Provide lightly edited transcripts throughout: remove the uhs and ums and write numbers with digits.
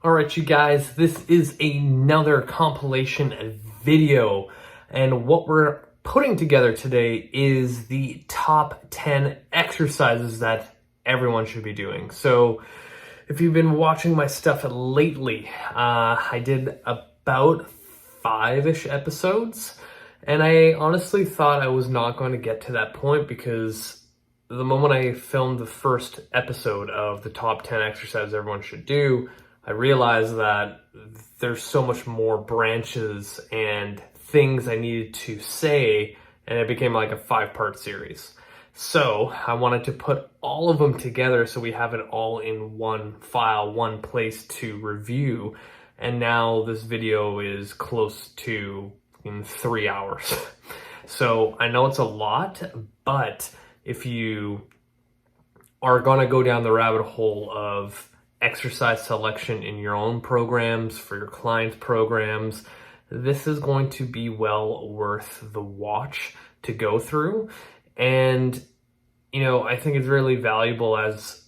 All right, you guys, this is another compilation video, and what we're putting together today is the top 10 exercises that everyone should be doing. So if you've been watching my stuff lately, I did about 5-ish episodes, and I honestly thought I was not going to get to that point because the moment I filmed the first episode of the top 10 exercises everyone should do, I realized that there's so much more branches and things I needed to say, and it became like a 5-part series. So I wanted to put all of them together so we have it all in one file, one place to review. And now this video is close to in 3 hours. So I know it's a lot, but if you are gonna go down the rabbit hole of exercise selection in your own programs, for your clients' programs, this is going to be well worth the watch to go through. And, you know, I think it's really valuable as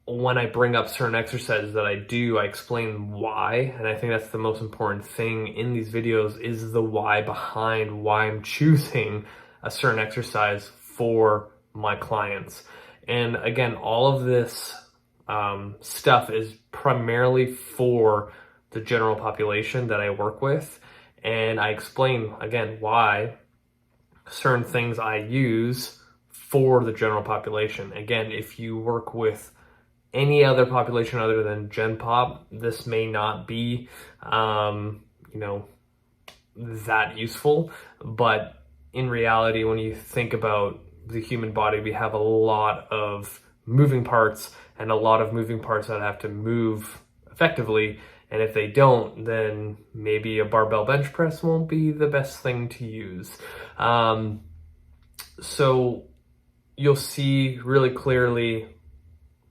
when I bring up certain exercises that I do, I explain why. And I think that's the most important thing in these videos is the why behind why I'm choosing a certain exercise for my clients. And again, all of this stuff is primarily for the general population that I work with. And I explain, again, why certain things I use for the general population. Again, if you work with any other population other than Gen Pop, this may not be, you know, that useful. But in reality, when you think about the human body, we have a lot of moving parts and a lot of moving parts that have to move effectively. And if they don't, then maybe a barbell bench press won't be the best thing to use. So you'll see really clearly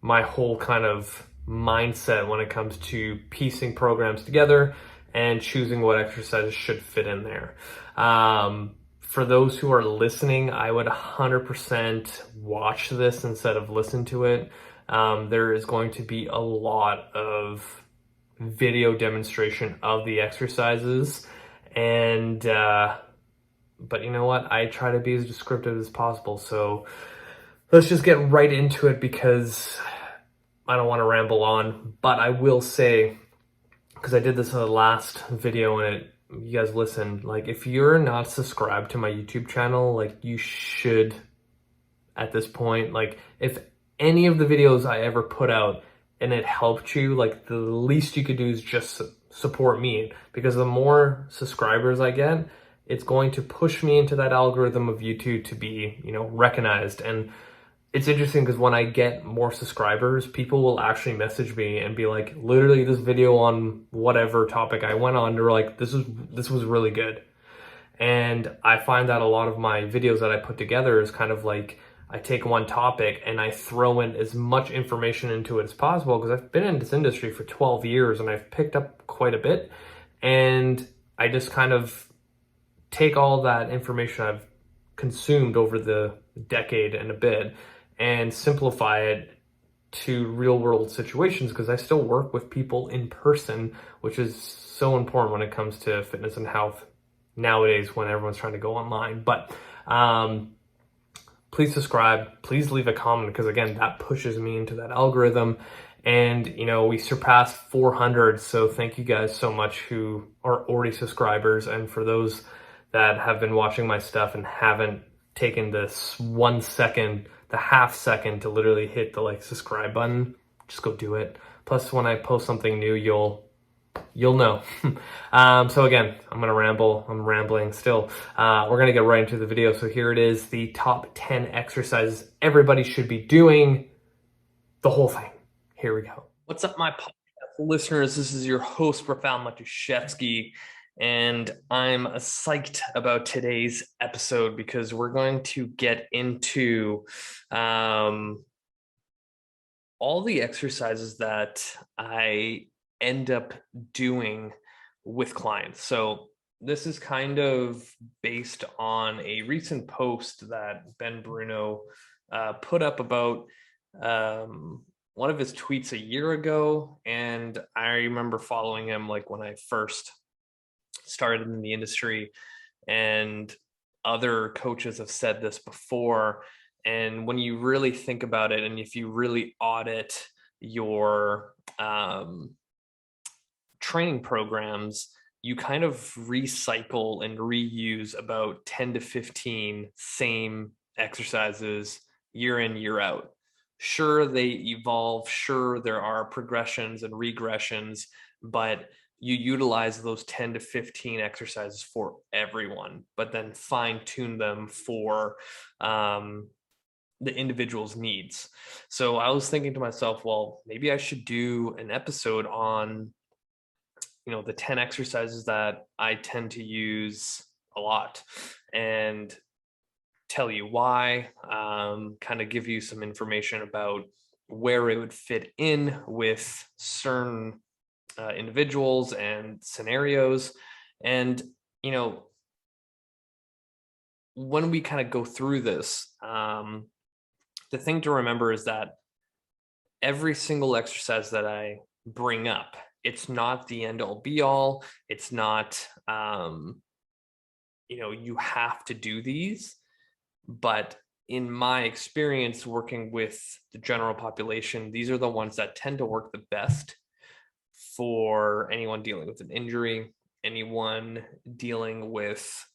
my whole kind of mindset when it comes to piecing programs together and choosing what exercises should fit in there. For those who are listening, I would 100% watch this instead of listen to it. There is going to be a lot of video demonstration of the exercises, and but you know what? I try to be as descriptive as possible. So let's just get right into it because I don't want to ramble on. But I will say, because I did this in the last video and you guys listen, like if you're not subscribed to my YouTube channel, like you should at this point. Like if any of the videos I ever put out and it helped you, like the least you could do is just support me, because the more subscribers I get, it's going to push me into that algorithm of YouTube to be, you know, recognized. And it's interesting because when I get more subscribers, people will actually message me and be like, literally this video on whatever topic I went on, they're like, this was really good. And I find that a lot of my videos that I put together is kind of like, I take one topic and I throw in as much information into it as possible, because I've been in this industry for 12 years and I've picked up quite a bit. And I just kind of take all that information I've consumed over the decade and a bit and simplify it to real world situations, because I still work with people in person, which is so important when it comes to fitness and health nowadays when everyone's trying to go online. But please subscribe, please leave a comment, because again, that pushes me into that algorithm. And you know, we surpassed 400, so thank you guys so much who are already subscribers. And for those that have been watching my stuff and haven't taken this 1 second, the half second to literally hit the like subscribe button, just go do it. Plus when I post something new, you'll know. So again, I'm rambling still. We're gonna get right into the video. So here it is, the top 10 exercises everybody should be doing, the whole thing. Here we go. What's up, my podcast listeners? This is your host, Profound Matuszewski, and I'm psyched about today's episode because we're going to get into all the exercises that I end up doing with clients. So this is kind of based on a recent post that Ben Bruno put up about one of his tweets a year ago, and I remember following him like when I first started in the industry, and other coaches have said this before. And when you really think about it, and if you really audit your training programs, you kind of recycle and reuse about 10 to 15 same exercises year in, year out. Sure, they evolve. Sure, there are progressions and regressions, but you utilize those 10 to 15 exercises for everyone, but then fine tune them for the individual's needs. So I was thinking to myself, well, maybe I should do an episode on the 10 exercises that I tend to use a lot, and tell you why, kind of give you some information about where it would fit in with certain individuals and scenarios. And when we kind of go through this, the thing to remember is that every single exercise that I bring up, it's not the end all be all. It's not, you have to do these. But in my experience working with the general population, these are the ones that tend to work the best for anyone dealing with an injury, anyone dealing with,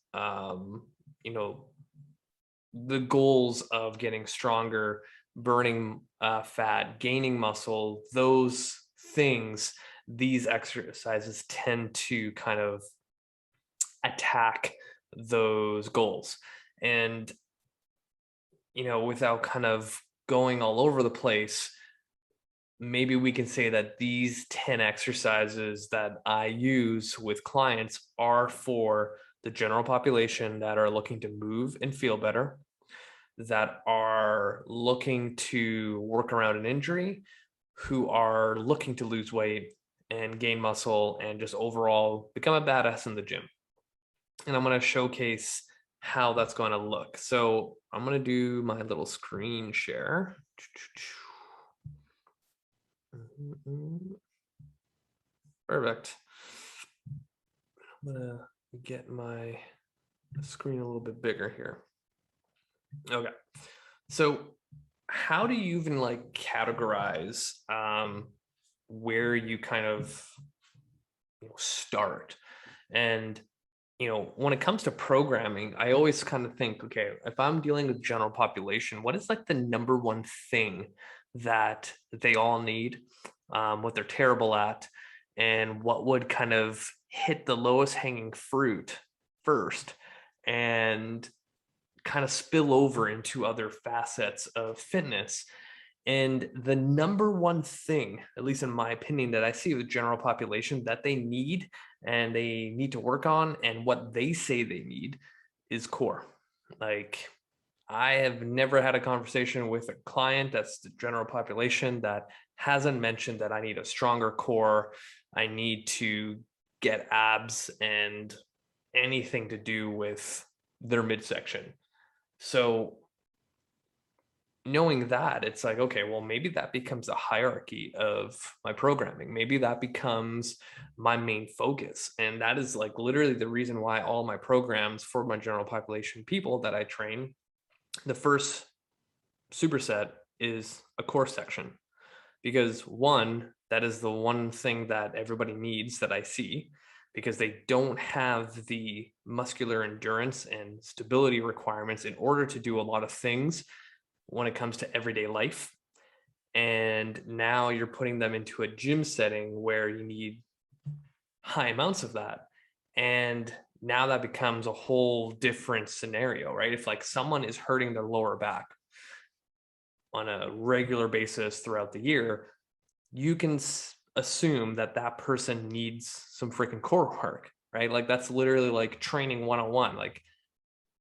the goals of getting stronger, burning fat, gaining muscle, those things. These exercises tend to kind of attack those goals. And without kind of going all over the place, maybe we can say that these 10 exercises that I use with clients are for the general population that are looking to move and feel better, that are looking to work around an injury, who are looking to lose weight and gain muscle and just overall become a badass in the gym. And I'm going to showcase how that's going to look. So I'm going to do my little screen share. Perfect. I'm going to get my screen a little bit bigger here. Okay. So how do you even like categorize where you kind of start? And when it comes to programming, I always kind of think, okay, if I'm dealing with general population, what is like the number one thing that they all need, what they're terrible at, and what would kind of hit the lowest hanging fruit first and kind of spill over into other facets of fitness. And the number one thing, at least in my opinion, that I see with general population that they need and they need to work on, and what they say they need, is core. Like, I have never had a conversation with a client that's the general population that hasn't mentioned that I need a stronger core. I need to get abs and anything to do with their midsection. So knowing that, it's like, okay, well, maybe that becomes a hierarchy of my programming. Maybe that becomes my main focus. And that is like literally the reason why all my programs for my general population people that I train, the first superset is a core section. Because one, that is the one thing that everybody needs that I see, because they don't have the muscular endurance and stability requirements in order to do a lot of things when it comes to everyday life. And now you're putting them into a gym setting where you need high amounts of that. And now that becomes a whole different scenario, right? If like someone is hurting their lower back on a regular basis throughout the year, you can assume that that person needs some freaking core work, right? Like that's literally like training 101. Like,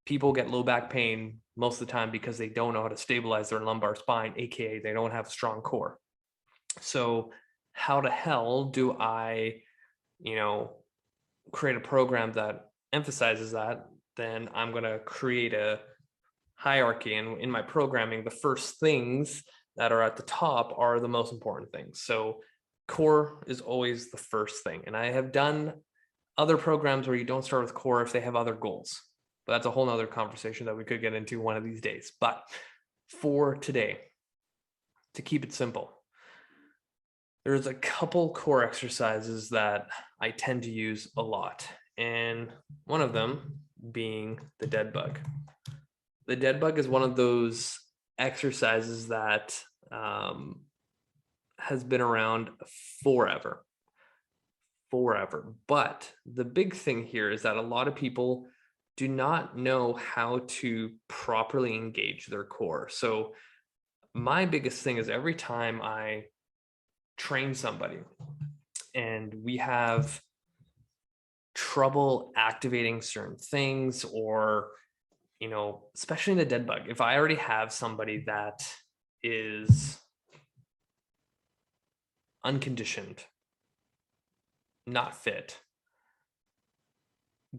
people get low back pain most of the time because they don't know how to stabilize their lumbar spine, aka they don't have a strong core. So how the hell do I, create a program that emphasizes that? Then I'm going to create a hierarchy. And in my programming, the first things that are at the top are the most important things. So core is always the first thing. And I have done other programs where you don't start with core if they have other goals, but that's a whole nother conversation that we could get into one of these days. But for today, to keep it simple, there's a couple core exercises that I tend to use a lot. And one of them being the dead bug. The dead bug is one of those exercises that has been around forever. But the big thing here is that a lot of people do not know how to properly engage their core. So my biggest thing is every time I train somebody and we have trouble activating certain things, or especially in the dead bug, if I already have somebody that is unconditioned, not fit,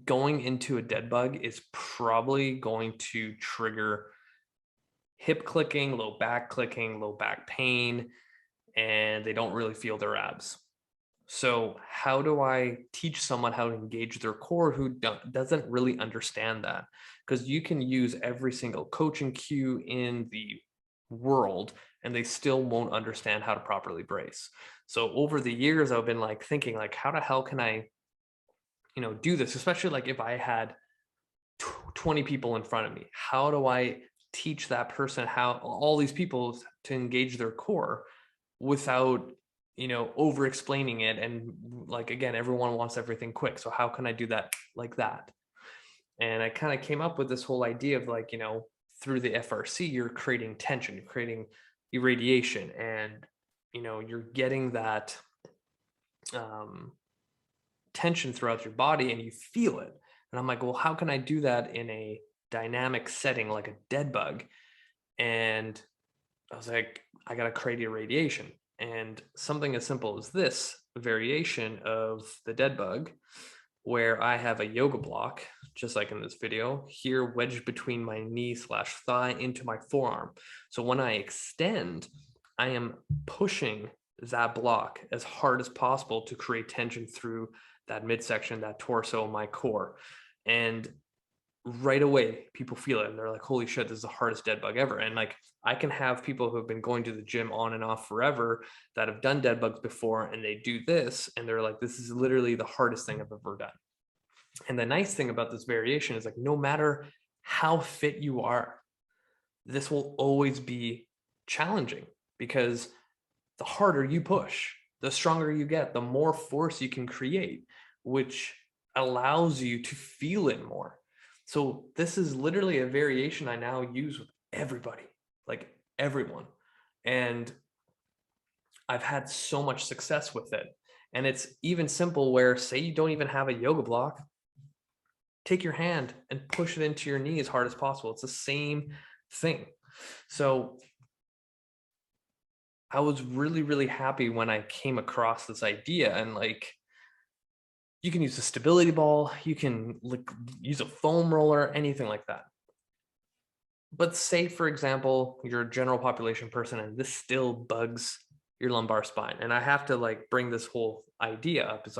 going into a dead bug is probably going to trigger hip clicking, low back pain, and they don't really feel their abs. So how do I teach someone how to engage their core who doesn't really understand that? Because you can use every single coaching cue in the world and they still won't understand how to properly brace. So over the years, I've been thinking how the hell can I, do this? Especially if I had 20 people in front of me, how do I teach that person, how all these people, to engage their core without over explaining it? And again, everyone wants everything quick, so how can I do that like that? And I kind of came up with this whole idea of through the FRC, you're creating tension, you're creating irradiation, and you're getting that tension throughout your body and you feel it. And I'm like, well, how can I do that in a dynamic setting like a dead bug? And I was like, I got to create irradiation. And something as simple as this variation of the dead bug, where I have a yoga block, just like in this video, here wedged between my knee/thigh into my forearm. So when I extend, I am pushing that block as hard as possible to create tension through that midsection, that torso, my core. And right away, people feel it and they're like, holy shit, this is the hardest dead bug ever. And I can have people who have been going to the gym on and off forever that have done dead bugs before, and they do this and they're like, this is literally the hardest thing I've ever done. And the nice thing about this variation is no matter how fit you are, this will always be challenging, because the harder you push, the stronger you get, the more force you can create, which allows you to feel it more. So this is literally a variation I now use with everybody, everyone. And I've had so much success with it. And it's even simple where, say you don't even have a yoga block, take your hand and push it into your knee as hard as possible. It's the same thing. So I was really, really happy when I came across this idea. And you can use a stability ball, you can use a foam roller, anything like that. But say, for example, you're a general population person and this still bugs your lumbar spine. And I have to bring this whole idea up. It's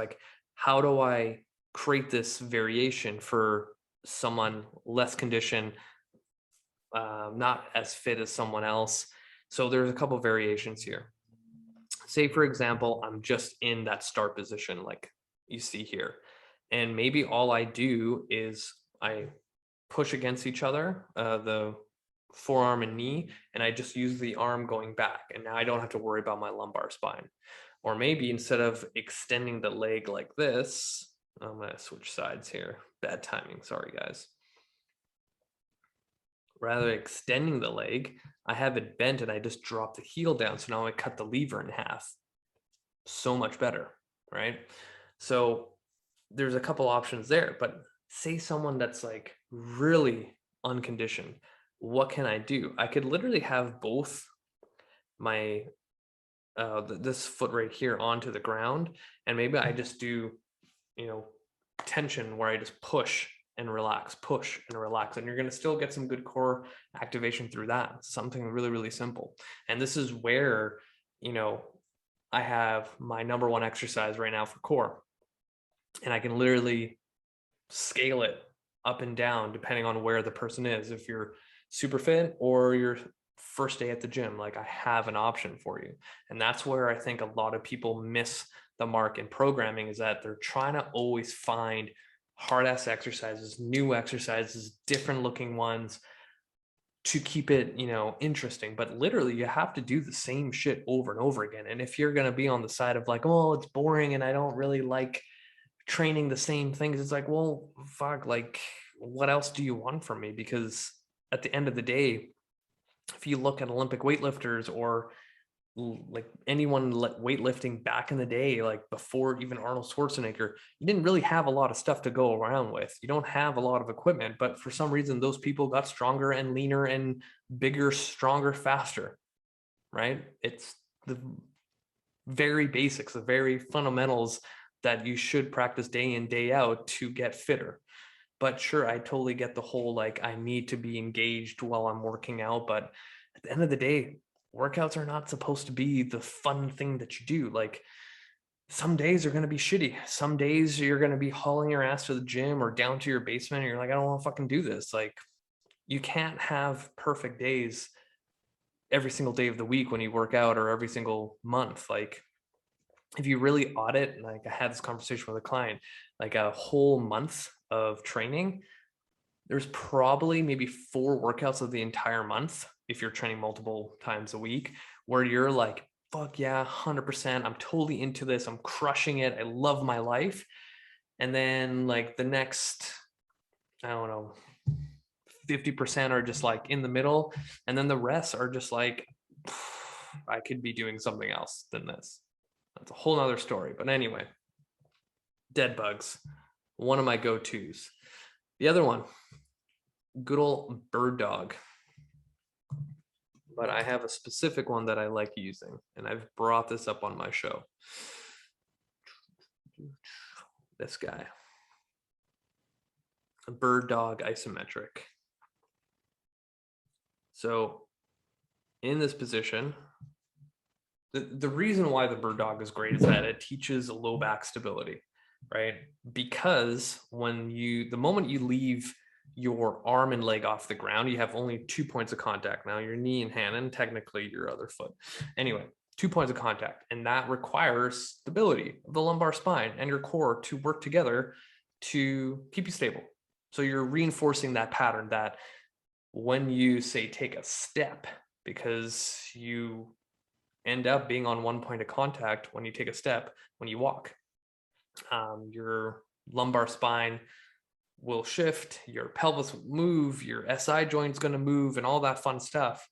how do I create this variation for someone less conditioned, not as fit as someone else? So there's a couple of variations here. Say, for example, I'm just in that start position like you see here. And maybe all I do is I push against each other, the forearm and knee, and I just use the arm going back. And now I don't have to worry about my lumbar spine. Or maybe instead of extending the leg like this, I'm going to switch sides here. Bad timing. Sorry, guys. Rather than extending the leg, I have it bent and I just drop the heel down. So now I cut the lever in half. So much better, right? So there's a couple options there. But say someone that's really unconditioned, what can I do? I could literally have both my this foot right here onto the ground, and maybe I just do tension where I just push and relax, push and relax. And you're going to still get some good core activation through that. Something really, really simple. And this is where, you know, I have my number one exercise right now for core. And I can literally scale it up and down depending on where the person is. If you're super fit or your first day at the gym, like I have an option for you. And that's where I think a lot of people miss the mark in programming, is that they're trying to always find hard ass exercises, new exercises, different looking ones to keep it, you know, interesting. But literally you have to do the same shit over and over again. And if you're going to be on the side of like, oh, it's boring and I don't really like training the same things, it's like, well, fuck, like what else do you want from me? Because at the end of the day, if you look at Olympic weightlifters or like anyone weightlifting back in the day, like before even Arnold Schwarzenegger, you didn't really have a lot of stuff to go around with. You don't have a lot of equipment, but for some reason, those people got stronger and leaner and bigger, stronger, faster, right? It's the very basics, the very fundamentals that you should practice day in, day out to get fitter. But sure, I totally get the whole, like, I need to be engaged while I'm working out. But at the end of the day, workouts are not supposed to be the fun thing that you do. Like, some days are going to be shitty. Some days you're going to be hauling your ass to the gym or down to your basement and you're like, I don't want to fucking do this. Like, you can't have perfect days every single day of the week when you work out, or every single month. Like, if you really audit, like I had this conversation with a client, like a whole month of training, there's probably maybe 4 workouts of the entire month, if you're training multiple times a week, where you're like, fuck yeah, 100%, I'm totally into this, I'm crushing it, I love my life. And then like the next, I don't know, 50% are just like in the middle, and then the rest are just like, I could be doing something else than this. That's a whole nother story. But anyway, dead bugs, one of my go-tos. The other one, good old bird dog. But I have a specific one that I like using, and I've brought this up on my show. This guy, a bird dog isometric. So in this position, the reason why the bird dog is great is that it teaches low back stability, right? Because the moment you leave your arm and leg off the ground, you have only 2 points of contact. Now your knee and hand, and technically your other foot. Anyway, 2 points of contact. And that requires stability of the lumbar spine and your core to work together to keep you stable. So you're reinforcing that pattern that when you say take a step, because you end up being on 1 point of contact when you take a step, when you walk, your lumbar spine will shift, your pelvis will move, your SI joint's going to move, and all that fun stuff.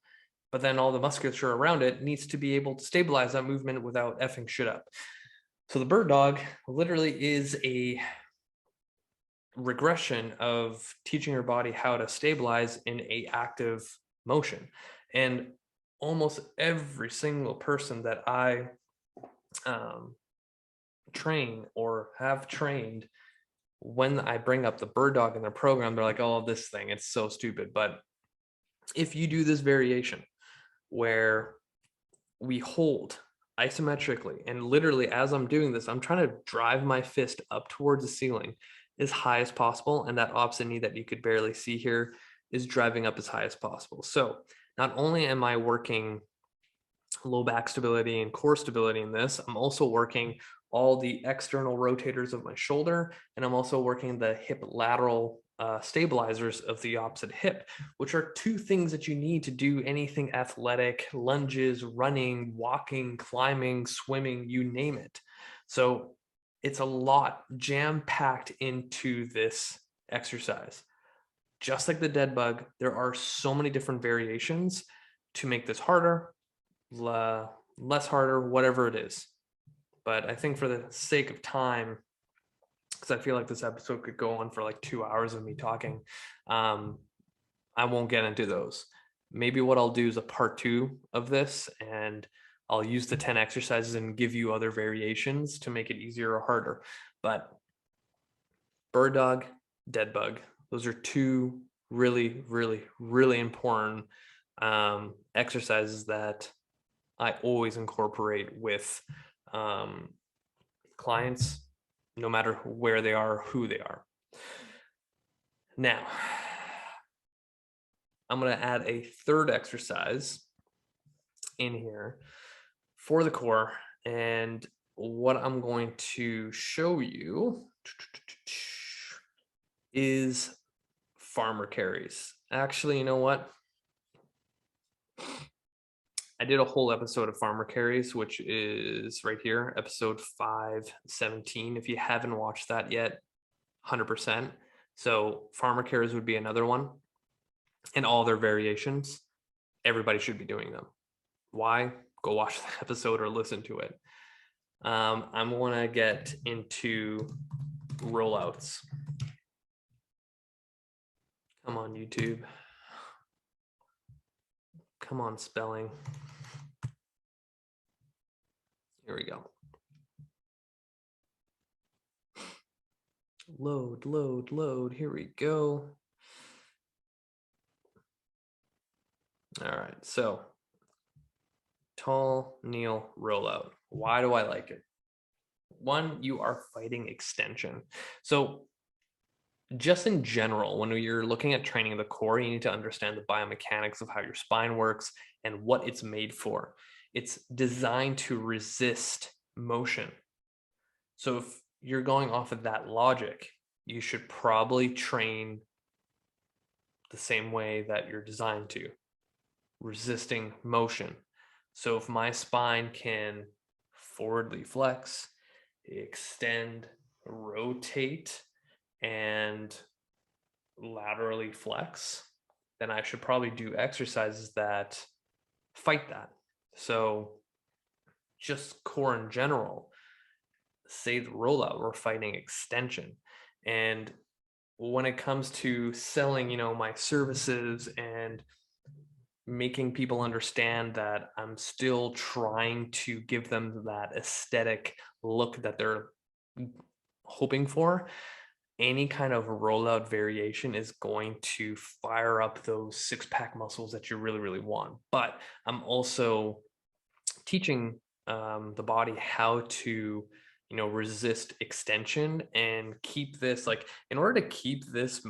But then all the musculature around it needs to be able to stabilize that movement without effing shit up. So the bird dog literally is a regression of teaching your body how to stabilize in a active motion. And almost every single person that I train or have trained, when I bring up the bird dog in their program, they're like, oh, this thing, it's so stupid. But if you do this variation where we hold isometrically, and literally as I'm doing this, I'm trying to drive my fist up towards the ceiling as high as possible, and that opposite knee that you could barely see here is driving up as high as possible. So not only am I working low back stability and core stability in this, I'm also working all the external rotators of my shoulder, and I'm also working the hip lateral stabilizers of the opposite hip, which are 2 things that you need to do anything athletic: lunges, running, walking, climbing, swimming, you name it. So it's a lot jam-packed into this exercise. Just like the dead bug, there are so many different variations to make this harder, less harder, whatever it is. But I think for the sake of time, because I feel like this episode could go on for like 2 hours of me talking, I won't get into those. Maybe what I'll do is a part 2 of this, and I'll use the 10 exercises and give you other variations to make it easier or harder. But bird dog, dead bug, Those are two really, really, really important exercises that I always incorporate with clients, no matter where they are, who they are. Now, I'm going to add a third exercise in here for the core. And what I'm going to show you is farmer carries. Actually, you know what? I did a whole episode of farmer carries, which is right here, episode 517. If you haven't watched that yet, 100%. So farmer carries would be another one, and all their variations. Everybody should be doing them. Why? Go watch the episode or listen to it. I'm going to get into rollouts. Come on, YouTube. Come on, spelling. Here we go. Load, load, load. Here we go. All right, so tall, kneel, rollout. Why do I like it? One, you are fighting extension. So just in general, when you're looking at training the core, you need to understand the biomechanics of how your spine works and what it's made for. It's designed to resist motion. So if you're going off of that logic, you should probably train the same way that you're designed to, resisting motion. So if my spine can forwardly flex, extend, rotate, and laterally flex, then I should probably do exercises that fight that. So just core in general, say the rollout, we're fighting extension. And when it comes to selling, my services and making people understand that I'm still trying to give them that aesthetic look that they're hoping for, any kind of rollout variation is going to fire up those six-pack muscles that you really, really want. But I'm also teaching the body how to, resist extension and keep this, like, in order to keep this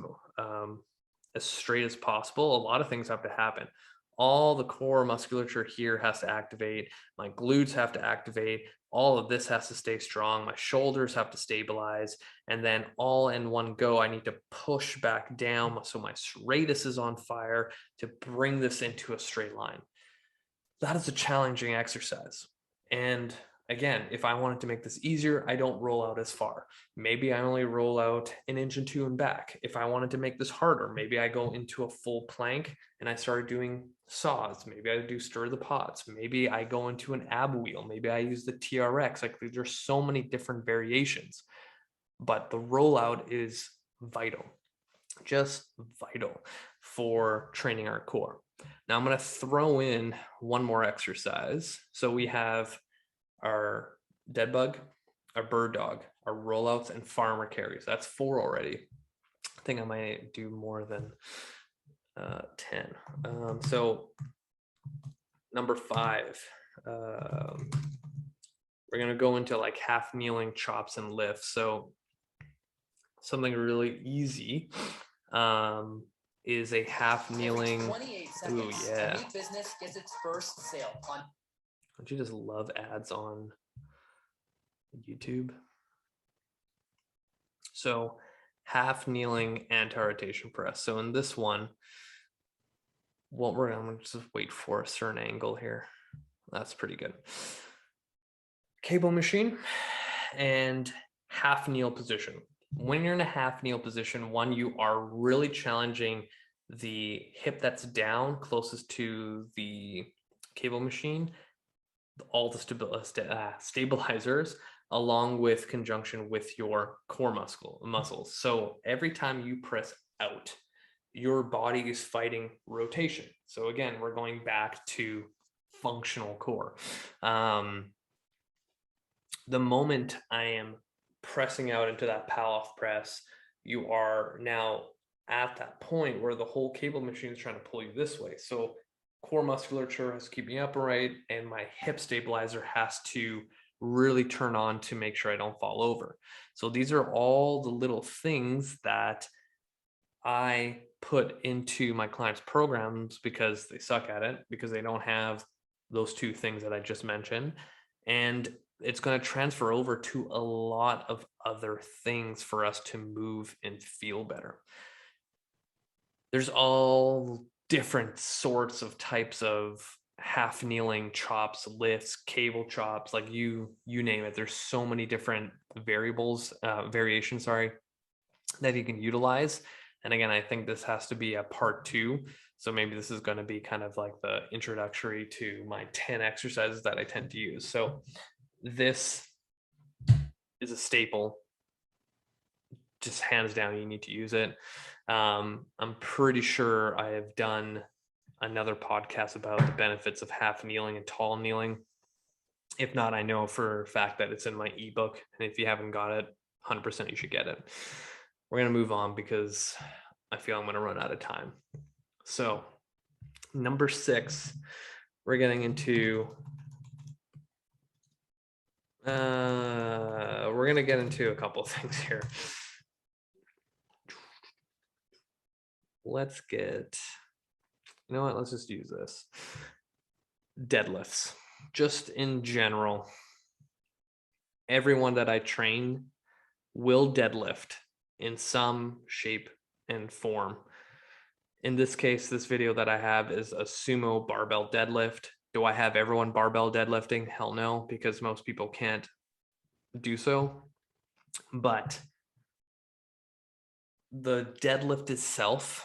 as straight as possible, a lot of things have to happen. All the core musculature here has to activate. My glutes have to activate. All of this has to stay strong. My shoulders have to stabilize. And then all in one go, I need to push back down so my serratus is on fire to bring this into a straight line. That is a challenging exercise. And again, if I wanted to make this easier, I don't roll out as far. Maybe I only roll out 1 inch and 2 and back. If I wanted to make this harder, maybe I go into a full plank and I start doing saws. Maybe I do stir the pots. Maybe I go into an ab wheel. Maybe I use the TRX. Like, there's so many different variations, but the rollout is vital, just vital for training our core. Now I'm going to throw in one more exercise. So we have our dead bug, our bird dog, our rollouts, and farmer carries. That's 4 already. I think I might do more than 10. So number 5, we're going to go into like half kneeling chops and lifts. So something really easy is a half kneeling. Ooh, yeah. Business gets its first sale on. Don't you just love ads on YouTube? So half kneeling anti-rotation press. So in this one, I'm going to just wait for a certain angle here. That's pretty good. Cable machine and half kneel position. When you're in a half kneel position, one, you are really challenging the hip that's down closest to the cable machine, all the stabilizers, along with conjunction with your core muscles. So every time you press out, your body is fighting rotation. So again, we're going back to functional core. The moment I am pressing out into that pal off press, you are now at that point where the whole cable machine is trying to pull you this way. So core musculature has to keep me upright, and my hip stabilizer has to really turn on to make sure I don't fall over. So these are all the little things that I put into my clients' programs because they suck at it, because they don't have those two things that I just mentioned. And it's going to transfer over to a lot of other things for us to move and feel better. There's all different sorts of types of half kneeling chops, lifts, cable chops, like you name it. There's so many different variations, that you can utilize. And again, I think this has to be a part 2. So maybe this is going to be kind of like the introductory to my 10 exercises that I tend to use. So this is a staple. Just hands down, you need to use it. I'm pretty sure I have done another podcast about the benefits of half kneeling and tall kneeling. If not, I know for a fact that it's in my ebook. And if you haven't got it, 100% you should get it. We're going to move on because I feel I'm going to run out of time. So number 6, we're getting into, we're going to get into a couple of things here. Let's get, you know what? Let's just use this. Deadlifts, just in general. Everyone that I train will deadlift in some shape and form. In this case, this video that I have is a Sumo barbell deadlift. Do I have everyone barbell deadlifting? Hell no, because most people can't do so. But the deadlift itself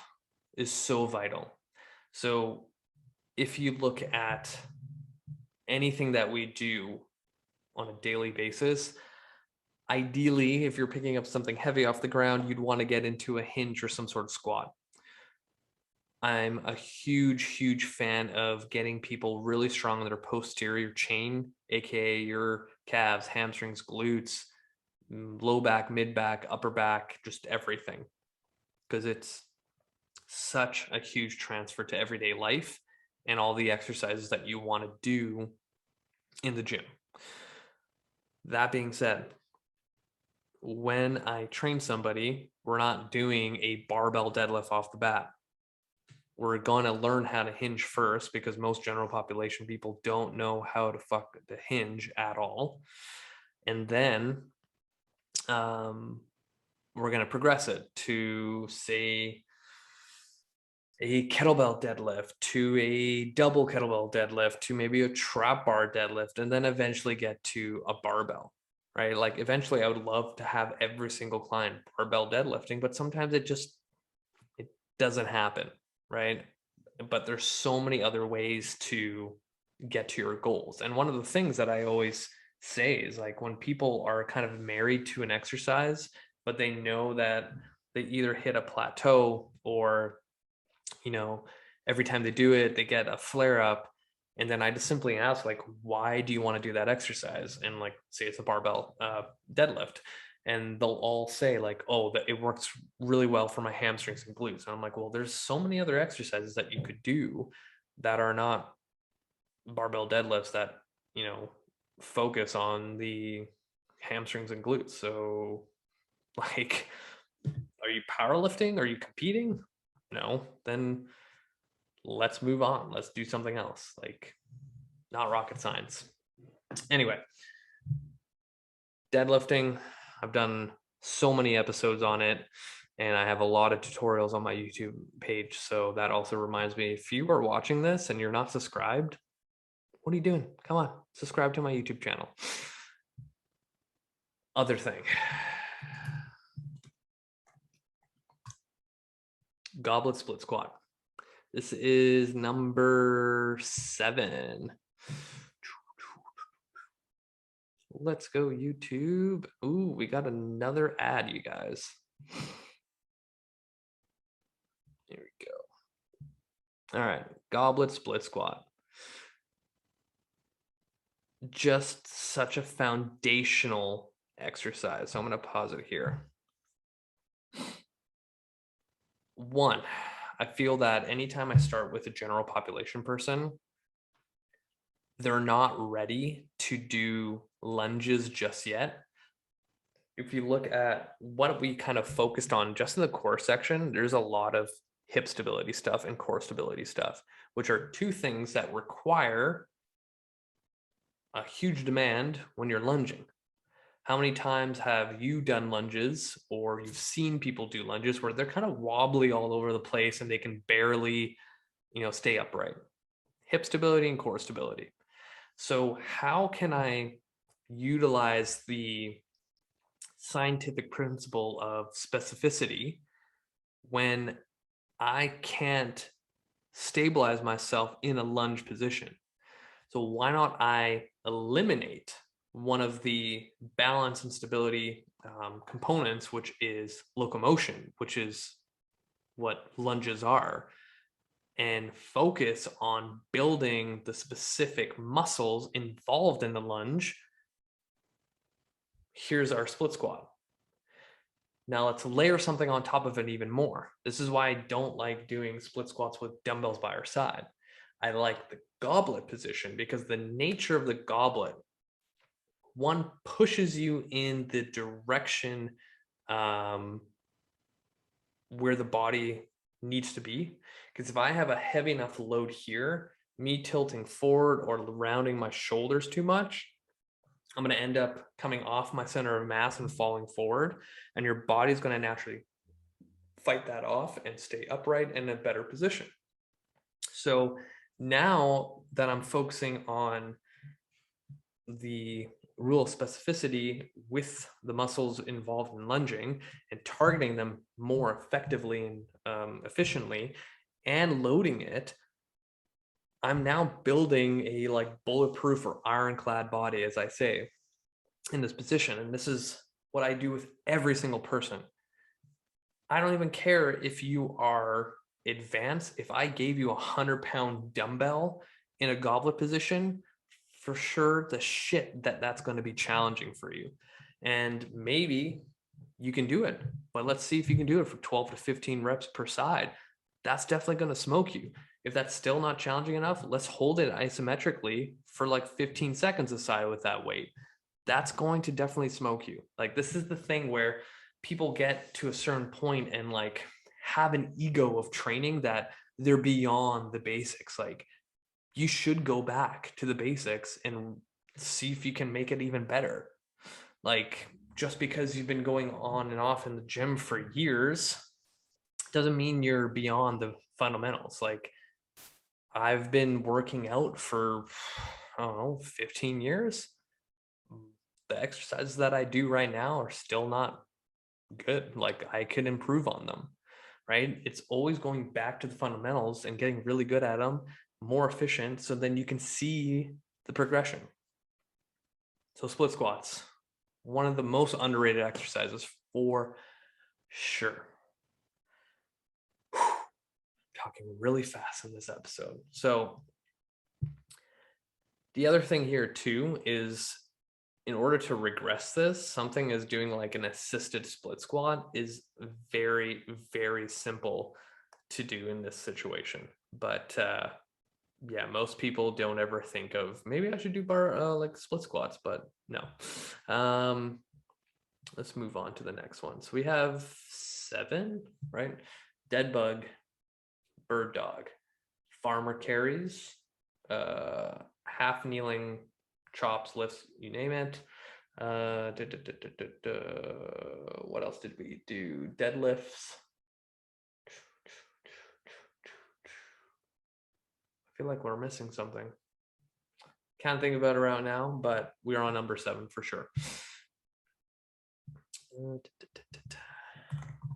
is so vital. So if you look at anything that we do on a daily basis, ideally, if you're picking up something heavy off the ground, you'd want to get into a hinge or some sort of squat. I'm a huge fan of getting people really strong in their posterior chain, aka your calves, hamstrings, glutes, low back, mid back, upper back, just everything, because it's such a huge transfer to everyday life and all the exercises that you want to do in the gym. That being said, when I train somebody, we're not doing a barbell deadlift off the bat. We're going to learn how to hinge first, because most general population people don't know how to hinge at all. And then we're going to progress it to, say, a kettlebell deadlift, to a double kettlebell deadlift, to maybe a trap bar deadlift, and then eventually get to a barbell, right? Like eventually I would love to have every single client barbell deadlifting, but sometimes it doesn't happen, right? But there's so many other ways to get to your goals. And one of the things that I always say is, like, when people are kind of married to an exercise, but they know that they either hit a plateau, or, you know, every time they do it, they get a flare up. And then I just simply ask, like, why do you want to do that exercise? And like, say it's a barbell deadlift. And they'll all say, like, oh, that it works really well for my hamstrings and glutes. And I'm like, well, there's so many other exercises that you could do that are not barbell deadlifts that, you know, focus on the hamstrings and glutes. So, like, are you powerlifting? Are you competing? No. Then let's move on. Let's do something else. Like, not rocket science. Anyway, deadlifting, I've done so many episodes on it, and I have a lot of tutorials on my YouTube page. So that also reminds me, if you are watching this and you're not subscribed, what are you doing? Come on, subscribe to my YouTube channel. Other thing, goblet split squat. This is number 7. Let's go, YouTube. Ooh, we got another ad, you guys. Here we go. All right, goblet split squat. Just such a foundational exercise. So I'm going to pause it here. One, I feel that anytime I start with a general population person, they're not ready to do lunges just yet. If you look at what we kind of focused on just in the core section, there's a lot of hip stability stuff and core stability stuff, which are two things that require a huge demand when you're lunging. How many times have you done lunges or you've seen people do lunges where they're kind of wobbly all over the place and they can barely, stay upright? Hip stability and core stability. So how can I utilize the scientific principle of specificity when I can't stabilize myself in a lunge position? So why not I eliminate one of the balance and stability components, which is locomotion, which is what lunges are, and focus on building the specific muscles involved in the lunge. Here's our split squat. Now let's layer something on top of it even more. This is why I don't like doing split squats with dumbbells by our side. I like the goblet position because the nature of the goblet, one, pushes you in the direction where the body needs to be. Because if I have a heavy enough load here, me tilting forward or rounding my shoulders too much, I'm going to end up coming off my center of mass and falling forward. And your body's going to naturally fight that off and stay upright in a better position. So now that I'm focusing on the rule of specificity with the muscles involved in lunging and targeting them more effectively and efficiently and loading it, I'm now building a bulletproof or ironclad body, as I say, in this position. And this is what I do with every single person. I don't even care if you are advanced. If I gave you 100-pound dumbbell in a goblet position, for sure the shit that's going to be challenging for you. And maybe you can do it, but let's see if you can do it for 12 to 15 reps per side. That's definitely going to smoke you. If that's still not challenging enough, let's hold it isometrically for 15 seconds a side with that weight. That's going to definitely smoke you. This is the thing where people get to a certain point and have an ego of training that they're beyond the basics. You should go back to the basics and see if you can make it even better. Just because you've been going on and off in the gym for years doesn't mean you're beyond the fundamentals. I've been working out for, I don't know, 15 years. The exercises that I do right now are still not good. I could improve on them, right? It's always going back to the fundamentals and getting really good at them, more efficient, so then you can see the progression. So split squats, one of the most underrated exercises for sure. Talking really fast in this episode. So the other thing here too is, in order to regress this, something as doing an assisted split squat is very, very simple to do in this situation. But yeah, most people don't ever think of, maybe I should do split squats, but no. Let's move on to the next one. So we have 7, right? Dead bug, bird dog, farmer carries, half kneeling, chops, lifts, you name it. What else did we do? Deadlifts. I feel like we're missing something. Can't think about it right now, but we are on number 7 for sure.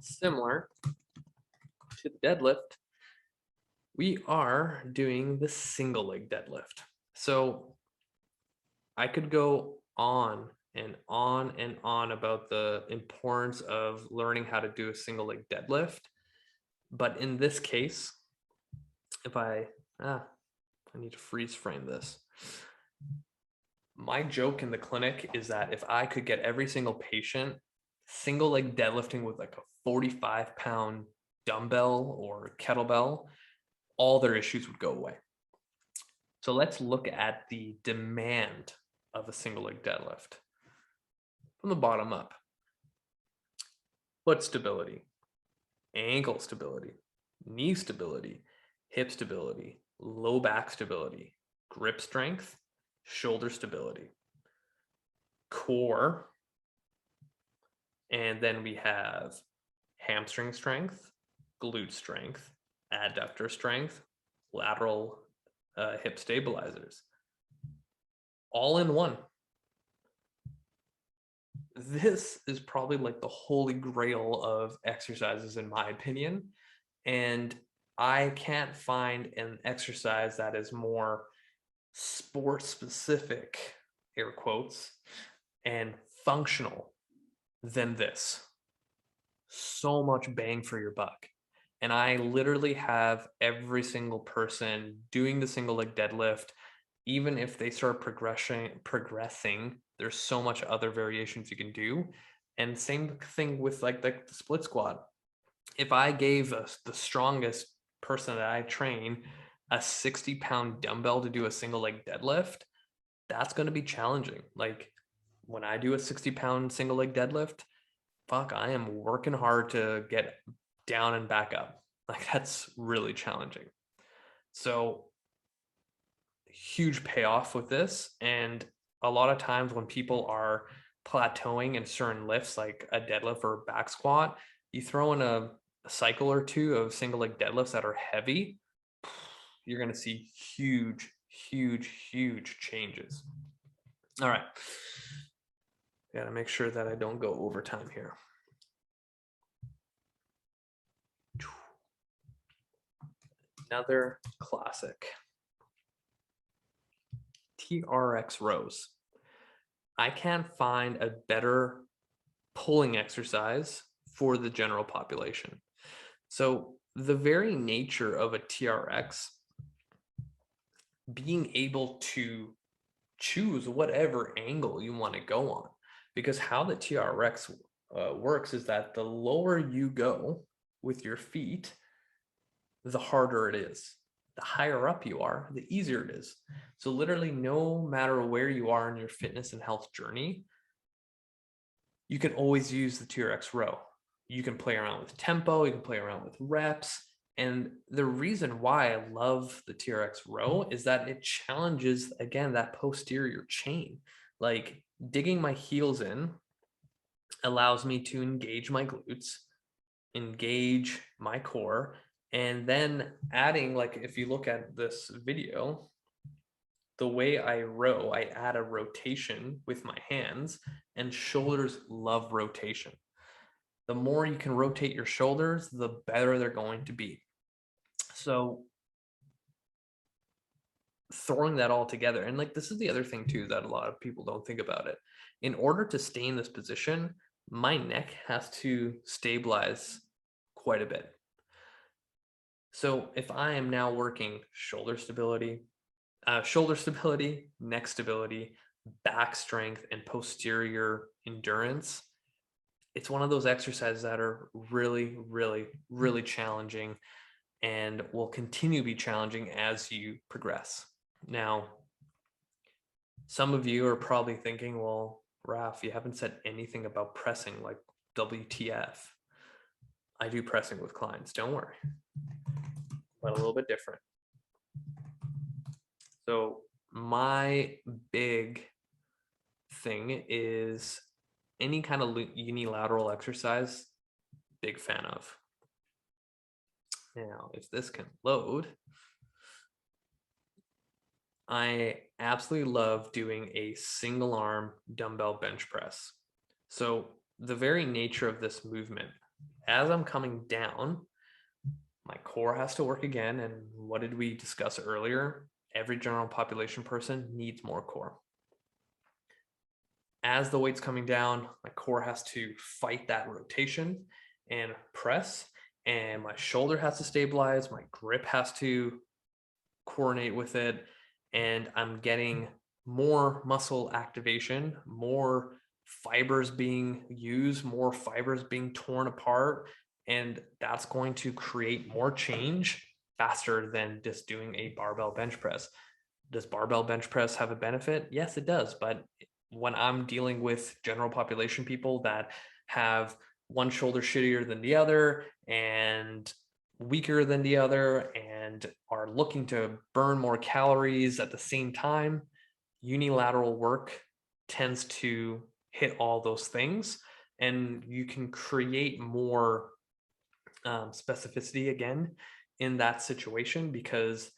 Similar to the deadlift, we are doing the single leg deadlift. So I could go on and on and on about the importance of learning how to do a single leg deadlift. But in this case, if I need to freeze frame this. My joke in the clinic is that if I could get every single patient single leg deadlifting with a 45-pound dumbbell or kettlebell, all their issues would go away. So let's look at the demand of a single leg deadlift from the bottom up. Foot stability, ankle stability, knee stability, hip stability, low back stability, grip strength, shoulder stability, core, and then we have hamstring strength, glute strength, adductor strength, lateral hip stabilizers, all in one. This is probably like the holy grail of exercises, in my opinion. And I can't find an exercise that is more sport specific, air quotes, and functional than this. So much bang for your buck. And I literally have every single person doing the single leg deadlift. Even if they start progressing, there's so much other variations you can do. And same thing with like the split squat. If I gave the strongest person that I train a 60-pound dumbbell to do a single leg deadlift, that's going to be challenging. Like when I do a 60-pound single leg deadlift, fuck, I am working hard to get down and back up. Like that's really challenging. So huge payoff with this. And a lot of times when people are plateauing in certain lifts, like a deadlift or a back squat, you throw in a cycle or two of single leg deadlifts that are heavy, you're going to see huge, huge, huge changes. All right. Got to make sure that I don't go overtime here. Another classic. Trx Rows. I can't find a better pulling exercise for the general population. So the very nature of a TRX, being able to choose whatever angle you want to go on, because how the TRX works is that the lower you go with your feet, the harder it is. The higher up you are, the easier it is. So literally no matter where you are in your fitness and health journey, you can always use the Trx Row. You can play around with tempo, you can play around with reps. And the reason why I love the Trx Row is that it challenges, again, that posterior chain. Like digging my heels in allows me to engage my glutes, engage my core, and then adding, like if you look at this video, the way I row, I add a rotation with my hands, and shoulders love rotation. The more you can rotate your shoulders, the better they're going to be. So throwing that all together, and like this is the other thing too that a lot of people don't think about it. In order to stay in this position, my neck has to stabilize quite a bit. So if I am now working shoulder stability, neck stability, back strength, and posterior endurance, it's one of those exercises that are really, really, really challenging and will continue to be challenging as you progress. Now, some of you are probably thinking, well, Raf, you haven't said anything about pressing, like WTF. I do pressing with clients, don't worry, but a little bit different. So my big thing is any kind of unilateral exercise, big fan of. Now, if this can load, I absolutely love doing a single arm dumbbell bench press. So the very nature of this movement, as I'm coming down, my core has to work again. And what did we discuss earlier? Every general population person needs more core. As the weight's coming down, my core has to fight that rotation and press, and my shoulder has to stabilize, my grip has to coordinate with it, and I'm getting more muscle activation, more fibers being used, more fibers being torn apart, And that's going to create more change faster than just doing a barbell bench press. Does barbell bench press have a benefit? Yes, it does. But when I'm dealing with general population people that have one shoulder shittier than the other and weaker than the other and are looking to burn more calories at the same time, unilateral work tends to hit all those things, and you can create more specificity again in that situation, because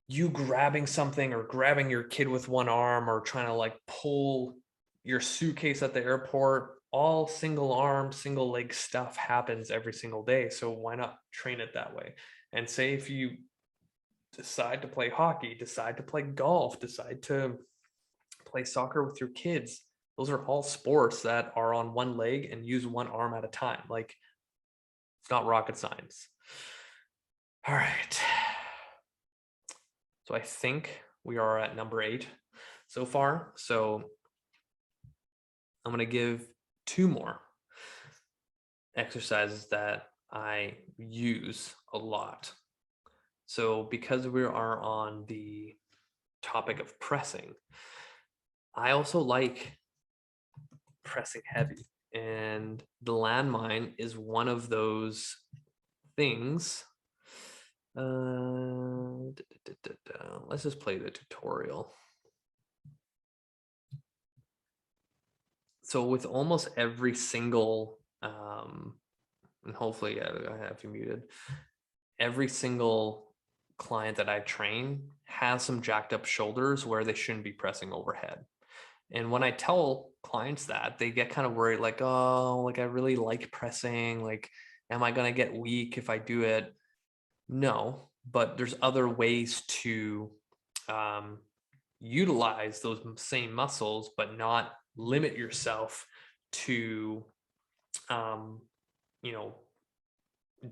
you grabbing something or grabbing your kid with one arm or trying to like pull your suitcase at the airport, all single arm, single leg stuff happens every single day. So why not train it that way? And say if you decide to play hockey, decide to play golf, decide to play soccer with your kids, those are all sports that are on one leg and use one arm at a time. Like, it's not rocket science. All right. So I think we are at number 8 so far. So I'm going to give 2 more exercises that I use a lot. So because we are on the topic of pressing, I also like pressing heavy. And the landmine is one of those things. Let's just play the tutorial. So with almost every single, and hopefully I have you muted, every single client that I train has some jacked up shoulders where they shouldn't be pressing overhead. And when I tell clients that, they get kind of worried, like, oh, like I really like pressing, like, am I going to get weak if I do it? No, but there's other ways to utilize those same muscles, but not limit yourself to, you know,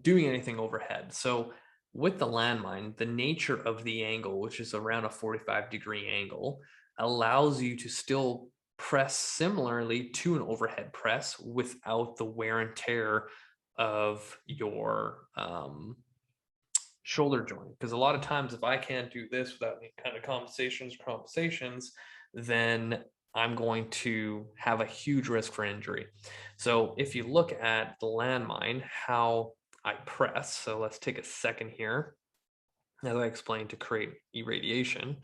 doing anything overhead. So with the landmine, the nature of the angle, which is around a 45-degree angle, allows you to still press similarly to an overhead press without the wear and tear of your shoulder joint. Because a lot of times, if I can't do this without any kind of compensations, then I'm going to have a huge risk for injury. So if you look at the landmine, how I press, so let's take a second here, as I explained, to create irradiation.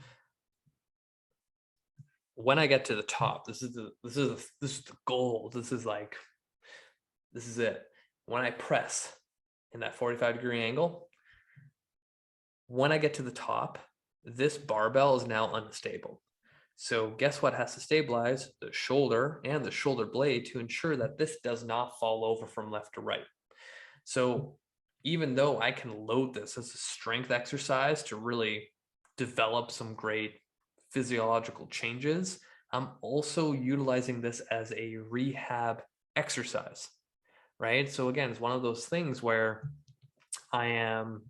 When I get to the top, this is the goal. This is it. When I press in that 45-degree angle, when I get to the top, this barbell is now unstable. So guess what has to stabilize? The shoulder and the shoulder blade, to ensure that this does not fall over from left to right. So even though I can load this as a strength exercise to really develop some great physiological changes, I'm also utilizing this as a rehab exercise, right? So again, it's one of those things where I am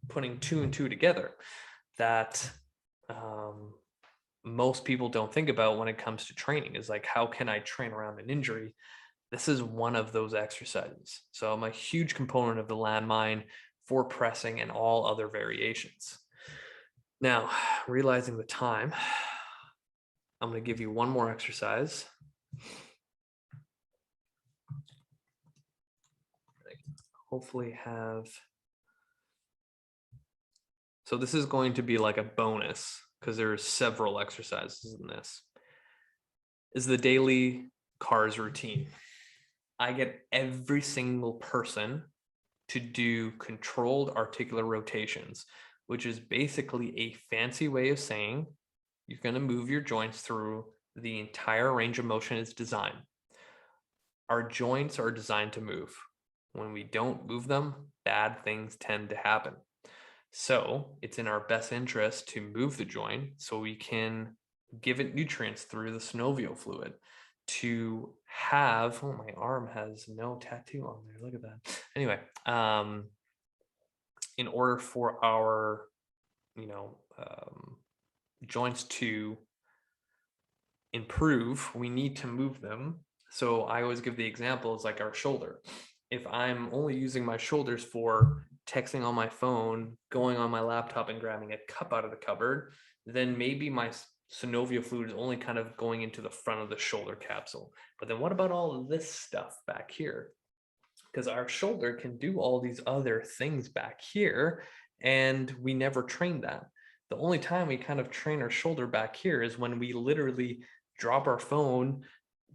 putting 2 and 2 together that most people don't think about when it comes to training. Is like, how can I train around an injury? This is one of those exercises. So I'm a huge component of the landmine for pressing and all other variations. Now, realizing the time, I'm going to give you one more exercise. Hopefully have. So this is going to be like a bonus, because there are several exercises in this. Is the daily cars routine. I get every single person to do controlled articular rotations, which is basically a fancy way of saying you're going to move your joints through the entire range of motion it's designed. Our joints are designed to move. When we don't move them, bad things tend to happen. So it's in our best interest to move the joint so we can give it nutrients through the synovial fluid, to have, oh, my arm has no tattoo on there, look at that. Anyway, in order for our, joints to improve, we need to move them. So I always give the example, is like our shoulder. if I'm only using my shoulders for texting on my phone, going on my laptop and grabbing a cup out of the cupboard, then maybe my synovial fluid is only kind of going into the front of the shoulder capsule. But then what about all of this stuff back here? Because our shoulder can do all these other things back here, and we never train that. The only time we kind of train our shoulder back here is when we literally drop our phone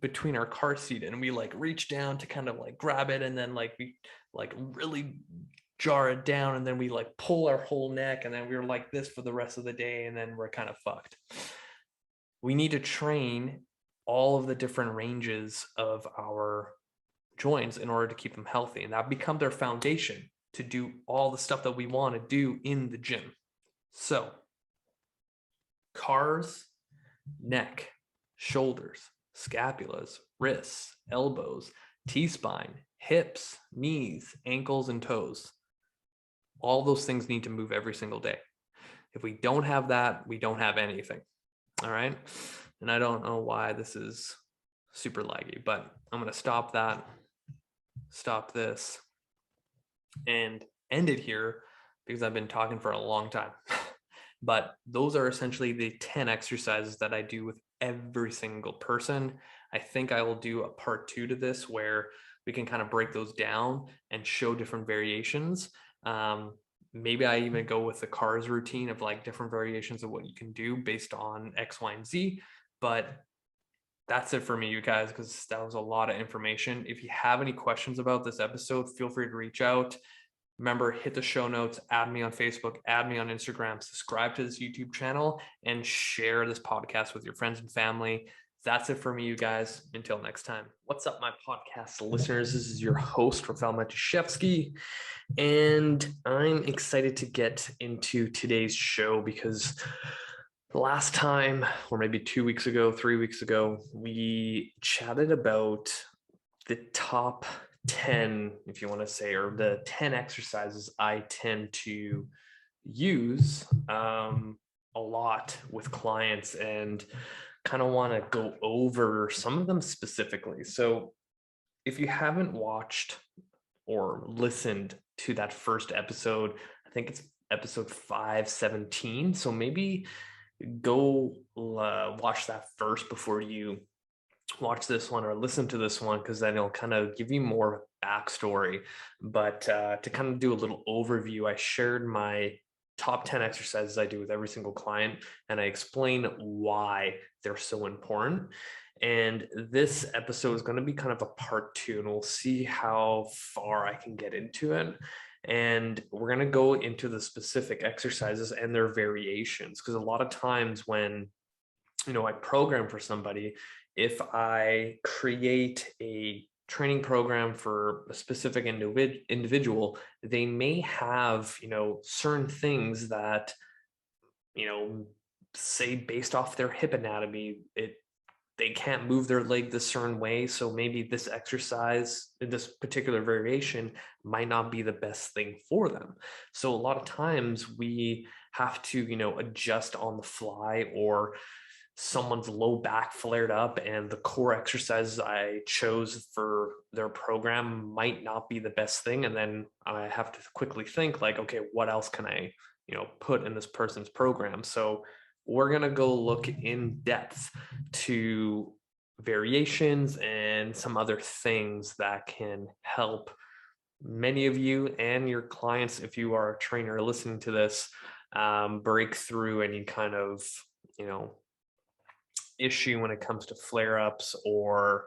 between our car seat and we like reach down to kind of like grab it, and then like we like really jar it down, and then we like pull our whole neck, and then we're like this for the rest of the day, and then we're kind of fucked. We need to train all of the different ranges of our joints in order to keep them healthy, and that become their foundation to do all the stuff that we want to do in the gym. So cars, neck, shoulders, scapulas, wrists, elbows, T-spine, hips, knees, ankles, and toes. All those things need to move every single day. If we don't have that, we don't have anything. All right. And I don't know why this is super laggy, but I'm going to stop that, stop this, and end it here because I've been talking for a long time. But those are essentially the 10 exercises that I do with every single person. I think I will do a part 2 to this where we can kind of break those down and show different variations. Maybe I even go with the cars routine of like different variations of what you can do based on X, Y, and Z. But that's it for me, you guys, because that was a lot of information. If you have any questions about this episode, feel free to reach out. Remember, hit the show notes, add me on Facebook, add me on Instagram, subscribe to this YouTube channel, and share this podcast with your friends and family. That's it for me, you guys. Until next time. What's up, my podcast listeners? This is your host, Rafael Matuszewski, and I'm excited to get into today's show because last time, or maybe 2 weeks ago, 3 weeks ago, we chatted about the top 10, if you want to say, or the 10 exercises I tend to use a lot with clients, and kind of want to go over some of them specifically. So if you haven't watched or listened to that first episode, I think it's episode 517. So maybe go watch that first before you watch this one or listen to this one, because then it'll kind of give you more backstory. But to kind of do a little overview, I shared my top 10 exercises I do with every single client, and I explain why they're so important. And this episode is going to be kind of a part 2, and we'll see how far I can get into it. And we're going to go into the specific exercises and their variations, because a lot of times when I program for somebody, if I create a training program for a specific individual, they may have, certain things that, say based off their hip anatomy, they can't move their leg this certain way. So maybe this exercise, this particular variation might not be the best thing for them. So a lot of times we have to, adjust on the fly, or someone's low back flared up and the core exercises I chose for their program might not be the best thing. And then I have to quickly think like, okay, what else can I, put in this person's program? So we're going to go look in depth to variations and some other things that can help many of you and your clients, if you are a trainer listening to this, break through any kind of, issue when it comes to flare-ups or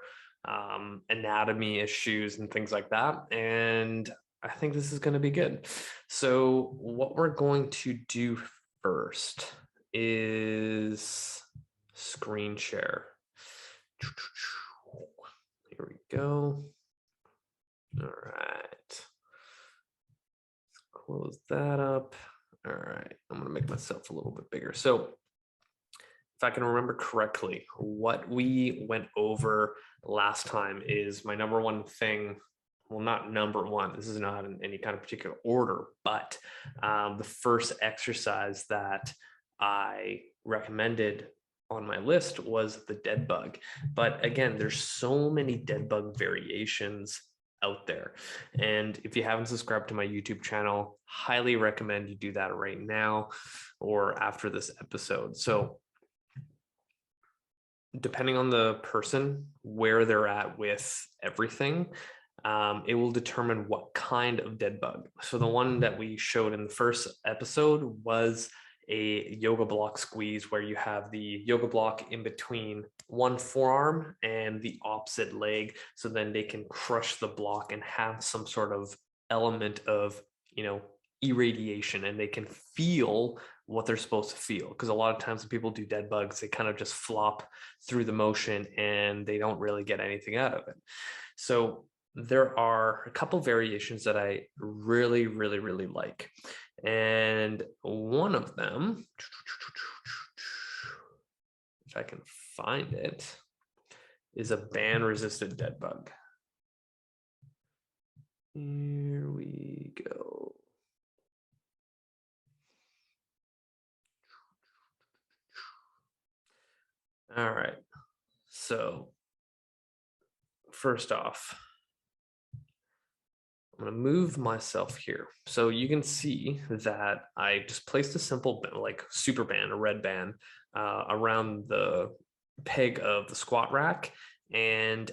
anatomy issues and things like that. And I think this is going to be good. So what we're going to do first is screen share. Here we go. All right. Let's close that up. All right. I'm going to make myself a little bit bigger. So if I can remember correctly, what we went over last time is my number one thing. Well, not number one. This is not in any kind of particular order, but the first exercise that I recommended on my list was the dead bug. But again, there's so many dead bug variations out there. And if you haven't subscribed to my YouTube channel, highly recommend you do that right now or after this episode. So depending on the person, where they're at with everything, it will determine what kind of dead bug. So the one that we showed in the first episode was a yoga block squeeze, where you have the yoga block in between one forearm and the opposite leg. So then they can crush the block and have some sort of element of, irradiation, and they can feel what they're supposed to feel. Because a lot of times when people do dead bugs, they kind of just flop through the motion and they don't really get anything out of it. So there are a couple variations that I really, really, really like. And one of them, if I can find it, is a band resistant dead bug. Here we go. All right. So first off, I'm going to move myself here. So you can see that I just placed a simple like super band, a red band, around the peg of the squat rack, and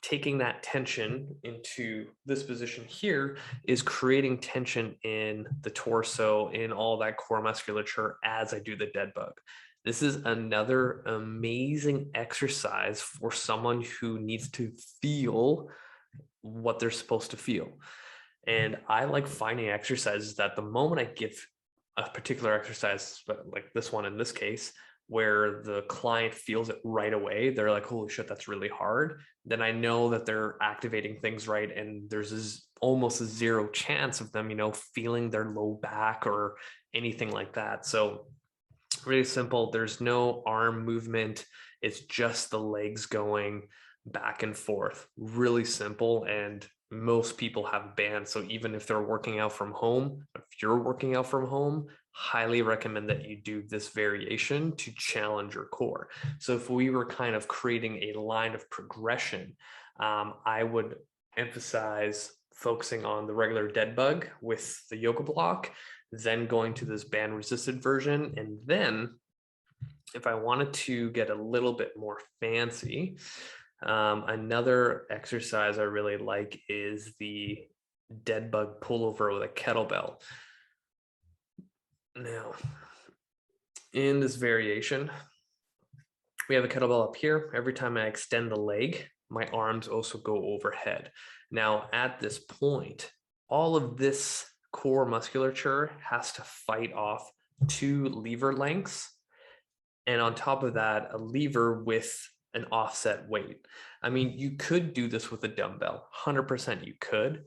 taking that tension into this position here is creating tension in the torso, in all that core musculature as I do the dead bug. This is another amazing exercise for someone who needs to feel what they're supposed to feel. And I like finding exercises that the moment I give a particular exercise, like this one in this case, where the client feels it right away, they're like, holy shit, that's really hard. Then I know that they're activating things right. And there's almost a zero chance of them, feeling their low back or anything like that. So really simple. There's no arm movement. It's just the legs going back and forth. Really simple. And most people have bands. So even if they're working out from home, if you're working out from home, highly recommend that you do this variation to challenge your core. So if we were kind of creating a line of progression, I would emphasize focusing on the regular dead bug with the yoga block, then going to this band resisted version. And then if I wanted to get a little bit more fancy, another exercise I really like is the dead bug pullover with a kettlebell. Now, in this variation, we have a kettlebell up here. Every time I extend the leg, my arms also go overhead. Now, at this point, all of this core musculature has to fight off 2 lever lengths. And on top of that, a lever with an offset weight. I mean, you could do this with a dumbbell, 100% you could,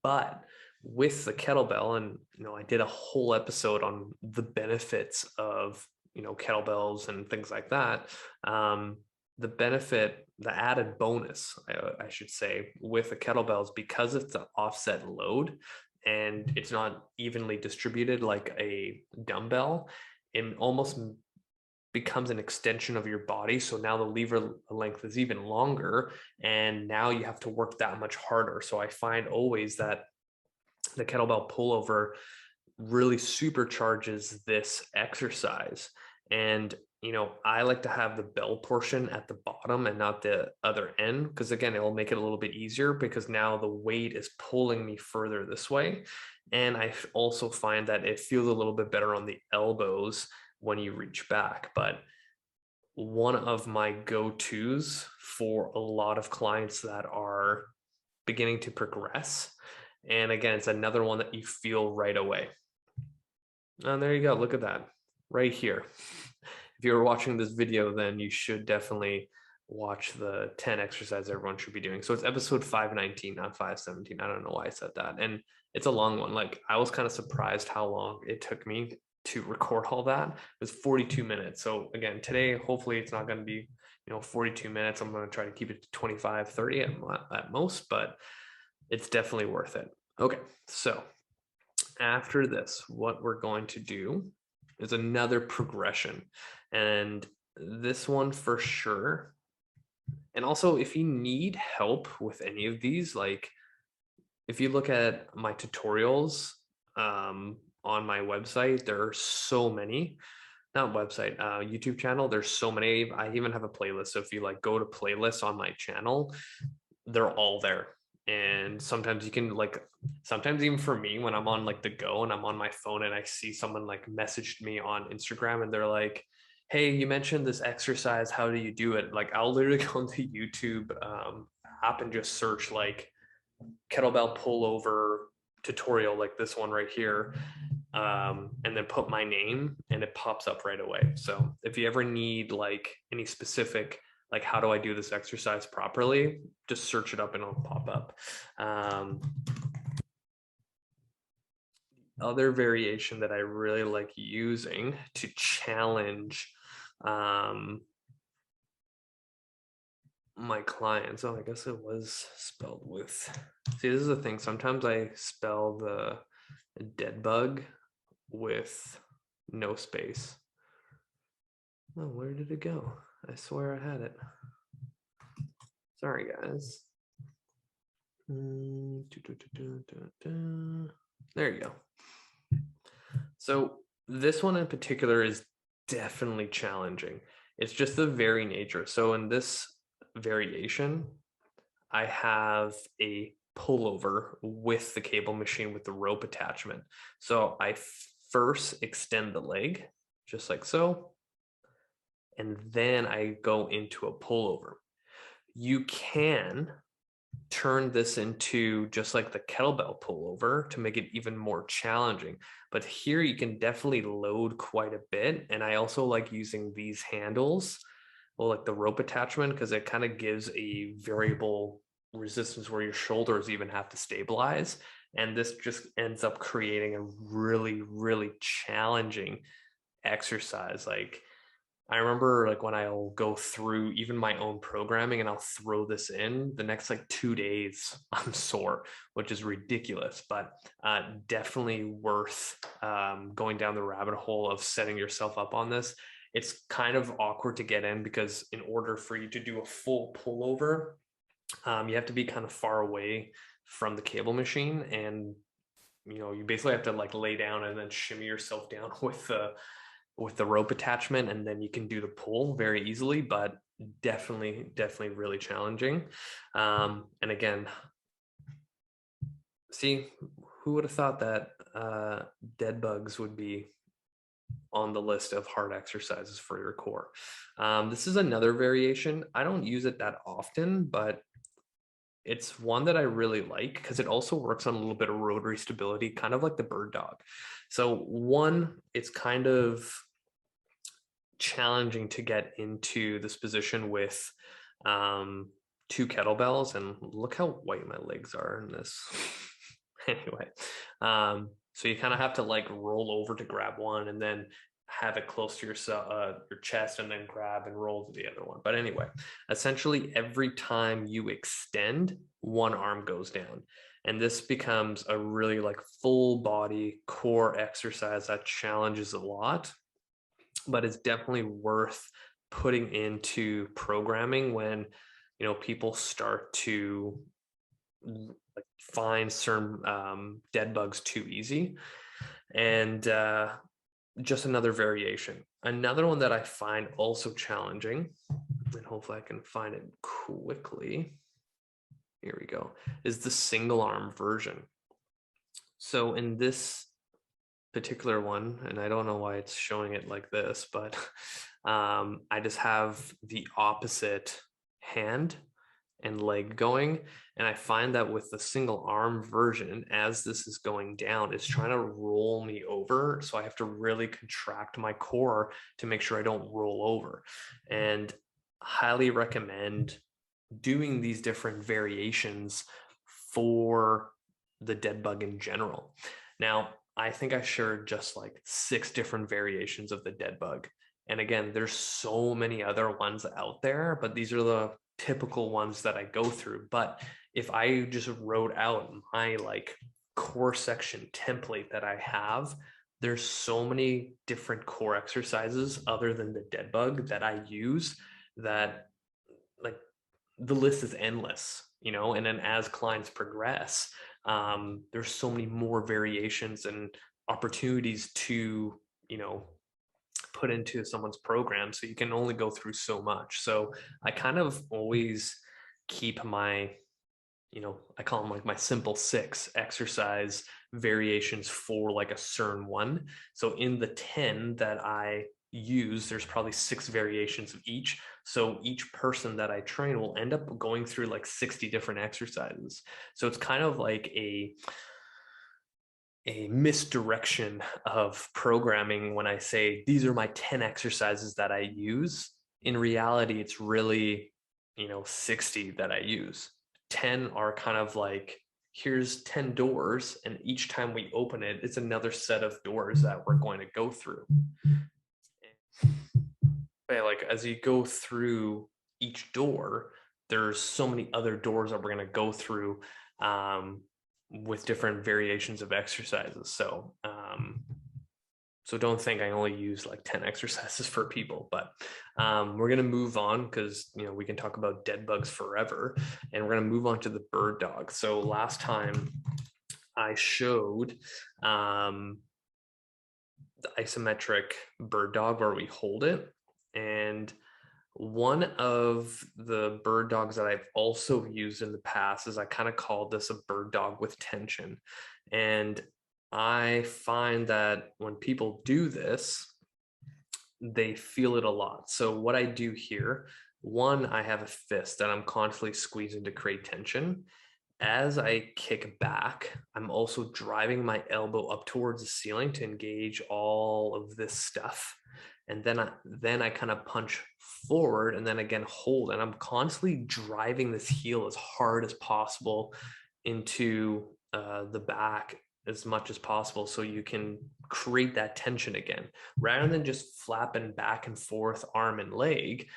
but with the kettlebell, and I did a whole episode on the benefits of kettlebells and things like that. The benefit, the added bonus, I should say, with the kettlebells, because it's an offset load and it's not evenly distributed like a dumbbell, it almost becomes an extension of your body. So now the lever length is even longer, and now you have to work that much harder. So I find always that the kettlebell pullover really supercharges this exercise. And I like to have the bell portion at the bottom and not the other end, because again, it will make it a little bit easier because now the weight is pulling me further this way. And I also find that it feels a little bit better on the elbows when you reach back. But one of my go-tos for a lot of clients that are beginning to progress, and again, it's another one that you feel right away. And there you go. Look at that right here. If you're watching this video, then you should definitely watch the 10 exercises everyone should be doing. So it's episode 519, not 517. I don't know why I said that. And it's a long one. Like, I was kind of surprised how long it took me to record all that. It was 42 minutes. So again, today, hopefully it's not going to be, 42 minutes. I'm going to try to keep it to 25, 30 at most, but it's definitely worth it. Okay. So after this, what we're going to do is another progression. And this one for sure And also, if you need help with any of these, like if you look at my tutorials on my website, there are so many, not website, YouTube channel. There's so many. I even have a playlist. So if you like go to playlists on my channel, they're all there. And sometimes you can like, sometimes even for me, when I'm on like the go and I'm on my phone and I see someone like messaged me on Instagram and they're like, hey, you mentioned this exercise, how do you do it? Like I'll literally go into YouTube app and just search like kettlebell pullover tutorial, like this one right here, and then put my name and it pops up right away. So if you ever need like any specific, like how do I do this exercise properly, just search it up and it'll pop up. Other variation that I really like using to challenge my clients. Oh, I guess it was spelled with, see, this is the thing. Sometimes I spell the dead bug with no space. Oh, where did it go? I swear I had it. Sorry, guys. There you go. So this one in particular is definitely challenging. It's just the very nature. So in this variation, I have a pullover with the cable machine with the rope attachment. So I first extend the leg, just like so, and then I go into a pullover. You can turn this into just like the kettlebell pullover to make it even more challenging. But here you can definitely load quite a bit. And I also like using these handles, well, like the rope attachment, because it kind of gives a variable resistance where your shoulders even have to stabilize. And this just ends up creating a really, really challenging exercise. Like I remember like when I'll go through even my own programming and I'll throw this in, the next like 2 days I'm sore, which is ridiculous, but definitely worth going down the rabbit hole of setting yourself up on this. It's kind of awkward to get in because in order for you to do a full pullover, you have to be kind of far away from the cable machine, and you basically have to like lay down and then shimmy yourself down with the rope attachment, and then you can do the pull very easily, but definitely really challenging. And again, see, who would have thought that dead bugs would be on the list of hard exercises for your core. This is another variation. I don't use it that often, but it's one that I really like because it also works on a little bit of rotary stability, kind of like the bird dog. So one, it's kind of challenging to get into this position with two kettlebells, and look how white my legs are in this. Anyway, so you kind of have to like roll over to grab one and then have it close to your chest and then grab and roll to the other one. But anyway, essentially every time you extend, one arm goes down. And this becomes a really like full body core exercise that challenges a lot, but it's definitely worth putting into programming when people start to like find certain dead bugs too easy. And just another variation. Another one that I find also challenging, and hopefully I can find it quickly. Here we go, is the single arm version. So in this particular one, and I don't know why it's showing it like this, but I just have the opposite hand and leg going, and I find that with the single arm version, as this is going down, it's trying to roll me over, so I have to really contract my core to make sure I don't roll over. And highly recommend doing these different variations for the dead bug in general. Now, I think I shared just like 6 different variations of the dead bug. And again, there's so many other ones out there, but these are the typical ones that I go through. But if I just wrote out my like core section template that I have, there's so many different core exercises other than the dead bug that I use that like the list is endless, you know, and then as clients progress, there's so many more variations and opportunities to, you know, put into someone's program. So you can only go through so much. So I kind of always keep my, you know, I call them like my simple 6 exercise variations for like a certain one. So in the 10 that I use, there's probably 6 variations of each. So each person that I train will end up going through like 60 different exercises. So it's kind of like a misdirection of programming when I say these are my 10 exercises that I use. In reality, it's really, you know, 60 that I use. 10 are kind of like, here's 10 doors, and each time we open it, it's another set of doors that we're going to go through. But like as you go through each door, there's so many other doors that we're going to go through with different variations of exercises. So so don't think I only use like 10 exercises for people, but we're going to move on because, you know, we can talk about dead bugs forever, and we're going to move on to the bird dog. So last time I showed the isometric bird dog where we hold it. And one of the bird dogs that I've also used in the past is I kind of called this a bird dog with tension. And I find that when people do this, they feel it a lot. So what I do here, one, I have a fist that I'm constantly squeezing to create tension. As I kick back, I'm also driving my elbow up towards the ceiling to engage all of this stuff. And then I kind of punch forward and then again hold. And I'm constantly driving this heel as hard as possible into the back as much as possible so you can create that tension again. Rather than just flapping back and forth arm and leg,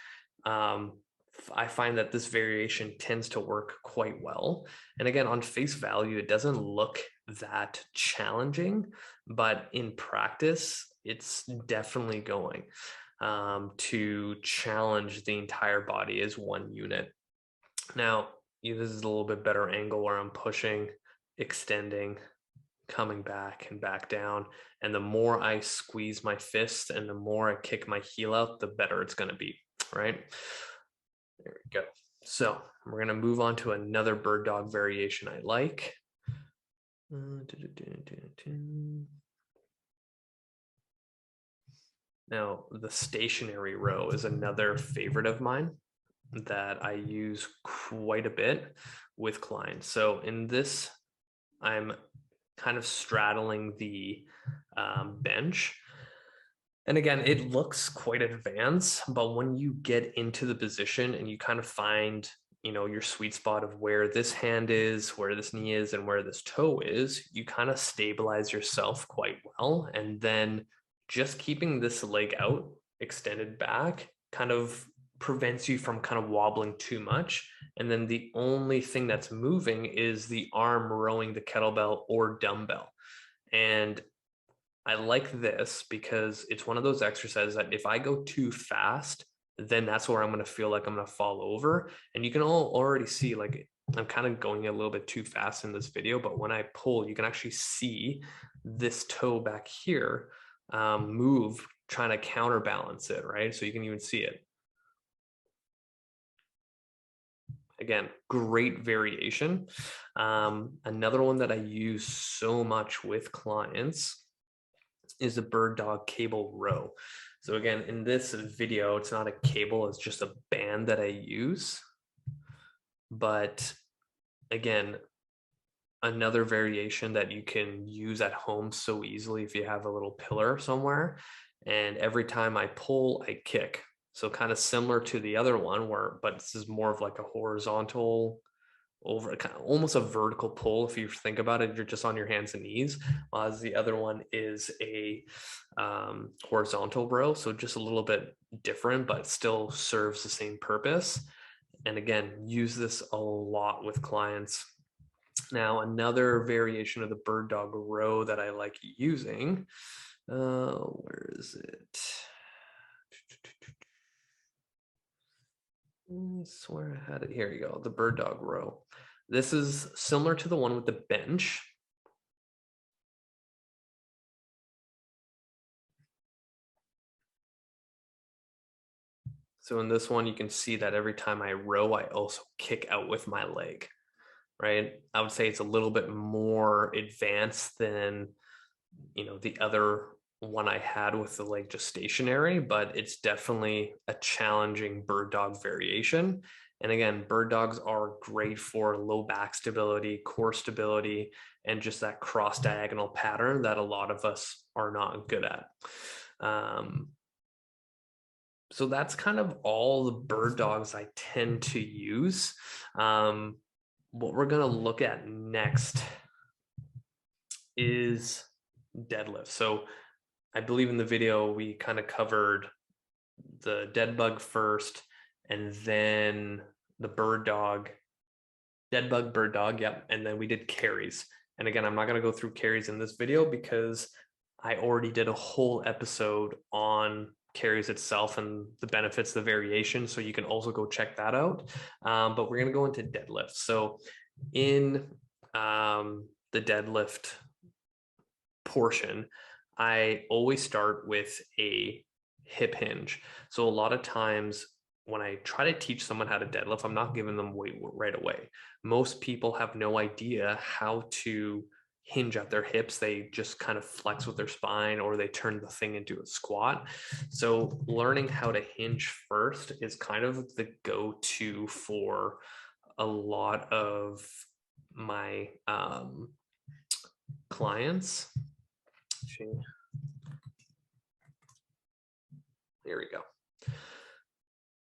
I find that this variation tends to work quite well. And again, on face value, it doesn't look that challenging, but in practice, it's definitely going to challenge the entire body as one unit. Now, this is a little bit better angle where I'm pushing, extending, coming back and back down. And the more I squeeze my fist and the more I kick my heel out, the better it's going to be, right? There we go. So we're going to move on to another bird dog variation I like. Now, the stationary row is another favorite of mine that I use quite a bit with clients. So in this, I'm kind of straddling the bench. And again, it looks quite advanced, but when you get into the position and you kind of find, you know, your sweet spot of where this hand is, where this knee is, and where this toe is, you kind of stabilize yourself quite well. And then just keeping this leg out, extended back, kind of prevents you from kind of wobbling too much. And then the only thing that's moving is the arm rowing the kettlebell or dumbbell. And I like this because it's one of those exercises that if I go too fast, then that's where I'm going to feel like I'm going to fall over. And you can all already see, like, I'm kind of going a little bit too fast in this video, but when I pull, you can actually see this toe back here move, trying to counterbalance it, right? So you can even see it. Again, great variation. Another one that I use so much with clients is the bird dog cable row. So again, in this video, it's not a cable, it's just a band that I use. But again, another variation that you can use at home so easily if you have a little pillar somewhere. And every time I pull, I kick. So kind of similar to the other one but this is more of like a horizontal over, kind of almost a vertical pull. If you think about it, you're just on your hands and knees, as the other one is a horizontal row. So just a little bit different, but still serves the same purpose. And again, use this a lot with clients. Now, another variation of the bird dog row that I like using, where is it? I swear I had it. Here you go, the bird dog row. This is similar to the one with the bench. So in this one, you can see that every time I row, I also kick out with my leg, right? I would say it's a little bit more advanced than, the other one I had with the leg just stationary, but it's definitely a challenging bird dog variation. And again, bird dogs are great for low back stability, core stability, and just that cross diagonal pattern that a lot of us are not good at. So that's kind of all the bird dogs I tend to use. What we're going to look at next is deadlift. So I believe in the video we kind of covered the dead bug first and then the bird dog, dead bug, bird dog, yep. And then we did carries. And again, I'm not going to go through carries in this video because I already did a whole episode on carries itself and the benefits, the variation. So you can also go check that out. But we're going to go into deadlifts. So in the deadlift portion, I always start with a hip hinge. So a lot of times when I try to teach someone how to deadlift, I'm not giving them weight right away. Most people have no idea how to hinge at their hips. They just kind of flex with their spine or they turn the thing into a squat. So learning how to hinge first is kind of the go-to for a lot of my clients. Here we go.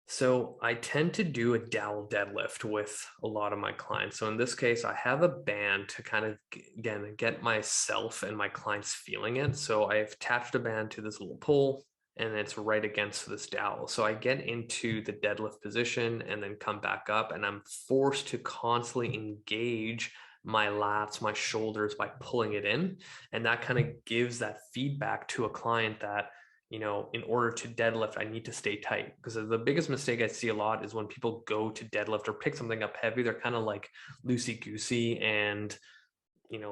So I tend to do a dowel deadlift with a lot of my clients. So in this case, I have a band to kind of, again, get myself and my clients feeling it. So I've attached a band to this little pole and it's right against this dowel. So I get into the deadlift position and then come back up and I'm forced to constantly engage my lats, my shoulders by pulling it in. And that kind of gives that feedback to a client that, in order to deadlift, I need to stay tight, because the biggest mistake I see a lot is when people go to deadlift or pick something up heavy, they're kind of like loosey goosey and,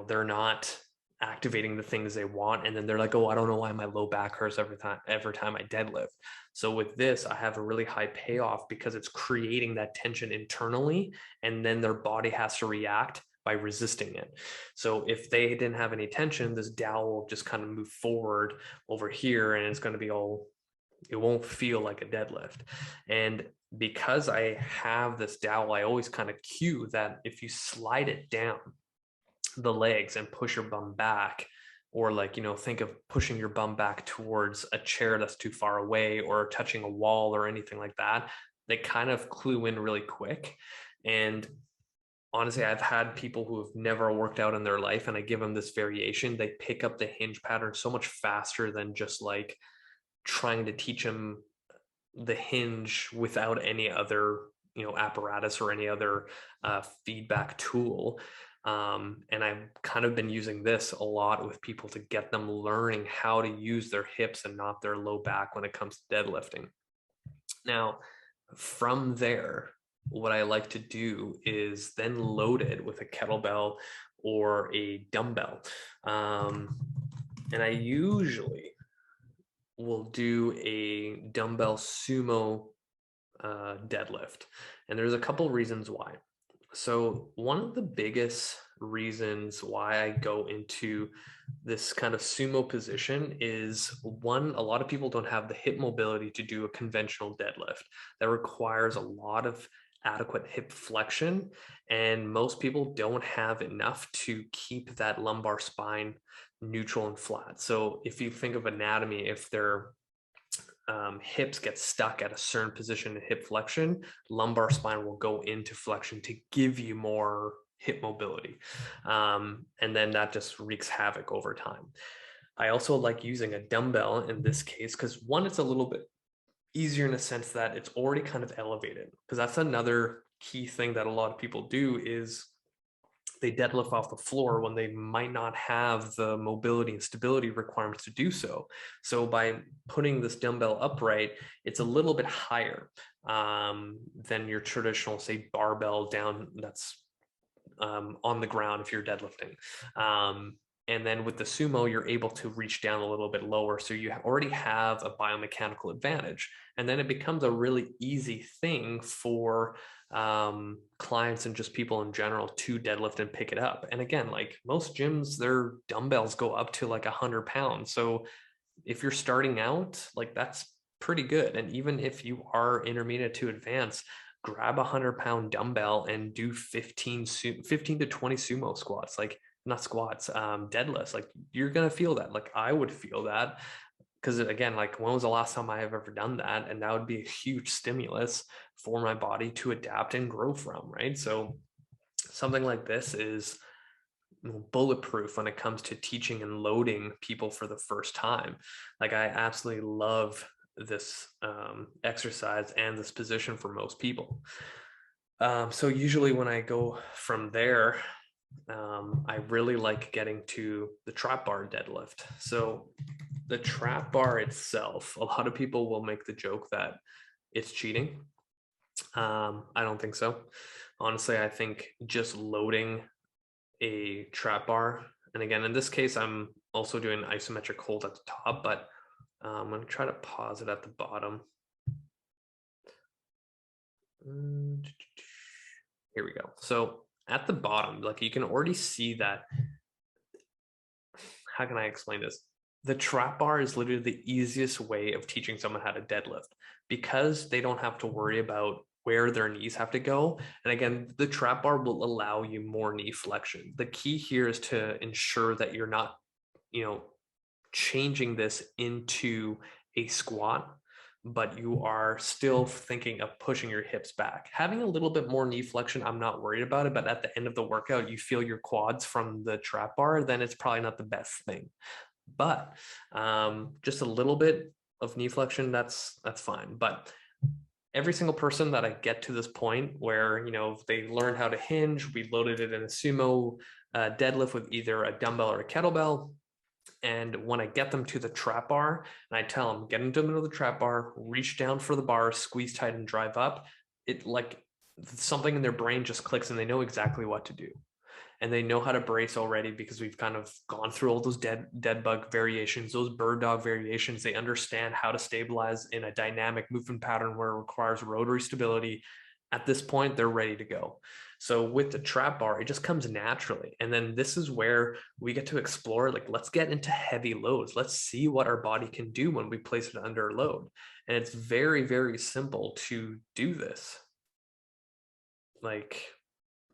they're not activating the things they want. And then they're like, oh, I don't know why my low back hurts every time I deadlift. So with this, I have a really high payoff because it's creating that tension internally. And then their body has to react by resisting it. So if they didn't have any tension, this dowel will just kind of move forward over here and it's going to be it won't feel like a deadlift. And because I have this dowel, I always kind of cue that if you slide it down the legs and push your bum back, or think of pushing your bum back towards a chair that's too far away or touching a wall or anything like that, they kind of clue in really quick. And honestly, I've had people who have never worked out in their life and I give them this variation, they pick up the hinge pattern so much faster than just like trying to teach them the hinge without any other, apparatus or any other feedback tool. And I've kind of been using this a lot with people to get them learning how to use their hips and not their low back when it comes to deadlifting. Now, from there, what I like to do is then load it with a kettlebell or a dumbbell. And I usually will do a dumbbell sumo deadlift. And there's a couple reasons why. So one of the biggest reasons why I go into this kind of sumo position is, one, a lot of people don't have the hip mobility to do a conventional deadlift. That requires a lot of adequate hip flexion, and most people don't have enough to keep that lumbar spine neutral and flat. So if you think of anatomy, if their hips get stuck at a certain position in hip flexion, lumbar spine will go into flexion to give you more hip mobility. And then that just wreaks havoc over time. I also like using a dumbbell in this case because, one, it's a little bit easier in a sense that it's already kind of elevated, because that's another key thing that a lot of people do is they deadlift off the floor when they might not have the mobility and stability requirements to do so. So by putting this dumbbell upright, it's a little bit higher than your traditional, say, barbell down that's on the ground if you're deadlifting. And then with the Sumo, you're able to reach down a little bit lower. So you already have a biomechanical advantage. And then it becomes a really easy thing for clients and just people in general to deadlift and pick it up. And again, like most gyms, their dumbbells go up to like 100 pounds. So if you're starting out, like that's pretty good. And even if you are intermediate to advanced, grab a 100-pound dumbbell and do 15 to 20 sumo squats, like not squats, deadlifts. Like you're gonna feel that. Like I would feel that, because again, like when was the last time I have ever done that? And that would be a huge stimulus for my body to adapt and grow from, right? So something like this is bulletproof when it comes to teaching and loading people for the first time. Like I absolutely love this exercise and this position for most people. So usually when I go from there, I really like getting to the trap bar deadlift. So the trap bar itself, a lot of people will make the joke that it's cheating. I don't think so. Honestly, I think just loading a trap bar, and again, in this case, I'm also doing an isometric hold at the top, but I'm going to try to pause it at the bottom. Here we go. So at the bottom, like you can already see that. How can I explain this? The trap bar is literally the easiest way of teaching someone how to deadlift, because they don't have to worry about where their knees have to go. And again, the trap bar will allow you more knee flexion. The key here is to ensure that you're not, changing this into a squat, but you are still thinking of pushing your hips back. Having a little bit more knee flexion, I'm not worried about it, but at the end of the workout, you feel your quads from the trap bar, then it's probably not the best thing. But just a little bit of knee flexion, that's fine. But every single person that I get to this point where, they learn how to hinge, we loaded it in a sumo deadlift with either a dumbbell or a kettlebell. And when I get them to the trap bar and I tell them, get into the middle of the trap bar, reach down for the bar, squeeze tight and drive up, it like something in their brain just clicks and they know exactly what to do. And they know how to brace already because we've kind of gone through all those dead bug variations, those bird dog variations. They understand how to stabilize in a dynamic movement pattern where it requires rotary stability. At this point, they're ready to go. So with the trap bar, it just comes naturally. And then this is where we get to explore, like, let's get into heavy loads. Let's see what our body can do when we place it under a load. And it's very, very simple to do this. Like,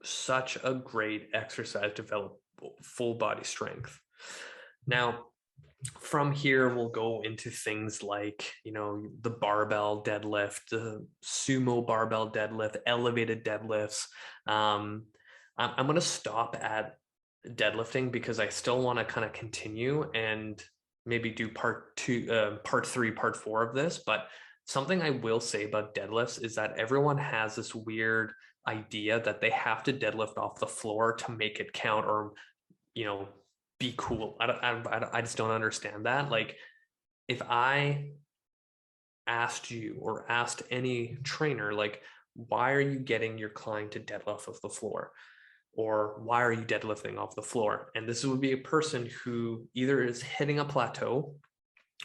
such a great exercise to develop full body strength. Now, from here, we'll go into things like, the barbell deadlift, the sumo barbell deadlift, elevated deadlifts. I'm going to stop at deadlifting because I still want to kind of continue and maybe do part 3, part 4 of this. But something I will say about deadlifts is that everyone has this weird idea that they have to deadlift off the floor to make it count or, be cool. I just don't understand that. Like, if I asked you or asked any trainer, like, why are you getting your client to deadlift off the floor? Or why are you deadlifting off the floor? And this would be a person who either is hitting a plateau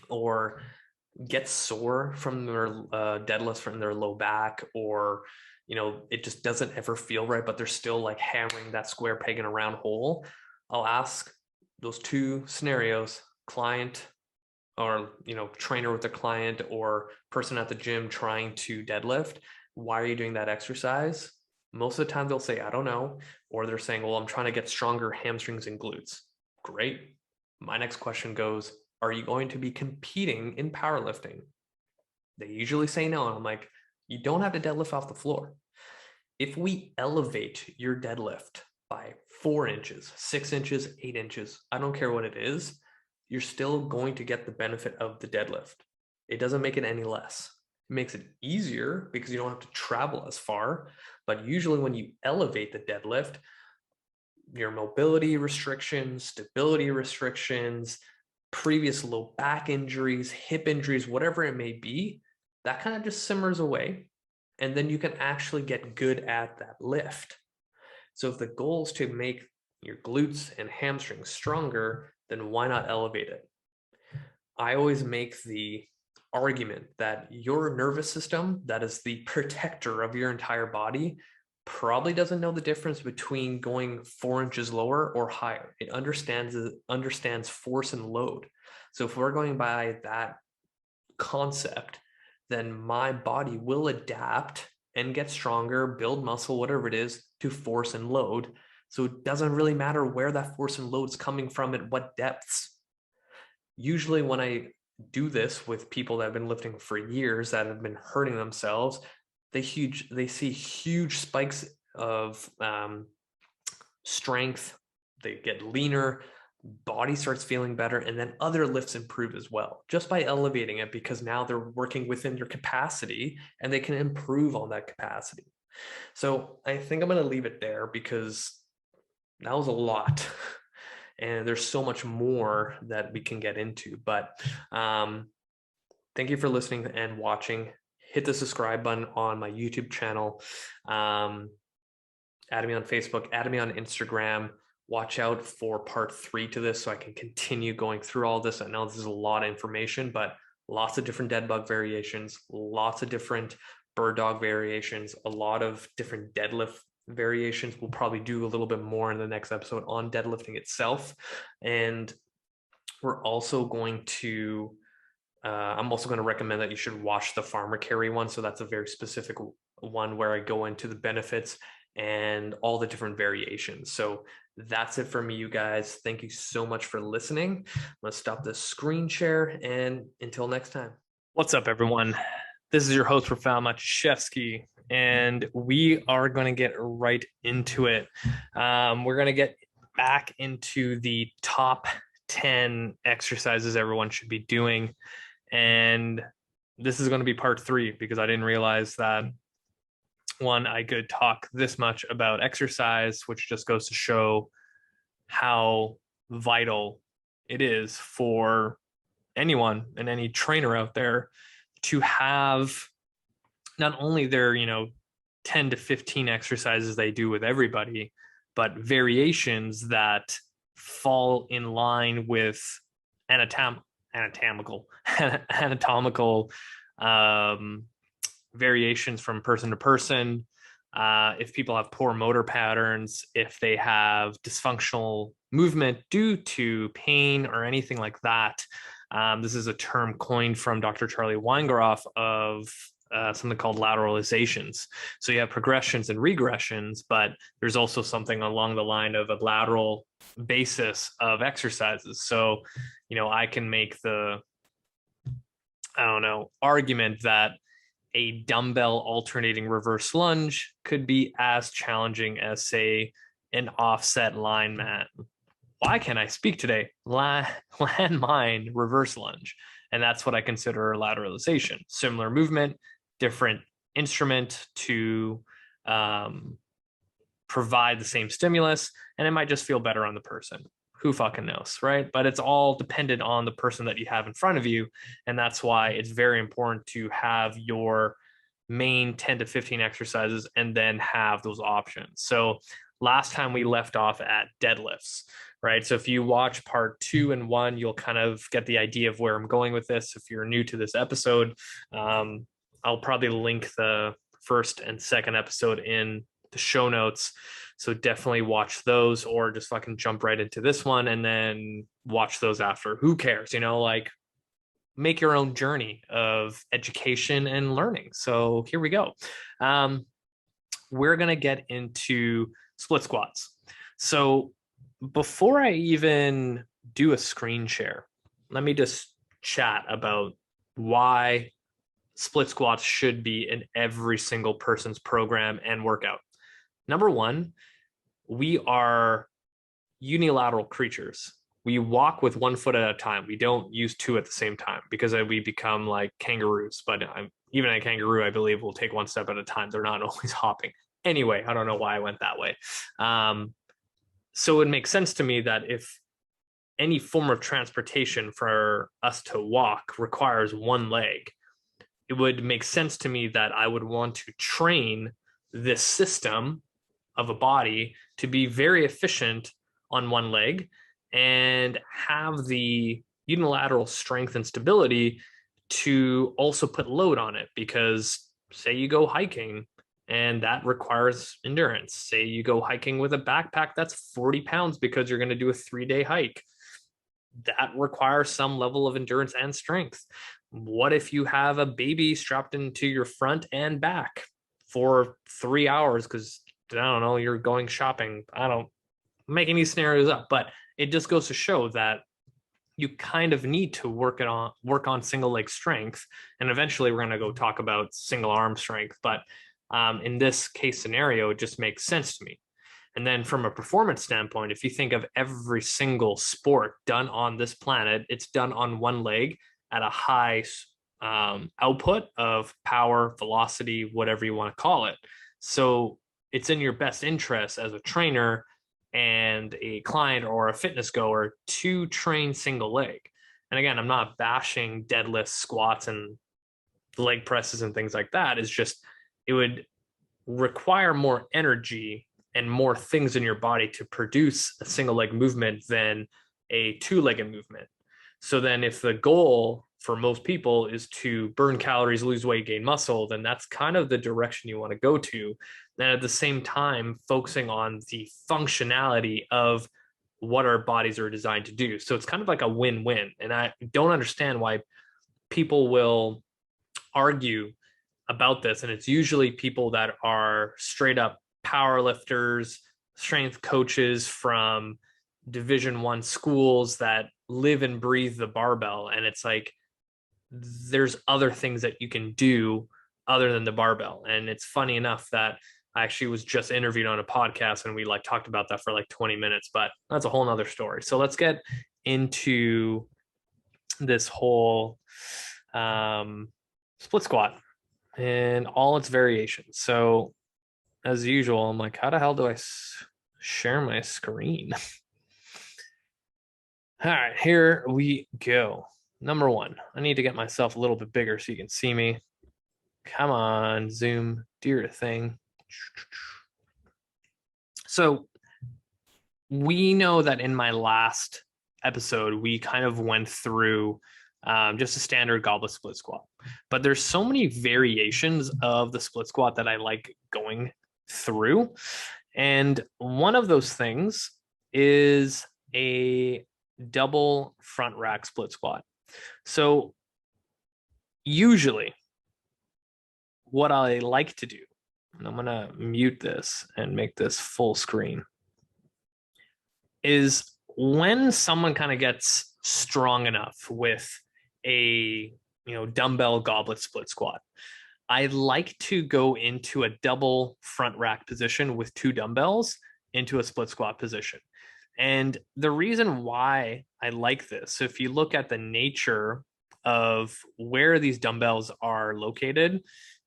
or gets sore from their deadlifts from their low back, or it just doesn't ever feel right, but they're still like hammering that square peg in a round hole. I'll ask those two scenarios: client or trainer with a client, or person at the gym trying to deadlift, why are you doing that exercise? Most of the time they'll say, I don't know, or they're saying, well, I'm trying to get stronger hamstrings and glutes. Great. My next question goes, are you going to be competing in powerlifting? They usually say no. And I'm like, you don't have to deadlift off the floor. If we elevate your deadlift by 4 inches, 6 inches, 8 inches, I don't care what it is, you're still going to get the benefit of the deadlift. It doesn't make it any less. It makes it easier because you don't have to travel as far. But usually when you elevate the deadlift, your mobility restrictions, stability restrictions, previous low back injuries, hip injuries, whatever it may be, that kind of just simmers away. And then you can actually get good at that lift. So if the goal is to make your glutes and hamstrings stronger, then why not elevate it? I always make the argument that your nervous system, that is the protector of your entire body, probably doesn't know the difference between going 4 inches lower or higher. It understands force and load. So if we're going by that concept, then my body will adapt and get stronger, build muscle, whatever it is, to force and load. So it doesn't really matter where that force and load is coming from at what depths. Usually when I do this with people that have been lifting for years that have been hurting themselves, they see huge spikes of strength. They get leaner, body starts feeling better, and then other lifts improve as well, just by elevating it, because now they're working within their capacity and they can improve on that capacity. So I think I'm going to leave it there because that was a lot. And there's so much more that we can get into. But thank you for listening and watching. Hit the subscribe button on my YouTube channel. Add me on Facebook, add me on Instagram. Watch out for part 3 to this so I can continue going through all this. I know this is a lot of information, but lots of different dead bug variations, lots of different bird dog variations, a lot of different deadlift variations. We'll probably do a little bit more in the next episode on deadlifting itself. And we're also going to I'm also going to recommend that you should watch the farmer carry one. So that's a very specific one where I go into the benefits and all the different variations. So that's it for me, you guys. Thank you so much for listening. Let's stop the screen share, and until next time. What's up, everyone? This is your host, Profound Matuszewski, and we are going to get right into it. We're going to get back into the top 10 exercises everyone should be doing. And this is going to be part 3 because I didn't realize that, one, I could talk this much about exercise, which just goes to show how vital it is for anyone and any trainer out there to have not only their, 10 to 15 exercises they do with everybody, but variations that fall in line with anatomical variations from person to person. If people have poor motor patterns, if they have dysfunctional movement due to pain or anything like that. This is a term coined from Dr. Charlie Weingroff of something called lateralizations. So you have progressions and regressions, but there's also something along the line of a lateral basis of exercises. So, I can make the, argument that a dumbbell alternating reverse lunge could be as challenging as, say, an offset line mat. Why can't I speak today? Landmine reverse lunge. And that's what I consider a lateralization. Similar movement, different instrument to provide the same stimulus, and it might just feel better on the person. Who fucking knows, right? But it's all dependent on the person that you have in front of you. And that's why it's very important to have your main 10 to 15 exercises and then have those options. So last time we left off at deadlifts, right? So if you watch part 2 and 1, you'll kind of get the idea of where I'm going with this. If you're new to this episode, I'll probably link the first and second episode in the show notes. So definitely watch those, or just fucking jump right into this one and then watch those after. Who cares? Make your own journey of education and learning. So here we go. We're going to get into split squats. So before I even do a screen share, let me just chat about why split squats should be in every single person's program and workout. Number one, we are unilateral creatures. We walk with 1 foot at a time. We don't use 2 at the same time because we become like kangaroos. But even a kangaroo, I believe, will take 1 step at a time. They're not always hopping. Anyway, I don't know why I went that way. So it makes sense to me that if any form of transportation for us to walk requires one leg, it would make sense to me that I would want to train this system of a body to be very efficient on one leg and have the unilateral strength and stability to also put load on it. Because say you go hiking and that requires endurance. Say you go hiking with a backpack that's 40 pounds because you're going to do a 3-day hike. That requires some level of endurance and strength. What if you have a baby strapped into your front and back for 3 hours because, I don't know, you're going shopping? I don't make any scenarios up, but it just goes to show that you kind of need to work on single leg strength. And eventually we're going to go talk about single arm strength. But in this case scenario, it just makes sense to me. And then from a performance standpoint, if you think of every single sport done on this planet, it's done on one leg at a high output of power, velocity, whatever you want to call it. So it's in your best interest as a trainer and a client or a fitness goer to train single leg. And again, I'm not bashing deadlifts, squats, and leg presses and things like that. It's just, it would require more energy and more things in your body to produce a single leg movement than a two-legged movement. So then if the goal for most people is to burn calories, lose weight, gain muscle, then that's kind of the direction you want to go to. And at the same time, focusing on the functionality of what our bodies are designed to do. So it's kind of like a win-win. And I don't understand why people will argue about this. And it's usually people that are straight up power lifters, strength coaches from Division I schools that live and breathe the barbell. And it's like, there's other things that you can do other than the barbell. And it's funny enough that I actually was just interviewed on a podcast and we like talked about that for like 20 minutes, but that's a whole nother story. So let's get into this whole split squat and all its variations. So as usual, I'm like, how the hell do I share my screen? All right, here we go. Number one, I need to get myself a little bit bigger so you can see me. Come on, Zoom, do your thing. So we know that in my last episode, we kind of went through just a standard goblet split squat. But there's so many variations of the split squat that I like going through. And one of those things is a double front rack split squat. So usually what I like to do, and I'm going to mute this and make this full screen, is when someone kind of gets strong enough with a dumbbell goblet split squat, I like to go into a double front rack position with two dumbbells into a split squat position. And the reason why I like this, so if you look at the nature of where these dumbbells are located,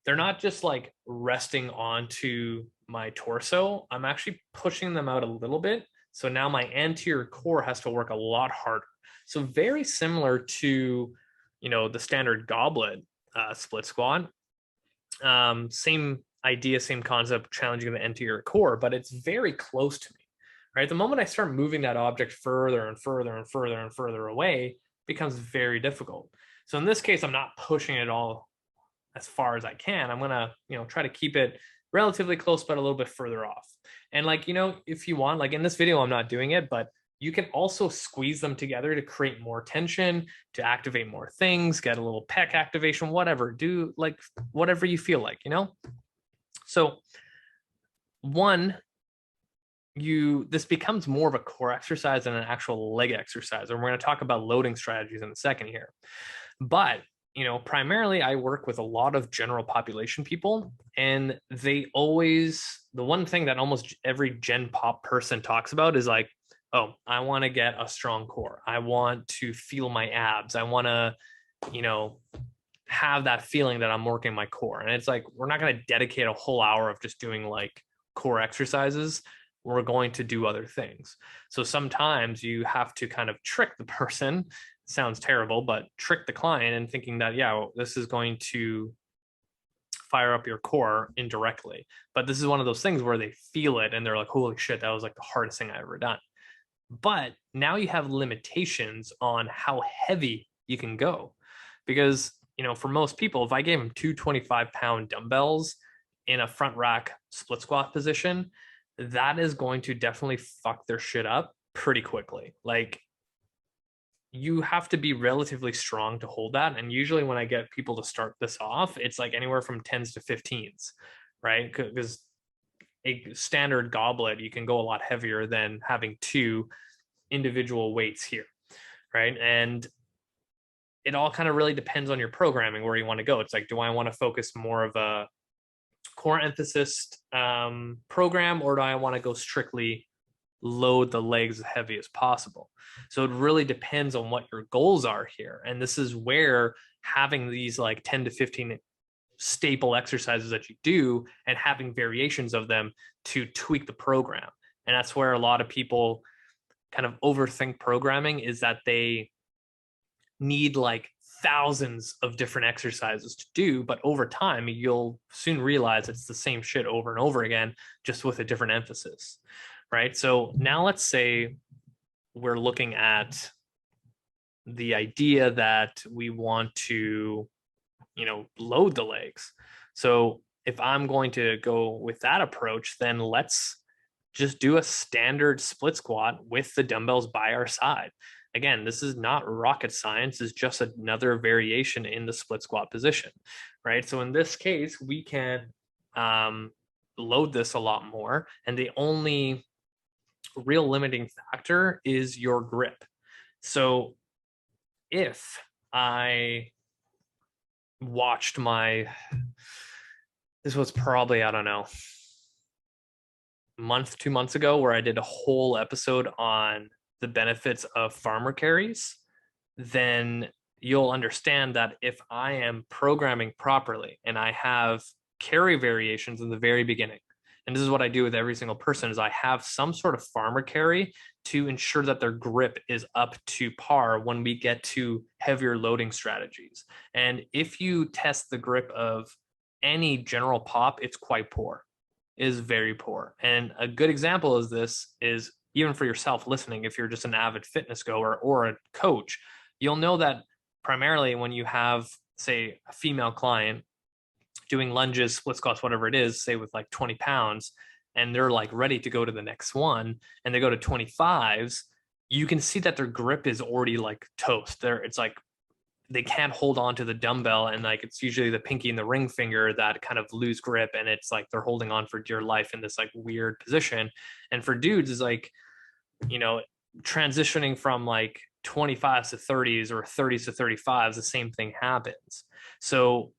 they're not just like resting onto my torso. I'm actually pushing them out a little bit. So now my anterior core has to work a lot harder. So very similar to, the standard goblet split squat. Same idea, same concept, challenging the anterior core, but it's very close to me, right? The moment I start moving that object further and further and further and further away, it becomes very difficult. So in this case, I'm not pushing it all as far as I can. I'm going to, try to keep it relatively close, but a little bit further off. And if you want, like in this video, I'm not doing it, but you can also squeeze them together to create more tension, to activate more things, get a little pec activation, whatever, do like whatever you feel like, So this becomes more of a core exercise than an actual leg exercise. And we're going to talk about loading strategies in a second here. But primarily I work with a lot of general population people, and the one thing that almost every gen pop person talks about is like, oh, I want to get a strong core. I want to feel my abs. I want to, have that feeling that I'm working my core. And it's like, we're not going to dedicate a whole hour of just doing like core exercises. we're going to do other things. So sometimes you have to kind of trick the person. Sounds terrible, but trick the client and thinking that, yeah, well, this is going to fire up your core indirectly. But this is one of those things where they feel it and they're like, holy shit, that was like the hardest thing I ever done. But now you have limitations on how heavy you can go. Because, for most people, if I gave them two 25-pound dumbbells in a front rack split squat position, that is going to definitely fuck their shit up pretty quickly. Like, you have to be relatively strong to hold that. And usually when I get people to start this off, it's like anywhere from 10s to 15s, right? Because a standard goblet, you can go a lot heavier than having two individual weights here, right? And it all kind of really depends on your programming, where you want to go. It's like, do I want to focus more of a core emphasis program, or do I want to go strictly load the legs as heavy as possible? So it really depends on what your goals are here. And this is where having these like 10 to 15 staple exercises that you do and having variations of them to tweak the program. And that's where a lot of people kind of overthink programming, is that they need like thousands of different exercises to do, but over time you'll soon realize it's the same shit over and over again, just with a different emphasis, right? So now let's say we're looking at the idea that we want to, load the legs. So if I'm going to go with that approach, then let's just do a standard split squat with the dumbbells by our side. Again, this is not rocket science. It's just another variation in the split squat position, right? So in this case, we can load this a lot more. And the only real limiting factor is your grip. So if I watched this was probably, I don't know, month, 2 months ago, where I did a whole episode on the benefits of farmer carries, then you'll understand that if I am programming properly and I have carry variations in the very beginning, and this is what I do with every single person, is I have some sort of farmer carry to ensure that their grip is up to par when we get to heavier loading strategies. And if you test the grip of any general pop, it's quite poor, is very poor. And a good example of this is, even for yourself listening, if you're just an avid fitness goer or a coach, you'll know that primarily when you have, say, a female client doing lunges, split squats, whatever it is, say with like 20 pounds, and they're like ready to go to the next one, and they go to 25s, you can see that their grip is already like toast. It's like they can't hold on to the dumbbell, and like it's usually the pinky and the ring finger that kind of lose grip, and it's like they're holding on for dear life in this like weird position. And for dudes, is like, transitioning from like 25s to 30s or 30s to 35s, the same thing happens. So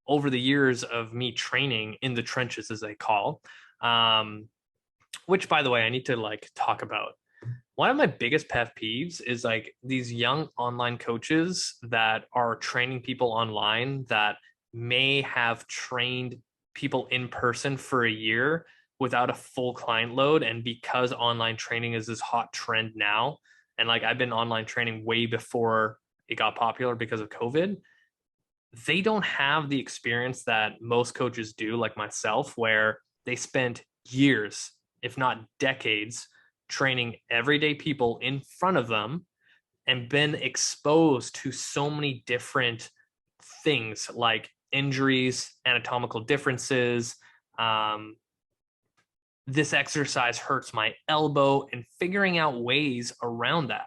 over the years of me training in the trenches, as they call, which by the way, I need to like talk about. One of my biggest pet peeves is like these young online coaches that are training people online that may have trained people in person for a year without a full client load. And because online training is this hot trend now, and like I've been online training way before it got popular because of COVID, they don't have the experience that most coaches do, like myself, where they spent years, if not decades, training everyday people in front of them and been exposed to so many different things like injuries, anatomical differences, this exercise hurts my elbow, and figuring out ways around that.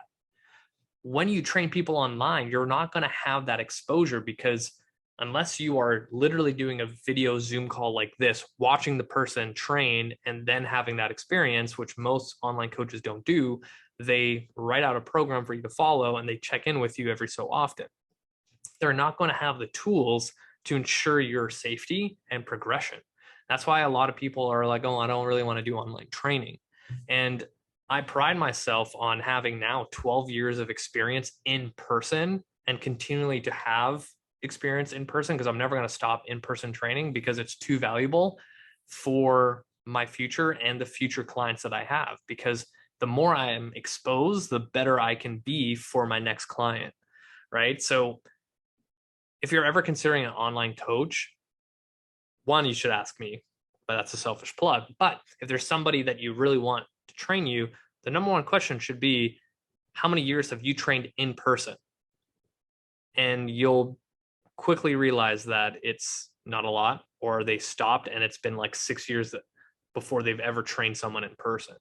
When you train people online, you're not going to have that exposure, because unless you are literally doing a video Zoom call like this, watching the person train and then having that experience, which most online coaches don't do, they write out a program for you to follow and they check in with you every so often. They're not going to have the tools to ensure your safety and progression. That's why a lot of people are like, oh, I don't really want to do online training. And I pride myself on having now 12 years of experience in person and continually to have experience in person, because I'm never going to stop in-person training, because it's too valuable for my future and the future clients that I have, because the more I am exposed, the better I can be for my next client, right? So if you're ever considering an online coach, one, you should ask me, but that's a selfish plug. But if there's somebody that you really want to train you, the number one question should be, how many years have you trained in person? And you'll quickly realize that it's not a lot, or they stopped and it's been like 6 years before they've ever trained someone in person.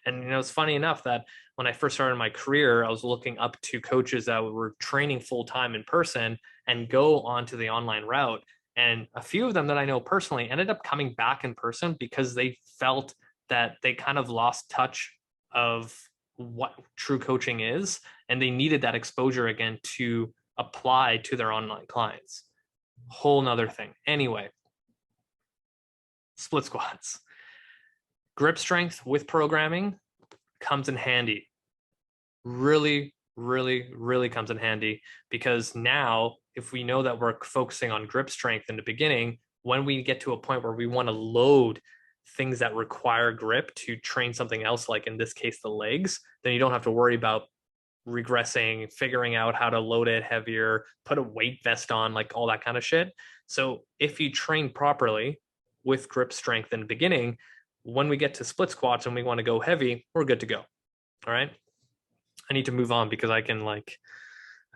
And it's funny enough that when I first started my career, I was looking up to coaches that were training full time in person and go onto the online route. And a few of them that I know personally ended up coming back in person because they felt that they kind of lost touch of what true coaching is, and they needed that exposure again to apply to their online clients. Whole nother thing. Anyway, split squats. Grip strength with programming comes in handy. Really, really, really comes in handy, because now if we know that we're focusing on grip strength in the beginning, when we get to a point where we want to load things that require grip to train something else, like in this case, the legs, then you don't have to worry about regressing, figuring out how to load it heavier, put a weight vest on, like all that kind of shit. So if you train properly with grip strength in the beginning, when we get to split squats and we want to go heavy, we're good to go. All right. I need to move on because I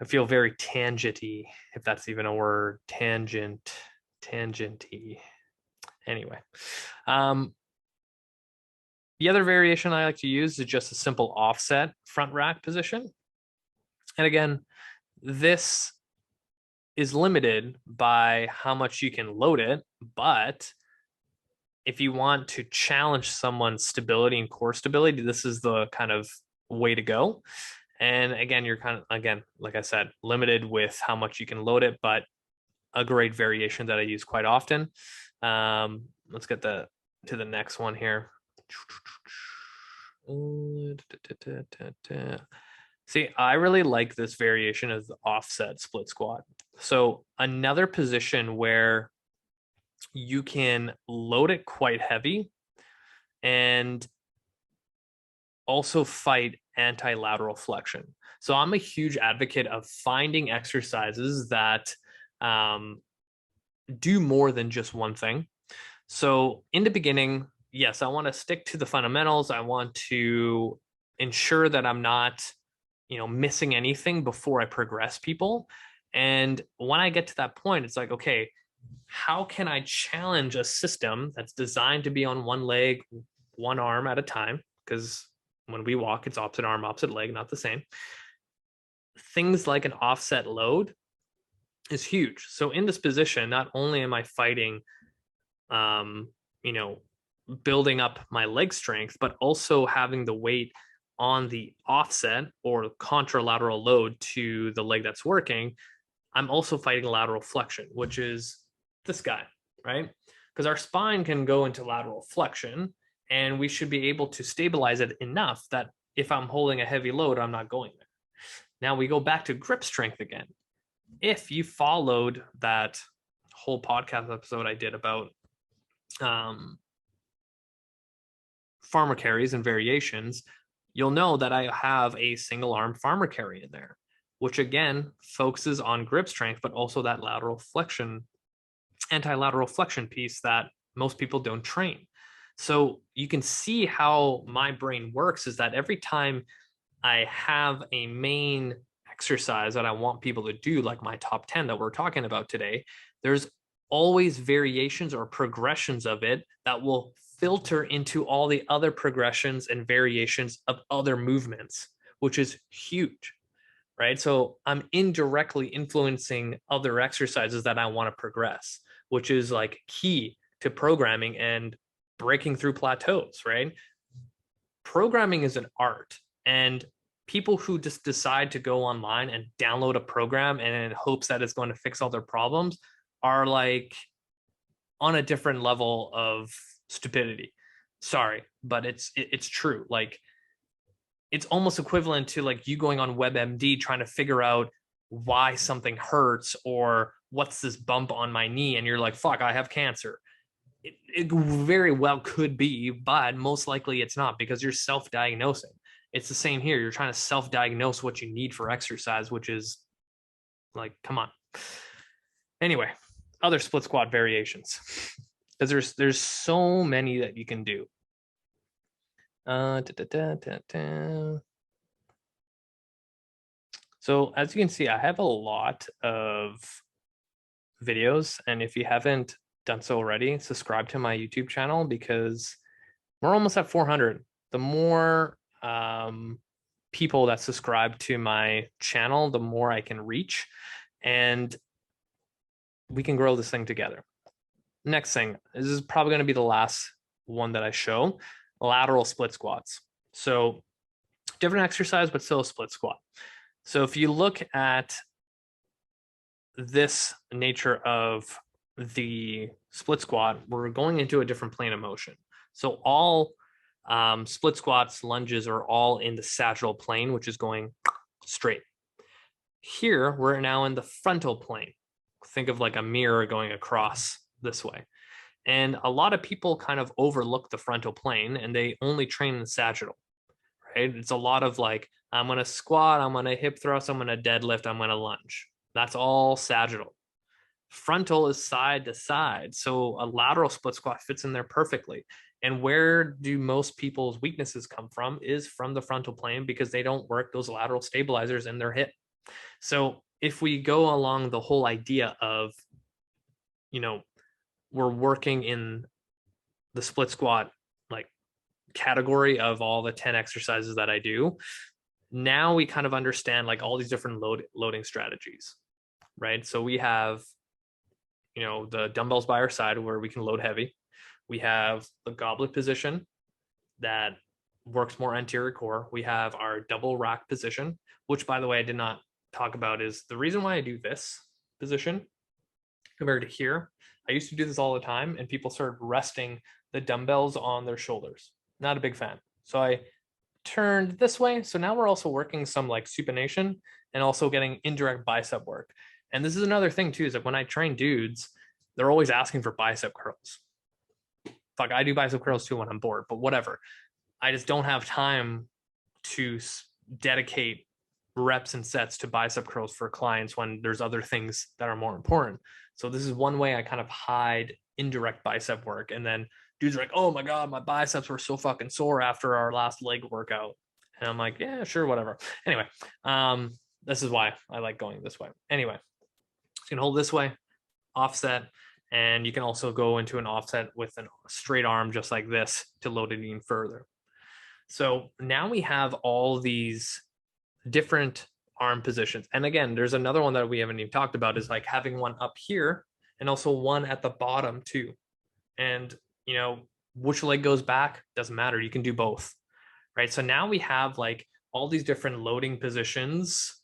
feel very tangenty, if that's even a word. Tangenty. Anyway. The other variation I like to use is just a simple offset front rack position. And again, this is limited by how much you can load it, but if you want to challenge someone's stability and core stability, this is the kind of way to go. And again, you're kind of, again, like I said, limited with how much you can load it, but a great variation that I use quite often. Let's get to the next one here. See, I really like this variation of the offset split squat. So another position where you can load it quite heavy and also fight anti-lateral flexion. So I'm a huge advocate of finding exercises that do more than just one thing. So in the beginning, yes, I want to stick to the fundamentals. I want to ensure that I'm not, missing anything before I progress people. And when I get to that point, it's like, okay, how can I challenge a system that's designed to be on one leg, one arm at a time? Because when we walk, it's opposite arm, opposite leg, not the same. Things like an offset load is huge. So in this position, not only am I fighting, building up my leg strength, but also having the weight on the offset or contralateral load to the leg that's working. I'm also fighting lateral flexion, which is this guy, right? Because our spine can go into lateral flexion, and we should be able to stabilize it enough that if I'm holding a heavy load, I'm not going there. Now we go back to grip strength again. If you followed that whole podcast episode I did about farmer carries and variations, you'll know that I have a single arm farmer carry in there, which again focuses on grip strength, but also that lateral flexion, anti-lateral flexion piece that most people don't train. So you can see how my brain works is that every time I have a main exercise that I want people to do, like my top 10 that we're talking about today, there's always variations or progressions of it that will filter into all the other progressions and variations of other movements, which is huge, right? So I'm indirectly influencing other exercises that I want to progress, which is like key to programming and breaking through plateaus, right? Programming is an art, and people who just decide to go online and download a program and in hopes that it's going to fix all their problems are like on a different level of stupidity. Sorry, but it's true. Like, it's almost equivalent to like you going on WebMD trying to figure out why something hurts or what's this bump on my knee, and you're like, fuck, I have cancer. It very well could be, but most likely it's not because you're self-diagnosing. It's the same here. You're trying to self-diagnose what you need for exercise, which is like, come on. Anyway, other split squat variations. Because there's so many that you can do. So as you can see, I have a lot of videos, and if you haven't done so already, subscribe to my YouTube channel because we're almost at 400. The more people that subscribe to my channel, the more I can reach, and we can grow this thing together. Next thing, this is probably going to be the last one that I show, lateral split squats. So different exercise, but still a split squat. So if you look at this nature of the split squat, we're going into a different plane of motion. So all split squats, lunges are all in the sagittal plane, which is going straight. Here, we're now in the frontal plane. Think of like a mirror going across this way. And a lot of people kind of overlook the frontal plane and they only train in the sagittal, right? It's a lot of like, I'm going to squat, I'm going to hip thrust, I'm going to deadlift, I'm going to lunge. That's all sagittal. Frontal is side to side. So a lateral split squat fits in there perfectly. And where do most people's weaknesses come from is from the frontal plane because they don't work those lateral stabilizers in their hip. So if we go along the whole idea of, we're working in the split squat like category of all the 10 exercises that I do, now we kind of understand like all these different loading strategies, right? So we have, the dumbbells by our side where we can load heavy. We have the goblet position that works more anterior core. We have our double rack position, which by the way, I did not talk about, is the reason why I do this position compared to here. I used to do this all the time and people started resting the dumbbells on their shoulders. Not a big fan. So I turned this way. So now we're also working some like supination and also getting indirect bicep work. And this is another thing too, is like when I train dudes, they're always asking for bicep curls. Fuck, I do bicep curls too when I'm bored, but whatever. I just don't have time to dedicate reps and sets to bicep curls for clients when there's other things that are more important. So this is one way I kind of hide indirect bicep work. And then dudes are like, oh my God, my biceps were so fucking sore after our last leg workout. And I'm like, yeah, sure, whatever. Anyway, this is why I like going this way. Anyway, so you can hold this way, offset, and you can also go into an offset with a straight arm just like this to load it even further. So now we have all these different arm positions. And again, there's another one that we haven't even talked about, is like having one up here and also one at the bottom too. And, which leg goes back doesn't matter. You can do both, right? So now we have like all these different loading positions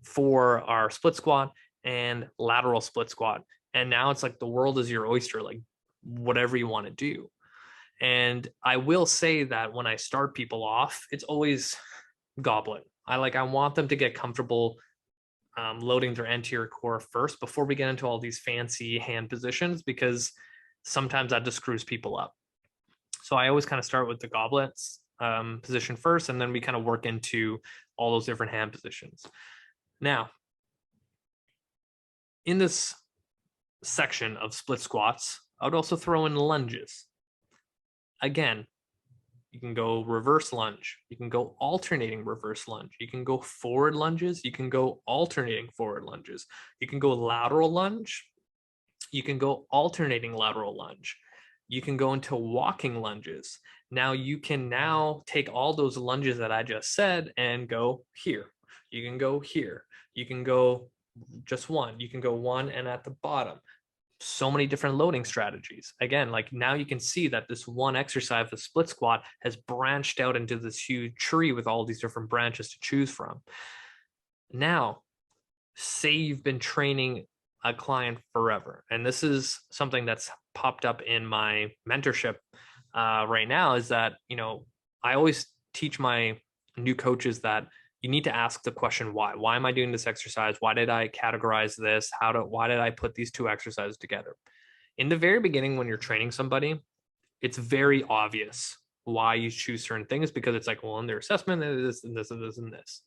for our split squat and lateral split squat. And now it's like the world is your oyster, like whatever you want to do. And I will say that when I start people off, it's always goblet. I want them to get comfortable loading their anterior core first before we get into all these fancy hand positions, because sometimes that just screws people up. So I always kind of start with the goblets position first, and then we kind of work into all those different hand positions. Now, in this section of split squats, I would also throw in lunges. Again, you can go reverse lunge. You can go alternating reverse lunge. You can go forward lunges. You can go alternating forward lunges. You can go lateral lunge. You can go alternating lateral lunge. You can go into walking lunges. Now you can take all those lunges that I just said and go here. You can go here. You can go just one. You can go one and at the bottom. So many different loading strategies. Again, like now you can see that this one exercise, the split squat, has branched out into this huge tree with all these different branches to choose from. Now, say you've been training a client forever, and this is something that's popped up in my mentorship right now, is that, I always teach my new coaches that you need to ask the question, why? Why am I doing this exercise? Why did I categorize this? Why did I put these two exercises together? In the very beginning, when you're training somebody, it's very obvious why you choose certain things because it's like, well, in their assessment, it is this and this and this and this.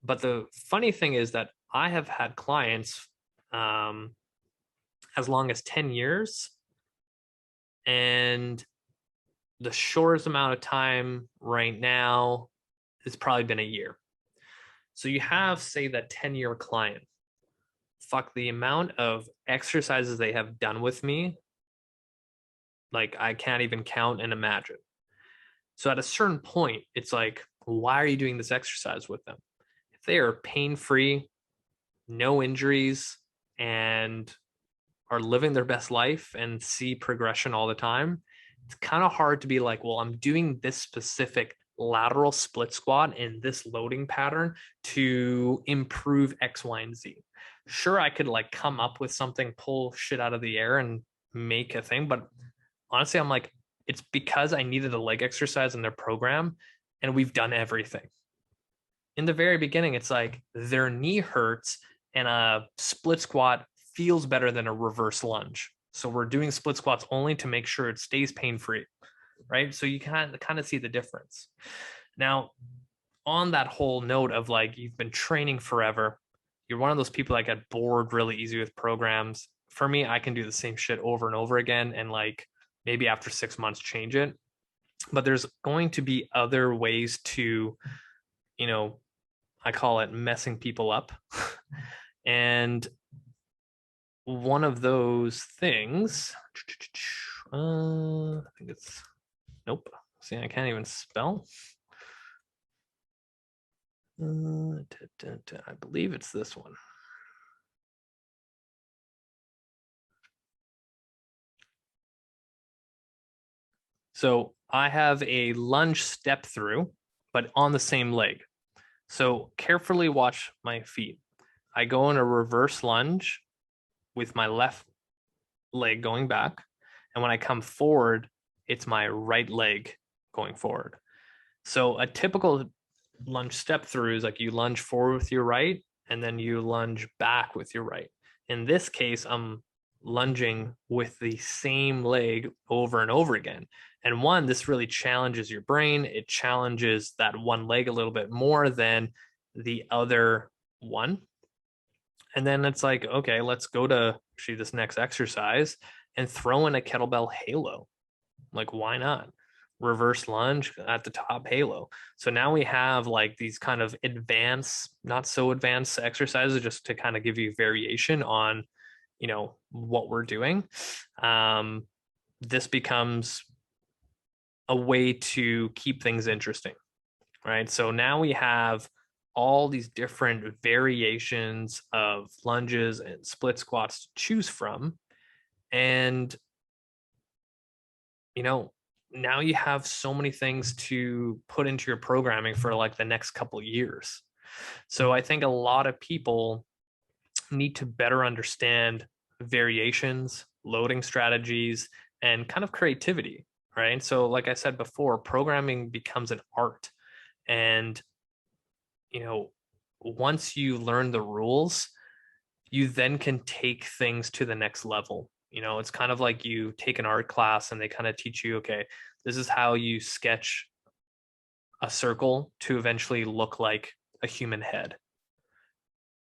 But the funny thing is that I have had clients as long as 10 years, and the shortest amount of time right now has probably been a year. So you have, say, that 10-year client. Fuck, the amount of exercises they have done with me, like I can't even count and imagine. So at a certain point, it's like, why are you doing this exercise with them? If they are pain-free, no injuries, and are living their best life and see progression all the time, it's kind of hard to be like, well, I'm doing this specific lateral split squat in this loading pattern to improve X, Y, and Z. Sure, I could like come up with something, pull shit out of the air and make a thing, but honestly, I'm like, it's because I needed a leg exercise in their program and we've done everything. In the very beginning, it's like their knee hurts and a split squat feels better than a reverse lunge. So we're doing split squats only to make sure it stays pain-free, right? So you kind of see the difference. Now, on that whole note of like you've been training forever, you're one of those people that get bored really easy with programs. For me, I can do the same shit over and over again and like maybe after 6 months change it. But there's going to be other ways to, you know, I call it messing people up. And one of those things, I think it's, nope. See, I can't even spell. I believe it's this one. So I have a lunge step through, but on the same leg. So carefully watch my feet. I go in a reverse lunge with my left leg going back. And when I come forward, it's my right leg going forward. So a typical lunge step through is like you lunge forward with your right and then you lunge back with your right. In this case, I'm lunging with the same leg over and over again. And one, this really challenges your brain. It challenges that one leg a little bit more than the other one. And then it's like, okay, let's go to actually this next exercise and throw in a kettlebell halo. Like, why not? Reverse lunge at the top halo. So now we have like these kind of advanced, not so advanced exercises just to kind of give you variation on, you know, what we're doing. This becomes a way to keep things interesting, right? So now we have all these different variations of lunges and split squats to choose from. And, you know, now you have so many things to put into your programming for like the next couple of years. So I think a lot of people need to better understand variations, loading strategies, and kind of creativity, right? So like I said before, programming becomes an art. And, you know, once you learn the rules, you then can take things to the next level. You know, it's kind of like you take an art class and they kind of teach you, okay, this is how you sketch a circle to eventually look like a human head.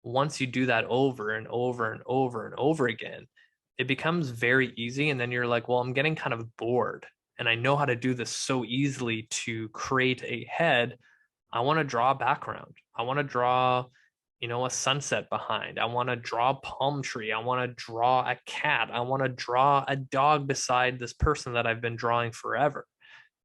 Once you do that over and over and over and over again, it becomes very easy. And then you're like, well, I'm getting kind of bored. And I know how to do this so easily to create a head. I want to draw a background. I want to draw, you know, a sunset behind. I want to draw a palm tree. I want to draw a cat. I want to draw a dog beside this person that I've been drawing forever.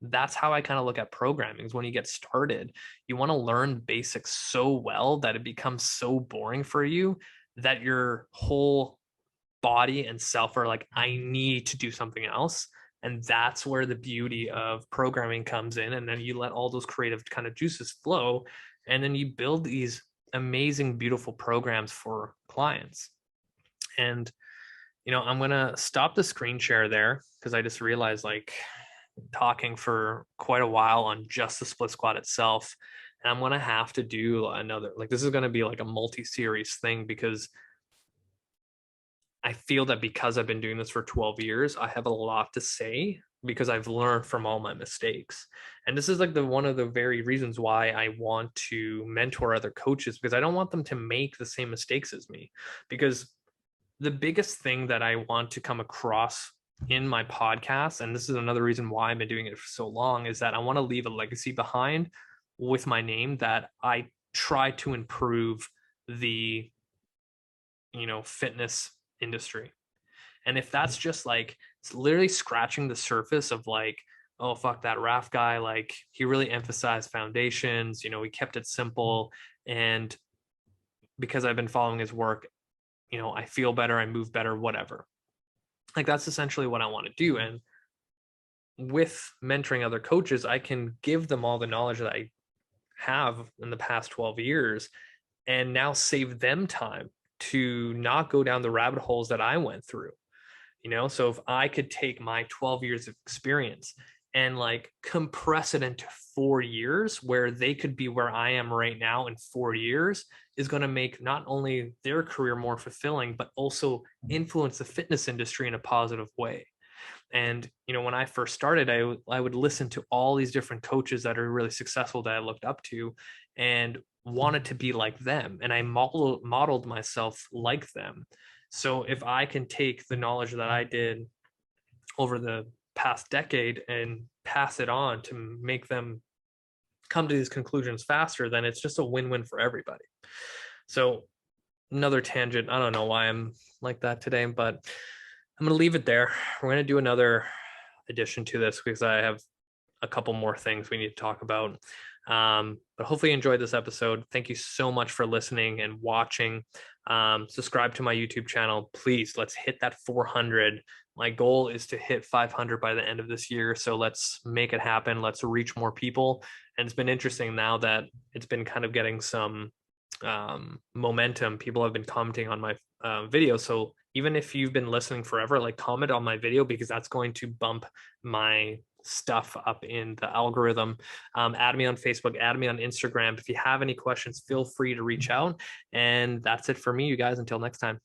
That's how I kind of look at programming is when you get started, you want to learn basics so well that it becomes so boring for you that your whole body and self are like, I need to do something else. And that's where the beauty of programming comes in. And then you let all those creative kind of juices flow. And then you build these amazing, beautiful programs for clients. And, you know, I'm going to stop the screen share there because I just realized like talking for quite a while on just the split squat itself. And I'm going to have to do another, like, this is going to be like a multi-series thing because I feel that because I've been doing this for 12 years, I have a lot to say because I've learned from all my mistakes. And this is like one of the very reasons why I want to mentor other coaches, because I don't want them to make the same mistakes as me. Because the biggest thing that I want to come across in my podcast, and this is another reason why I've been doing it for so long, is that I want to leave a legacy behind with my name, that I try to improve the, fitness industry. And if that's just like, it's literally scratching the surface of like, oh, fuck that Raf guy, like he really emphasized foundations, he kept it simple. And because I've been following his work, I feel better, I move better, whatever. Like that's essentially what I want to do. And with mentoring other coaches, I can give them all the knowledge that I have in the past 12 years and now save them time to not go down the rabbit holes that I went through. So if I could take my 12 years of experience and like compress it into 4 years, where they could be where I am right now in 4 years, is going to make not only their career more fulfilling, but also influence the fitness industry in a positive way. And, when I first started, I would listen to all these different coaches that are really successful that I looked up to and wanted to be like them. And I modeled myself like them. So if I can take the knowledge that I did over the past decade and pass it on to make them come to these conclusions faster, then it's just a win-win for everybody. So another tangent. I don't know why I'm like that today, but I'm going to leave it there. We're going to do another addition to this because I have a couple more things we need to talk about. But hopefully you enjoyed this episode. Thank you so much for listening and watching. Subscribe to my YouTube channel. Please, let's hit that 400. My goal is to hit 500 by the end of this year. So let's make it happen. Let's reach more people. And it's been interesting now that it's been kind of getting some momentum. People have been commenting on my video. So even if you've been listening forever, like comment on my video, because that's going to bump my stuff up in the algorithm. Add me on Facebook, add me on Instagram. If you have any questions, feel free to reach out. And that's it for me, you guys. Until next time.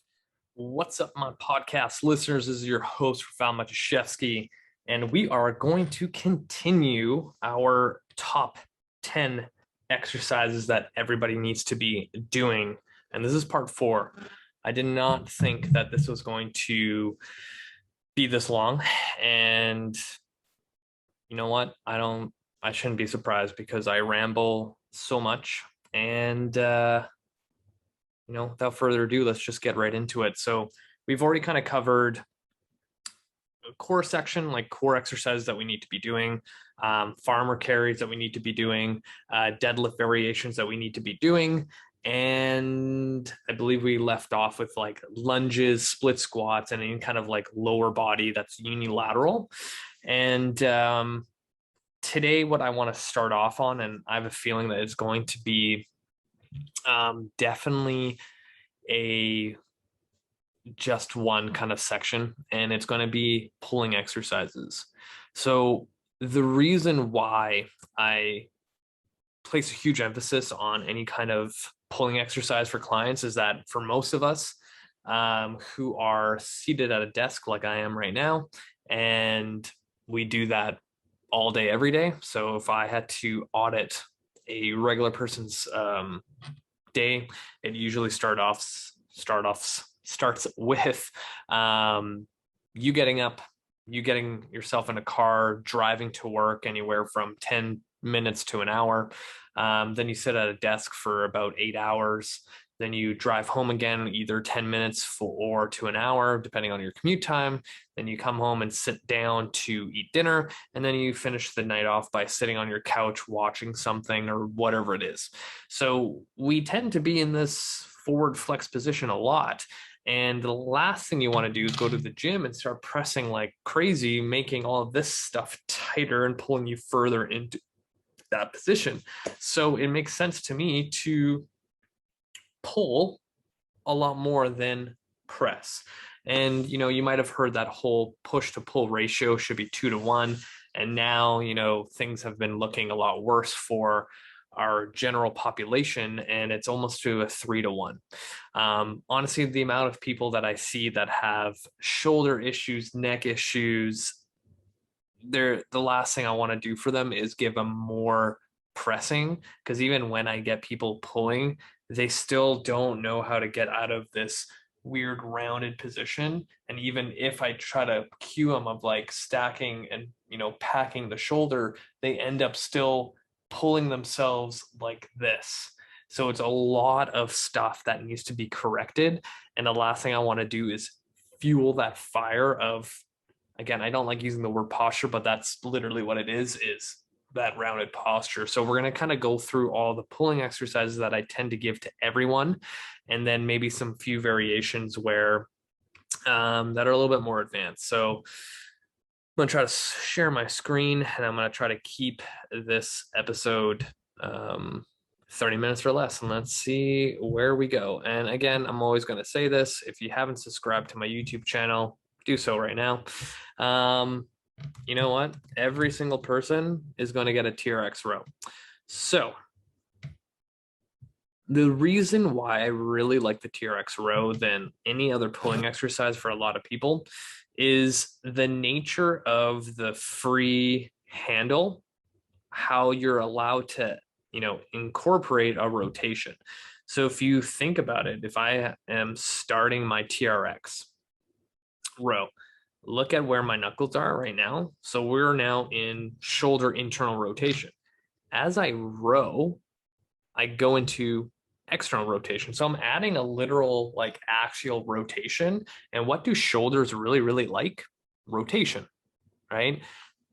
What's up, my podcast listeners? This is your host, Rafal Matuszewski, and we are going to continue our top 10 exercises that everybody needs to be doing. And this is part 4. I did not think that this was going to be this long. And you know what? I shouldn't be surprised because I ramble so much. And, without further ado, let's just get right into it. So we've already kind of covered a core section, like core exercises that we need to be doing, farmer carries that we need to be doing, deadlift variations that we need to be doing. And I believe we left off with like lunges, split squats, and any kind of like lower body that's unilateral. And today, what I want to start off on, and I have a feeling that it's going to be definitely a just one kind of section, and it's going to be pulling exercises. So the reason why I place a huge emphasis on any kind of pulling exercise for clients is that for most of us who are seated at a desk like I am right now, and we do that all day, every day. So if I had to audit a regular person's day, it usually starts with you getting up, you getting yourself in a car, driving to work anywhere from 10 minutes to an hour. Then you sit at a desk for about 8 hours. Then you drive home again, either 10 minutes or to an hour, depending on your commute time. Then you come home and sit down to eat dinner. And then you finish the night off by sitting on your couch, watching something or whatever it is. So we tend to be in this forward flex position a lot. And the last thing you want to do is go to the gym and start pressing like crazy, making all of this stuff tighter and pulling you further into that position. So it makes sense to me to pull a lot more than press. And, you might have heard that whole push to pull ratio should be 2 to 1. And now, things have been looking a lot worse for our general population, and it's almost to a 3 to 1. Honestly, the amount of people that I see that have shoulder issues, neck issues, the last thing I want to do for them is give them more pressing, because even when I get people pulling, they still don't know how to get out of this weird rounded position. And even if I try to cue them of like stacking and packing the shoulder, they end up still pulling themselves like this. So it's a lot of stuff that needs to be corrected. And the last thing I want to do is fuel that fire of, again, I don't like using the word posture, but that's literally what it is that rounded posture. So we're going to kind of go through all the pulling exercises that I tend to give to everyone, and then maybe some few variations where that are a little bit more advanced. So I'm going to try to share my screen, and I'm going to try to keep this episode 30 minutes or less, and let's see where we go. And again, I'm always going to say this, if you haven't subscribed to my YouTube channel, do so right now. You know what? Every single person is going to get a Trx row. So the reason why I really like the Trx row than any other pulling exercise for a lot of people is the nature of the free handle, how you're allowed to, incorporate a rotation. So if you think about it, if I am starting my Trx row, look at where my knuckles are right now. So we're now in shoulder internal rotation. As I row, I go into external rotation. So I'm adding a literal like axial rotation. And what do shoulders really, really like? Rotation, right?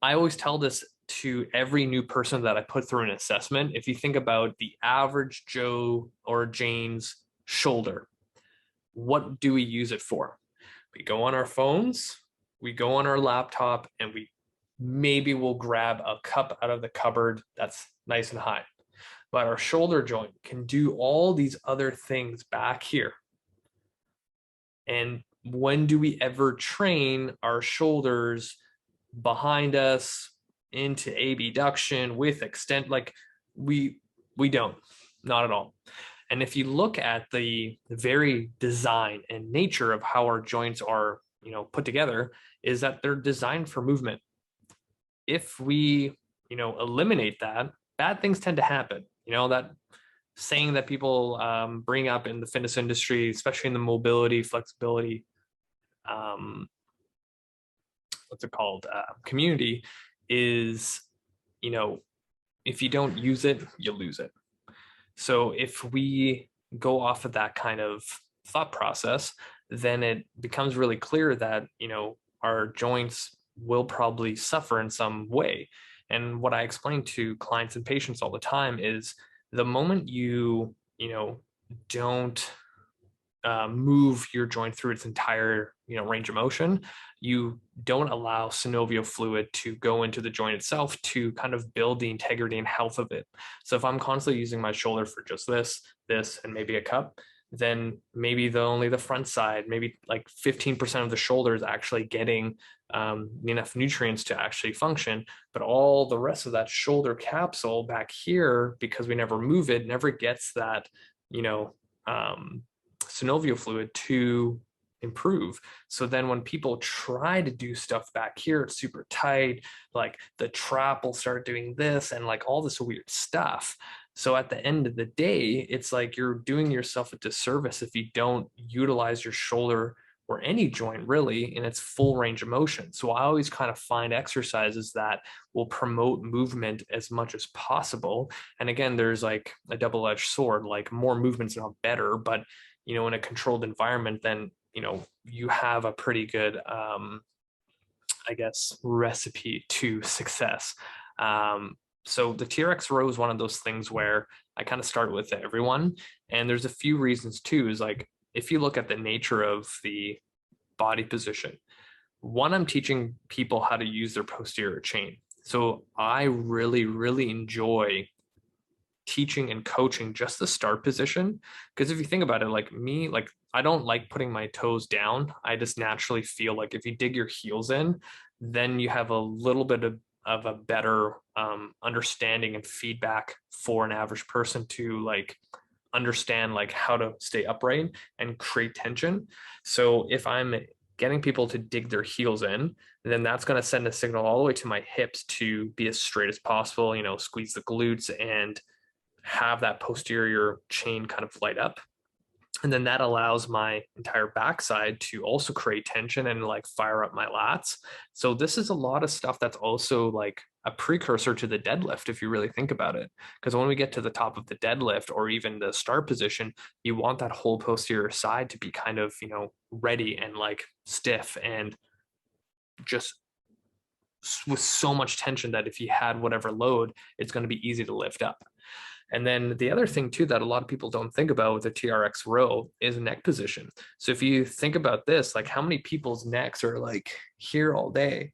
I always tell this to every new person that I put through an assessment. If you think about the average Joe or Jane's shoulder, what do we use it for? We go on our phones, we go on our laptop, and maybe we'll grab a cup out of the cupboard that's nice and high. But our shoulder joint can do all these other things back here. And when do we ever train our shoulders behind us into abduction with extent? Like we don't, not at all. And if you look at the very design and nature of how our joints are, put together, is that they're designed for movement. If we, eliminate that, bad things tend to happen. That saying that people bring up in the fitness industry, especially in the mobility, flexibility, what's it called, community, is, if you don't use it, you lose it. So if we go off of that kind of thought process, then it becomes really clear that, our joints will probably suffer in some way. And what I explain to clients and patients all the time is the moment you, don't move your joint through its entire, range of motion, you don't allow synovial fluid to go into the joint itself to kind of build the integrity and health of it. So if I'm constantly using my shoulder for just this, and maybe a cup, then maybe only the front side, maybe like 15% of the shoulder is actually getting enough nutrients to actually function. But all the rest of that shoulder capsule back here, because we never move it, never gets that, synovial fluid to improve. So then when people try to do stuff back here, it's super tight, like the trap will start doing this and like all this weird stuff. So at the end of the day, it's like you're doing yourself a disservice if you don't utilize your shoulder or any joint really in its full range of motion. So I always kind of find exercises that will promote movement as much as possible. And again, there's like a double-edged sword, like more movement's not better, but in a controlled environment, then you have a pretty good I guess recipe to success. So the Trx row is one of those things where I kind of start with everyone, and there's a few reasons too. Is like if you look at the nature of the body position, one, I'm teaching people how to use their posterior chain. So I really, really enjoy teaching and coaching just the start position, because if you think about it, like me, like I don't like putting my toes down. I just naturally feel like if you dig your heels in, then you have a little bit of of a better understanding and feedback for an average person to like understand like how to stay upright and create tension. So if I'm getting people to dig their heels in, then that's going to send a signal all the way to my hips to be as straight as possible, you know, squeeze the glutes and have that posterior chain kind of light up. And then that allows my entire backside to also create tension and like fire up my lats. So this is a lot of stuff that's also like a precursor to the deadlift, if you really think about it. Because when we get to the top of the deadlift or even the start position, you want that whole posterior side to be kind of, you know, ready and like stiff and just with so much tension that if you had whatever load, it's going to be easy to lift up. And then the other thing too that a lot of people don't think about with the TRX row is neck position. So if you think about this, like how many people's necks are like here all day,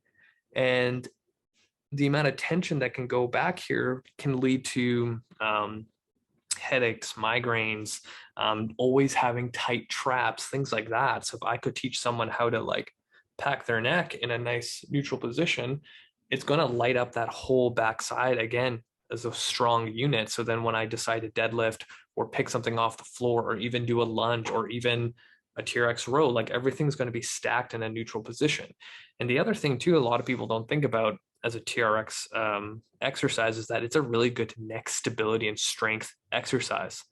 and the amount of tension that can go back here can lead to headaches, migraines, always having tight traps, things like that. So if I could teach someone how to like pack their neck in a nice neutral position, it's going to light up that whole backside again as a strong unit. So then when I decide to deadlift or pick something off the floor or even do a lunge or even a TRX row, like everything's going to be stacked in a neutral position. And the other thing too, a lot of people don't think about as a TRX exercise is that it's a really good neck stability and strength exercise.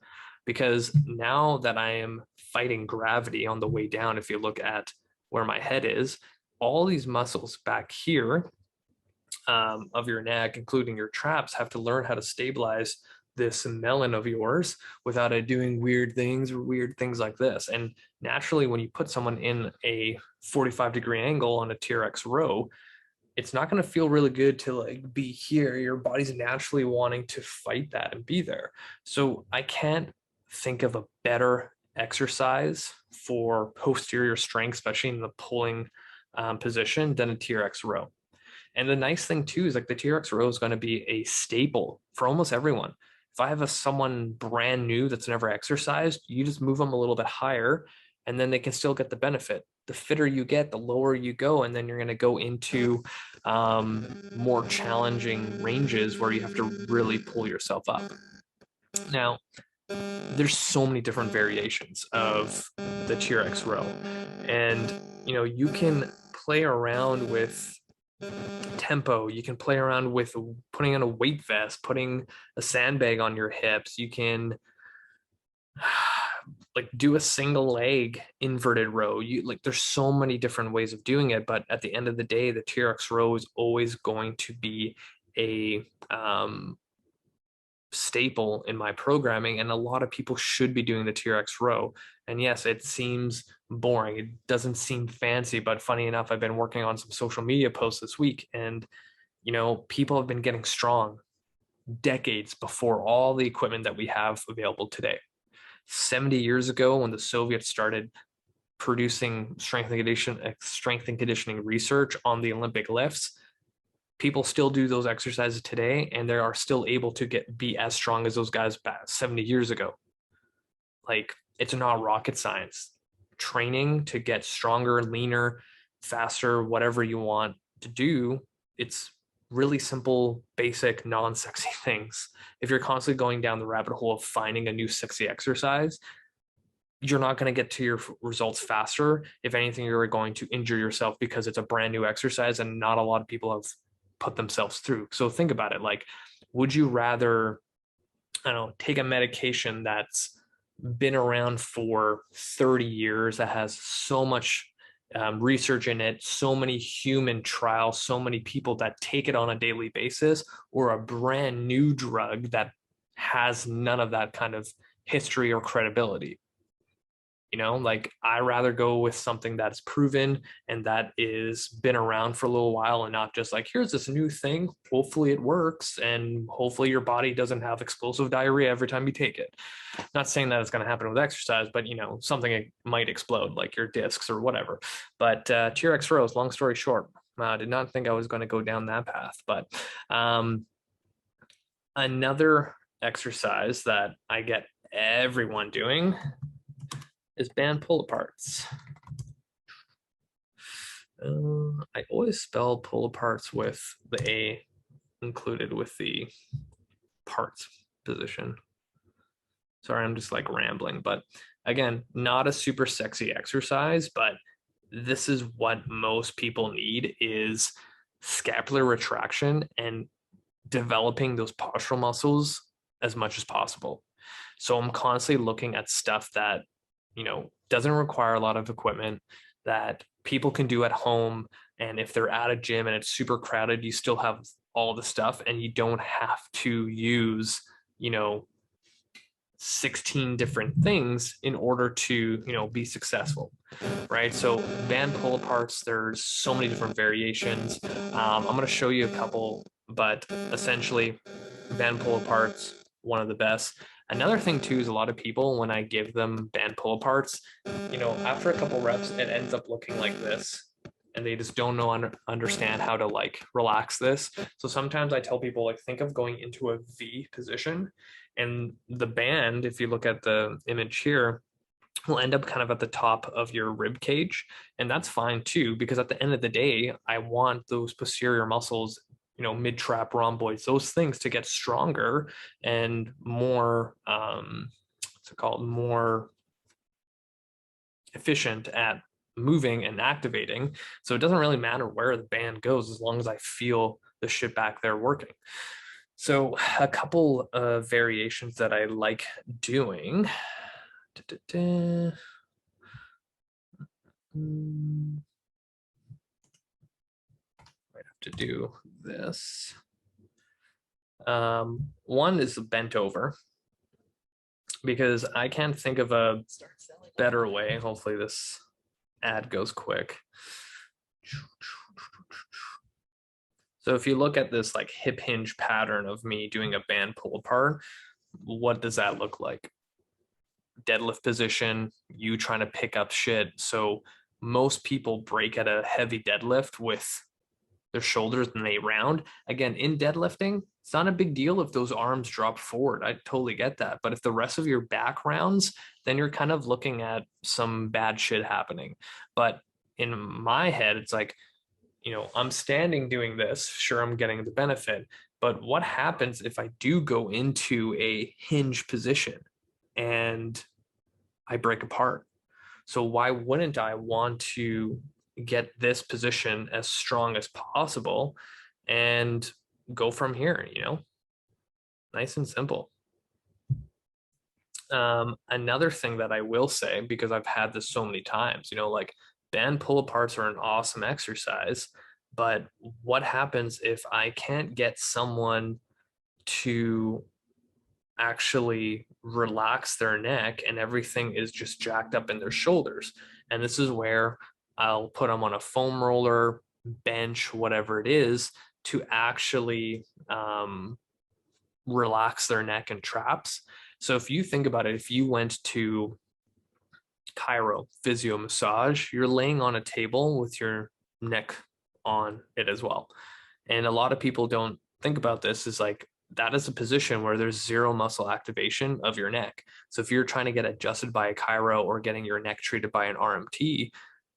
Because now that I am fighting gravity on the way down, if you look at where my head is, all these muscles back here of your neck, including your traps, have to learn how to stabilize this melon of yours without it doing weird things or weird things like this. And naturally, when you put someone in a 45-degree angle on a TRX row, it's not going to feel really good to like be here. Your body's naturally wanting to fight that and be there. So I can't think of a better exercise for posterior strength, especially in the pulling position, than a TRX row. And the nice thing too is like the TRX row is going to be a staple for almost everyone. If I have someone brand new that's never exercised, you just move them a little bit higher and then they can still get the benefit. The fitter you get, the lower you go, and then you're going to go into more challenging ranges where you have to really pull yourself up. Now, there's so many different variations of the TRX row, and you know you can play around with tempo. You can play around with putting on a weight vest, putting a sandbag on your hips. You can like do a single leg inverted row. You like there's so many different ways of doing it, but at the end of the day, the TRX row is always going to be a staple in my programming, and a lot of people should be doing the TRX row. And yes, it seems boring. It doesn't seem fancy, but funny enough, I've been working on some social media posts this week, and you know, people have been getting strong decades before all the equipment that we have available today. 70 years ago, when the Soviets started producing strength and conditioning research on the Olympic lifts, people still do those exercises today, and they are still able to be as strong as those guys back 70 years ago. Like, it's not rocket science. Training to get stronger, leaner, faster, whatever you want to do, it's really simple, basic, non-sexy things. If you're constantly going down the rabbit hole of finding a new sexy exercise, you're not going to get to your results faster. If anything, you're going to injure yourself because it's a brand new exercise and not a lot of people have put themselves through. So think about it. Like, would you rather, I don't know, take a medication that's been around for 30 years that has so much research in it, so many human trials, so many people that take it on a daily basis, or a brand new drug that has none of that kind of history or credibility? You know, like I rather go with something that's proven and that is been around for a little while, and not just like, here's this new thing, hopefully it works and hopefully your body doesn't have explosive diarrhea every time you take it. Not saying that it's going to happen with exercise, but you know, something might explode like your discs or whatever. But TRX rows, long story short, I did not think I was going to go down that path. But another exercise that I get everyone doing is band pull aparts. I always spell pull aparts with the A included with the parts position. Sorry, I'm just like rambling, but again, not a super sexy exercise, but this is what most people need is scapular retraction and developing those postural muscles as much as possible. So I'm constantly looking at stuff that, doesn't require a lot of equipment that people can do at home. And if they're at a gym and it's super crowded, you still have all the stuff and you don't have to use, 16 different things in order to, be successful. Right. So band pull aparts, there's so many different variations. I'm going to show you a couple, but essentially band pull aparts, one of the best. Another thing too is a lot of people, when I give them band pull aparts, after a couple reps, it ends up looking like this. And they just don't understand how to like relax this. So sometimes I tell people like think of going into a V position, and the band, if you look at the image here, will end up kind of at the top of your rib cage. And that's fine too, because at the end of the day, I want those posterior muscles, mid trap, rhomboids, those things to get stronger and more, what's it called, more efficient at moving and activating. So it doesn't really matter where the band goes as long as I feel the shit back there working. So a couple of variations that I like doing. Might have to do this. One is bent over, because I can't think of a better way. Hopefully this ad goes quick. So if you look at this like hip hinge pattern of me doing a band pull apart, what does that look like? Deadlift position, you trying to pick up shit. So most people break at a heavy deadlift with their shoulders and they round. Again, in deadlifting, it's not a big deal if those arms drop forward. I totally get that. But if the rest of your back rounds, then you're kind of looking at some bad shit happening. But in my head, it's like, I'm standing doing this. Sure, I'm getting the benefit. But what happens if I do go into a hinge position and I break apart? So why wouldn't I want to get this position as strong as possible and go from here, nice and simple. Another thing that I will say, because I've had this so many times, like band pull aparts are an awesome exercise, but what happens if I can't get someone to actually relax their neck and everything is just jacked up in their shoulders? And this is where I'll put them on a foam roller, bench, whatever it is, to actually relax their neck and traps. So if you think about it, if you went to chiro, physio massage, you're laying on a table with your neck on it as well. And a lot of people don't think about this, is like that is a position where there's zero muscle activation of your neck. So if you're trying to get adjusted by a chiro or getting your neck treated by an RMT,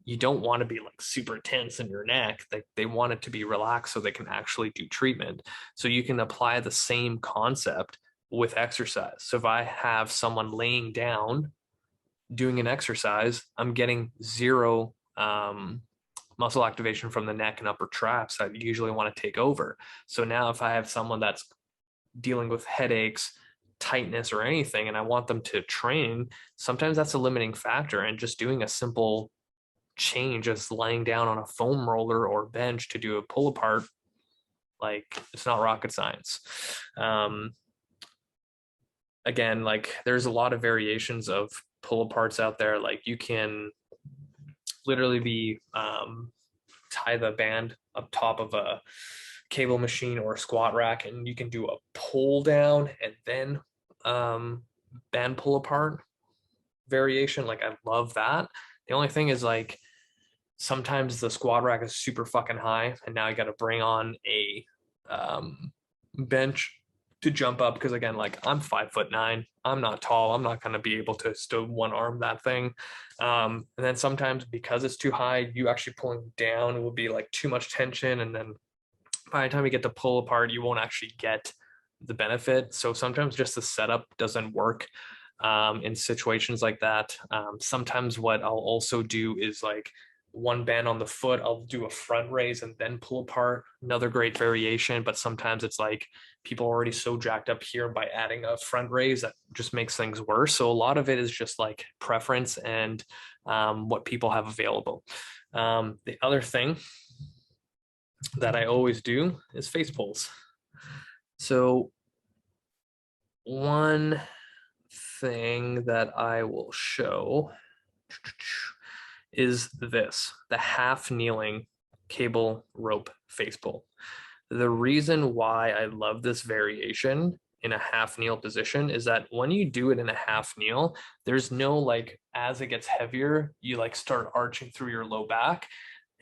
you don't want to be like super tense in your neck. They want it to be relaxed so they can actually do treatment. So you can apply the same concept with exercise. So if I have someone laying down doing an exercise, I'm getting zero muscle activation from the neck and upper traps that usually want to take over. So now if I have someone that's dealing with headaches, tightness, or anything, and I want them to train, sometimes that's a limiting factor. And just doing a simple change as lying down on a foam roller or bench to do a pull apart, like it's not rocket science. Again, like there's a lot of variations of pull aparts out there. Like you can literally be tie the band up top of a cable machine or a squat rack, and you can do a pull down and then band pull apart variation. Like I love that. The only thing is like sometimes the squat rack is super fucking high, and now you got to bring on a bench to jump up, because again, like I'm 5'9", I'm not tall, I'm not going to be able to still one arm that thing. And then sometimes because it's too high, you actually pulling down will be like too much tension, and then by the time you get to pull apart, you won't actually get the benefit. So sometimes just the setup doesn't work in situations like that. Sometimes what I'll also do is like one band on the foot, I'll do a front raise and then pull apart. Another great variation, but sometimes it's like people are already so jacked up here, by adding a front raise that just makes things worse. So a lot of it is just like preference and what people have available. The other thing that I always do is face pulls. So one thing that I will show is this, the half kneeling cable rope face pull. The reason why I love this variation in a half kneel position is that when you do it in a half kneel, there's no like, as it gets heavier, you like start arching through your low back.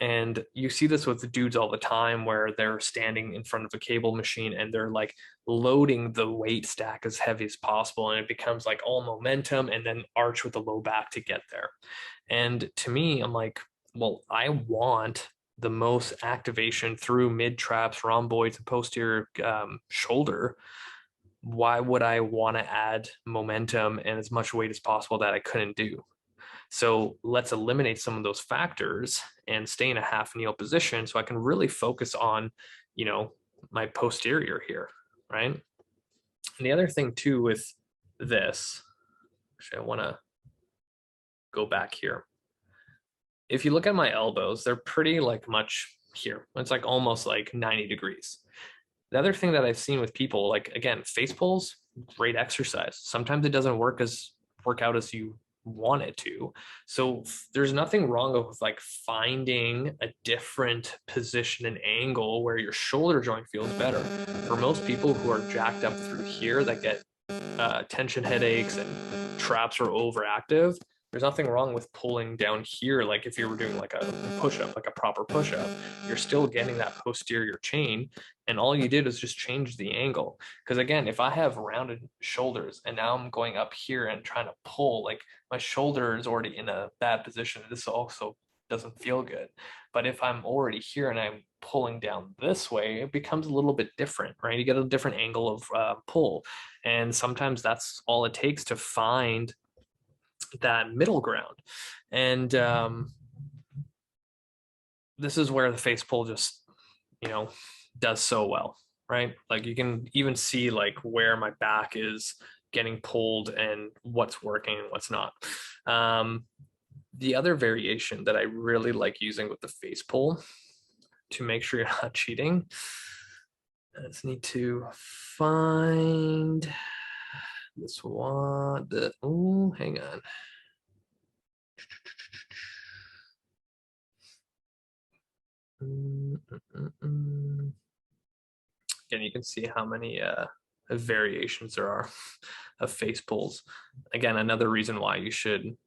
And you see this with the dudes all the time where they're standing in front of a cable machine and they're like loading the weight stack as heavy as possible. And it becomes like all momentum and then arch with the low back to get there. And to me, I'm like, well, I want the most activation through mid traps, rhomboids, and posterior shoulder. Why would I want to add momentum and as much weight as possible that I couldn't do? So let's eliminate some of those factors and stay in a half kneel position so I can really focus on, you know, my posterior here, right? And the other thing too with this, actually, I want to go back here. If you look at my elbows, they're pretty like much here. It's like almost like 90 degrees. The other thing that I've seen with people, like again, face pulls, great exercise. Sometimes it doesn't work out as you want it to. So there's nothing wrong with like finding a different position and angle where your shoulder joint feels better. For most people who are jacked up through here that get tension headaches and traps are overactive, there's nothing wrong with pulling down here. Like if you were doing like a push-up, like a proper push-up, you're still getting that posterior chain, and all you did is just change the angle. Because again, if I have rounded shoulders and now I'm going up here and trying to pull, like my shoulder is already in a bad position. This also doesn't feel good. But if I'm already here and I'm pulling down this way, it becomes a little bit different, right? You get a different angle of pull. And sometimes that's all it takes to find that middle ground. And this is where the face pull just, you know, does so well, right? Like you can even see like where my back is getting pulled and what's working and what's not. The other variation that I really like using with the face pull to make sure you're not cheating, I just need to find this one. Oh, hang on. Again, you can see how many variations there are of face pulls. Again, another reason why you should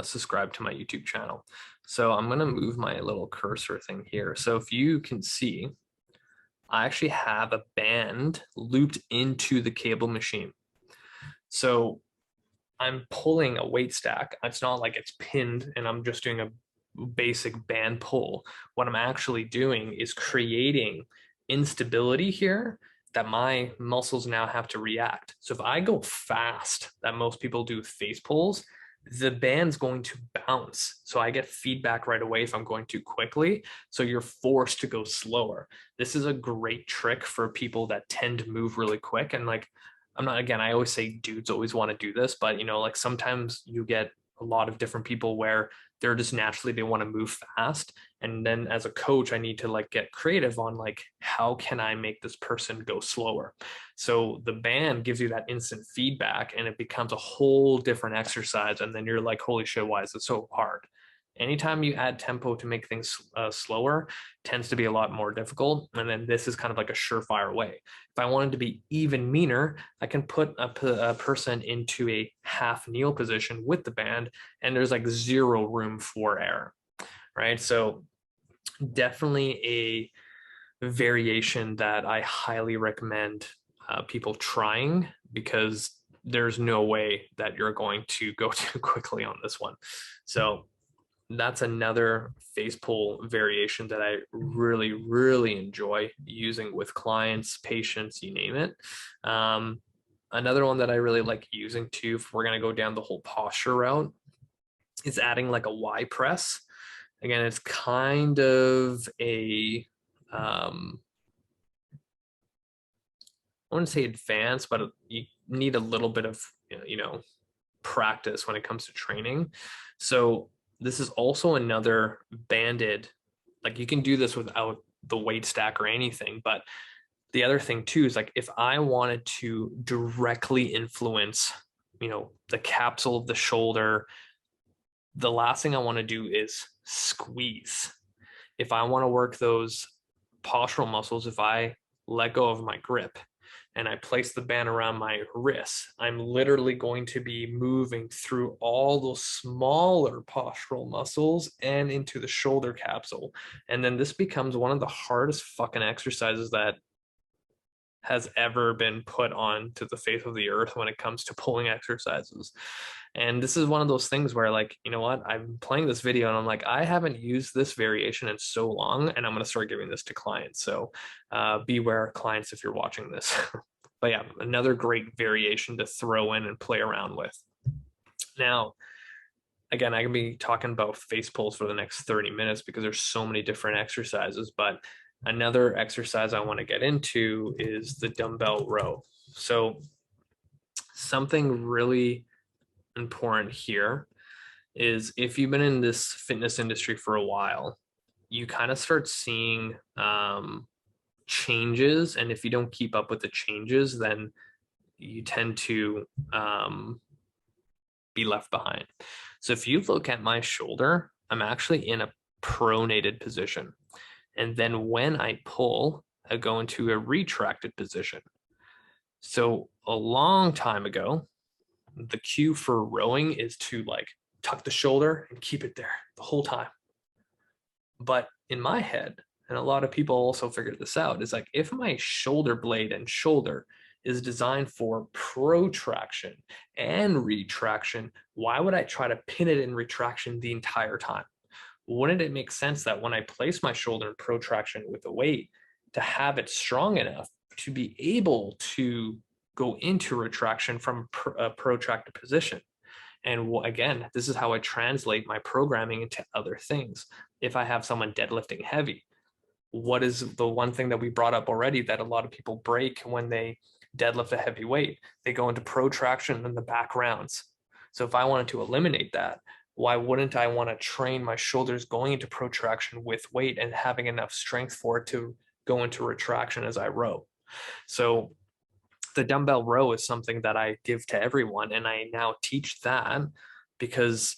subscribe to my YouTube channel. So I'm going to move my little cursor thing here. So if you can see, I actually have a band looped into the cable machine. So I'm pulling a weight stack. It's not like it's pinned and I'm just doing a basic band pull. What I'm actually doing is creating instability here that my muscles now have to react. So if I go fast, that most people do face pulls, the band's going to bounce. So I get feedback right away if I'm going too quickly. So you're forced to go slower. This is a great trick for people that tend to move really quick. And like, I'm not, again, I always say dudes always want to do this, but you know, like sometimes you get a lot of different people where they're just naturally, they want to move fast. And then as a coach, I need to like get creative on like, how can I make this person go slower? So the band gives you that instant feedback and it becomes a whole different exercise. And then you're like, holy shit, why is it so hard? Anytime you add tempo to make things slower, tends to be a lot more difficult. And then this is kind of like a surefire way. If I wanted to be even meaner, I can put a person into a half kneel position with the band, and there's like zero room for error, right? So definitely a variation that I highly recommend people trying, because there's no way that you're going to go too quickly on this one. So that's another face pull variation that I really, really enjoy using with clients, patients, you name it. Another one that I really like using too, if we're going to go down the whole posture route, is adding like a Y press. Again, it's kind of a, I wouldn't say advanced, but you need a little bit of, practice when it comes to training. So this is also another banded, like you can do this without the weight stack or anything. But the other thing too is like if I wanted to directly influence, the capsule of the shoulder, the last thing I want to do is squeeze. If I want to work those postural muscles, if I let go of my grip and I place the band around my wrist, I'm literally going to be moving through all those smaller postural muscles and into the shoulder capsule. And then this becomes one of the hardest fucking exercises that has ever been put on to the face of the earth when it comes to pulling exercises. And this is one of those things where, like, you know what, I'm playing this video and I'm like, I haven't used this variation in so long, and I'm going to start giving this to clients. So beware, clients, if you're watching this. But yeah, another great variation to throw in and play around with. Now, again, I can be talking about face pulls for the next 30 minutes because there's so many different exercises, but another exercise I want to get into is the dumbbell row. So something really important here is if you've been in this fitness industry for a while, you kind of start seeing changes. And if you don't keep up with the changes, then you tend to be left behind. So if you look at my shoulder, I'm actually in a pronated position. And then when I pull, I go into a retracted position. So a long time ago, the cue for rowing is to like tuck the shoulder and keep it there the whole time. But in my head, and a lot of people also figured this out, is like if my shoulder blade and shoulder is designed for protraction and retraction, why would I try to pin it in retraction the entire time? Wouldn't it make sense that when I place my shoulder in protraction with the weight, to have it strong enough to be able to go into retraction from a protracted position? And again, this is how I translate my programming into other things. If I have someone deadlifting heavy, what is the one thing that we brought up already that a lot of people break when they deadlift a heavy weight? They go into protraction in the back rounds. So if I wanted to eliminate that, why wouldn't I want to train my shoulders going into protraction with weight and having enough strength for it to go into retraction as I row? So the dumbbell row is something that I give to everyone, and I now teach that because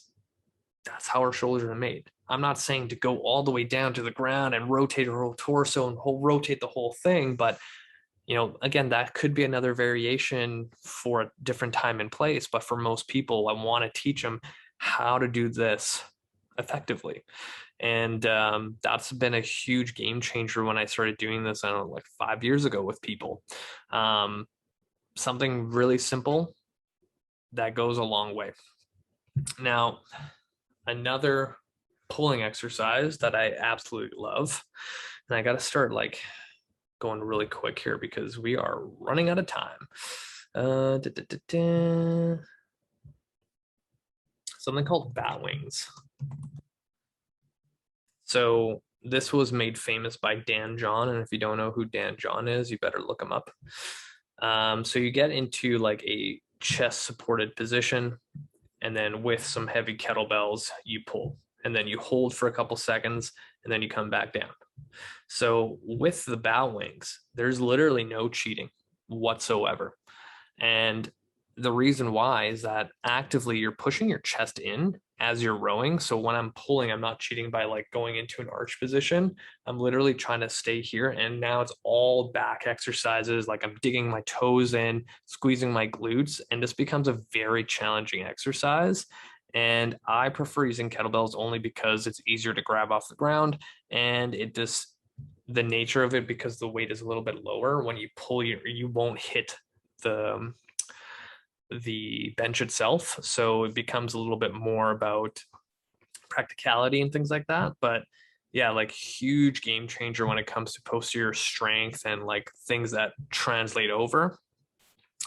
that's how our shoulders are made. I'm not saying to go all the way down to the ground and rotate our whole torso and rotate the whole thing, but again, that could be another variation for a different time and place. But for most people, I want to teach them how to do this effectively. And that's been a huge game changer when I started doing this, I don't know, like 5 years ago with people. Something really simple that goes a long way. Now, another pulling exercise that I absolutely love, and I got to start like going really quick here because we are running out of time. Something called bat wings. So this was made famous by Dan John, and if you don't know who Dan John is, you better look him up. So you get into like a chest supported position, and then with some heavy kettlebells, you pull, and then you hold for a couple seconds, and then you come back down. So with the bat wings, there's literally no cheating whatsoever. And the reason why is that actively you're pushing your chest in as you're rowing. So when I'm pulling, I'm not cheating by like going into an arch position. I'm literally trying to stay here. And now it's all back exercises. Like I'm digging my toes in, squeezing my glutes, and this becomes a very challenging exercise. And I prefer using kettlebells only because it's easier to grab off the ground, and it just the nature of it, because the weight is a little bit lower, when you pull, you won't hit the bench itself. So it becomes a little bit more about practicality and things like that. But yeah, like huge game changer when it comes to posterior strength and like things that translate over.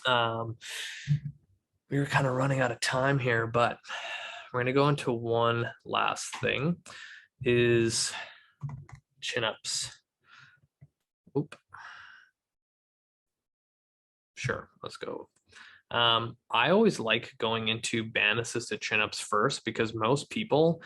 We were kind of running out of time here, but we're going to go into one last thing, is chin-ups. Oop. Sure, let's go. I always like going into band assisted chin-ups first, because most people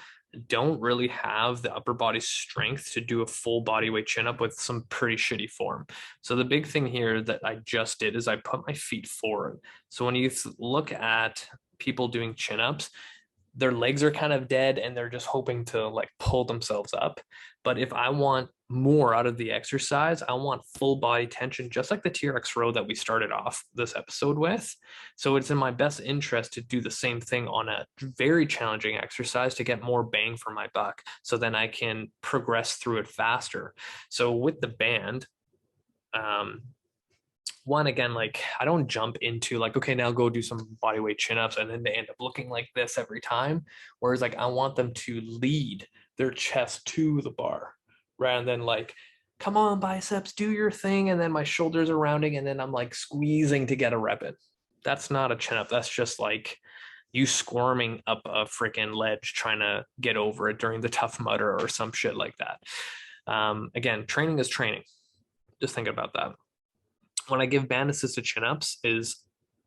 don't really have the upper body strength to do a full body weight chin-up with some pretty shitty form. So the big thing here that I just did is I put my feet forward. So when you look at people doing chin-ups, their legs are kind of dead and they're just hoping to like pull themselves up. But if I want more out of the exercise, I want full body tension, just like the Trx Row that we started off this episode with. So it's in my best interest to do the same thing on a very challenging exercise to get more bang for my buck. So then I can progress through it faster. So with the band, one, again, like I don't jump into like, okay, now go do some body weight chin-ups and then they end up looking like this every time. Whereas like I want them to lead their chest to the bar rather than like, come on, biceps, do your thing. And then my shoulders are rounding and then I'm like squeezing to get a rep in. That's not a chin-up. That's just like you squirming up a freaking ledge trying to get over it during the Tough Mudder or some shit like that. Again, training is training. Just think about that. When I give band assisted chin-ups is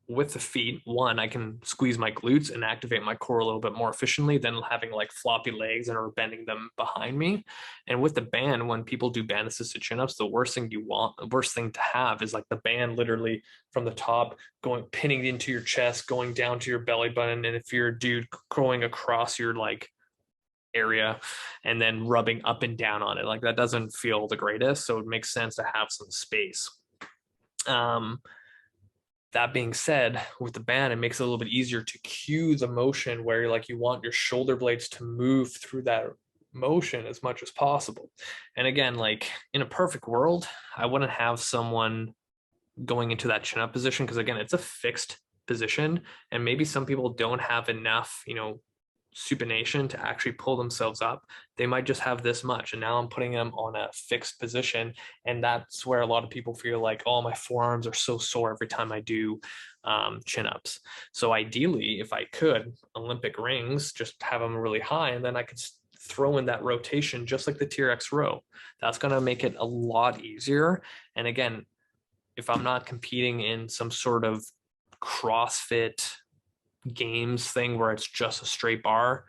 with the feet, one, I can squeeze my glutes and activate my core a little bit more efficiently than having like floppy legs and or bending them behind me. And with the band, when people do band assisted chin-ups, the worst thing to have is like the band literally from the top going pinning into your chest, going down to your belly button. And if you're a dude, going across your like area and then rubbing up and down on it, like that doesn't feel the greatest. So it makes sense to have some space. That being said, with the band, it makes it a little bit easier to cue the motion where you're like you want your shoulder blades to move through that motion as much as possible. And again, like in a perfect world, I wouldn't have someone going into that chin up position because again, it's a fixed position and maybe some people don't have enough, supination to actually pull themselves up. They might just have this much, and now I'm putting them on a fixed position, and that's where a lot of people feel like, oh, my forearms are so sore every time I do chin ups. So ideally, if I could, Olympic rings, just have them really high, and then I could throw in that rotation just like the Trx Row. That's going to make it a lot easier. And again, if I'm not competing in some sort of CrossFit games thing where it's just a straight bar,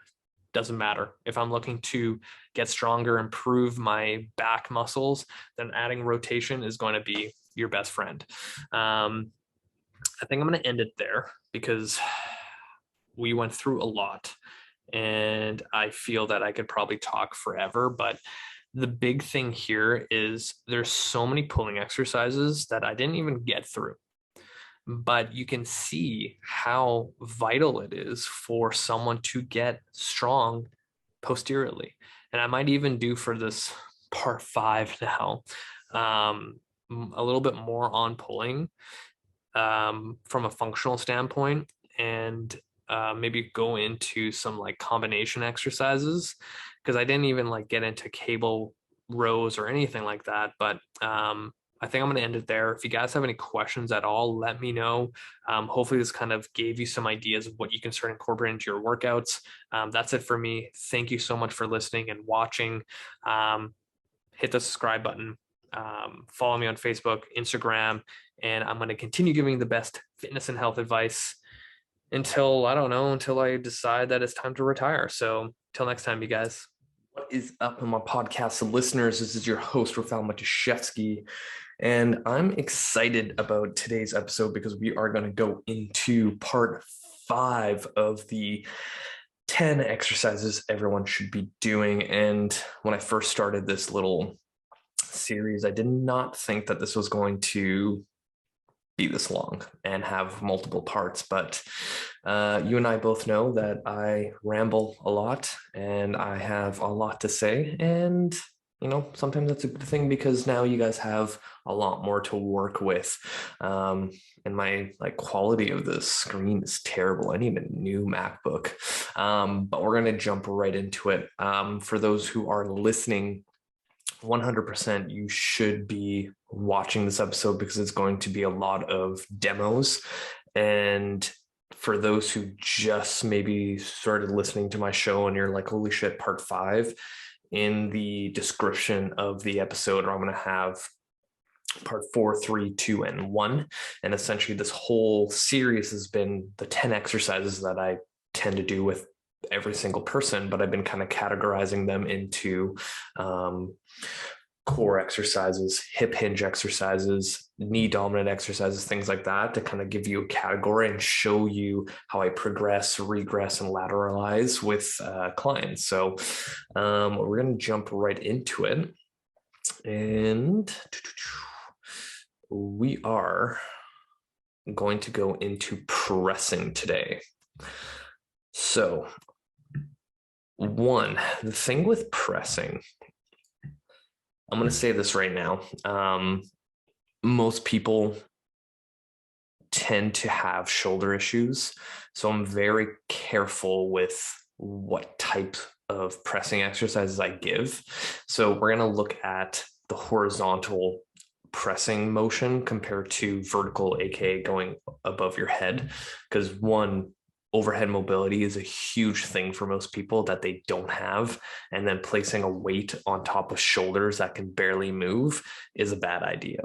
doesn't matter. If I'm looking to get stronger, improve my back muscles, then adding rotation is going to be your best friend. I think I'm going to end it there because we went through a lot and I feel that I could probably talk forever, but the big thing here is there's so many pulling exercises that I didn't even get through. But you can see how vital it is for someone to get strong posteriorly. And I might even do for this part 5 now, a little bit more on pulling from a functional standpoint, and maybe go into some like combination exercises, because I didn't even like get into cable rows or anything like that. But I think I'm going to end it there. If you guys have any questions at all, let me know. Hopefully this kind of gave you some ideas of what you can start incorporating into your workouts. That's it for me. Thank you so much for listening and watching. Hit the subscribe button. Follow me on Facebook, Instagram, and I'm going to continue giving the best fitness and health advice until I decide that it's time to retire. So till next time, you guys. What is up on my podcast listeners? This is your host, Rafael Matuszewski. And I'm excited about today's episode because we are going to go into part 5 of the 10 exercises everyone should be doing. And when I first started this little series, I did not think that this was going to be this long and have multiple parts, but you and I both know that I ramble a lot and I have a lot to say, and sometimes that's a good thing because now you guys have a lot more to work with. And my quality of the screen is terrible. I need a new MacBook. But we're going to jump right into it. For those who are listening, 100% you should be watching this episode because it's going to be a lot of demos. And for those who just maybe started listening to my show and you're like, holy shit, part 5, in the description of the episode, I'm going to have part 4, 3, 2, and 1. And essentially this whole series has been the 10 exercises that I tend to do with every single person, but I've been kind of categorizing them into core exercises, hip hinge exercises, knee dominant exercises, things like that, to kind of give you a category and show you how I progress, regress, and lateralize with clients. So we're going to jump right into it. And we are going to go into pressing today. So the thing with pressing, I'm going to say this right now. Most people tend to have shoulder issues. So I'm very careful with what type of pressing exercises I give. So we're going to look at the horizontal pressing motion compared to vertical, aka going above your head, because overhead mobility is a huge thing for most people that they don't have. And then placing a weight on top of shoulders that can barely move is a bad idea.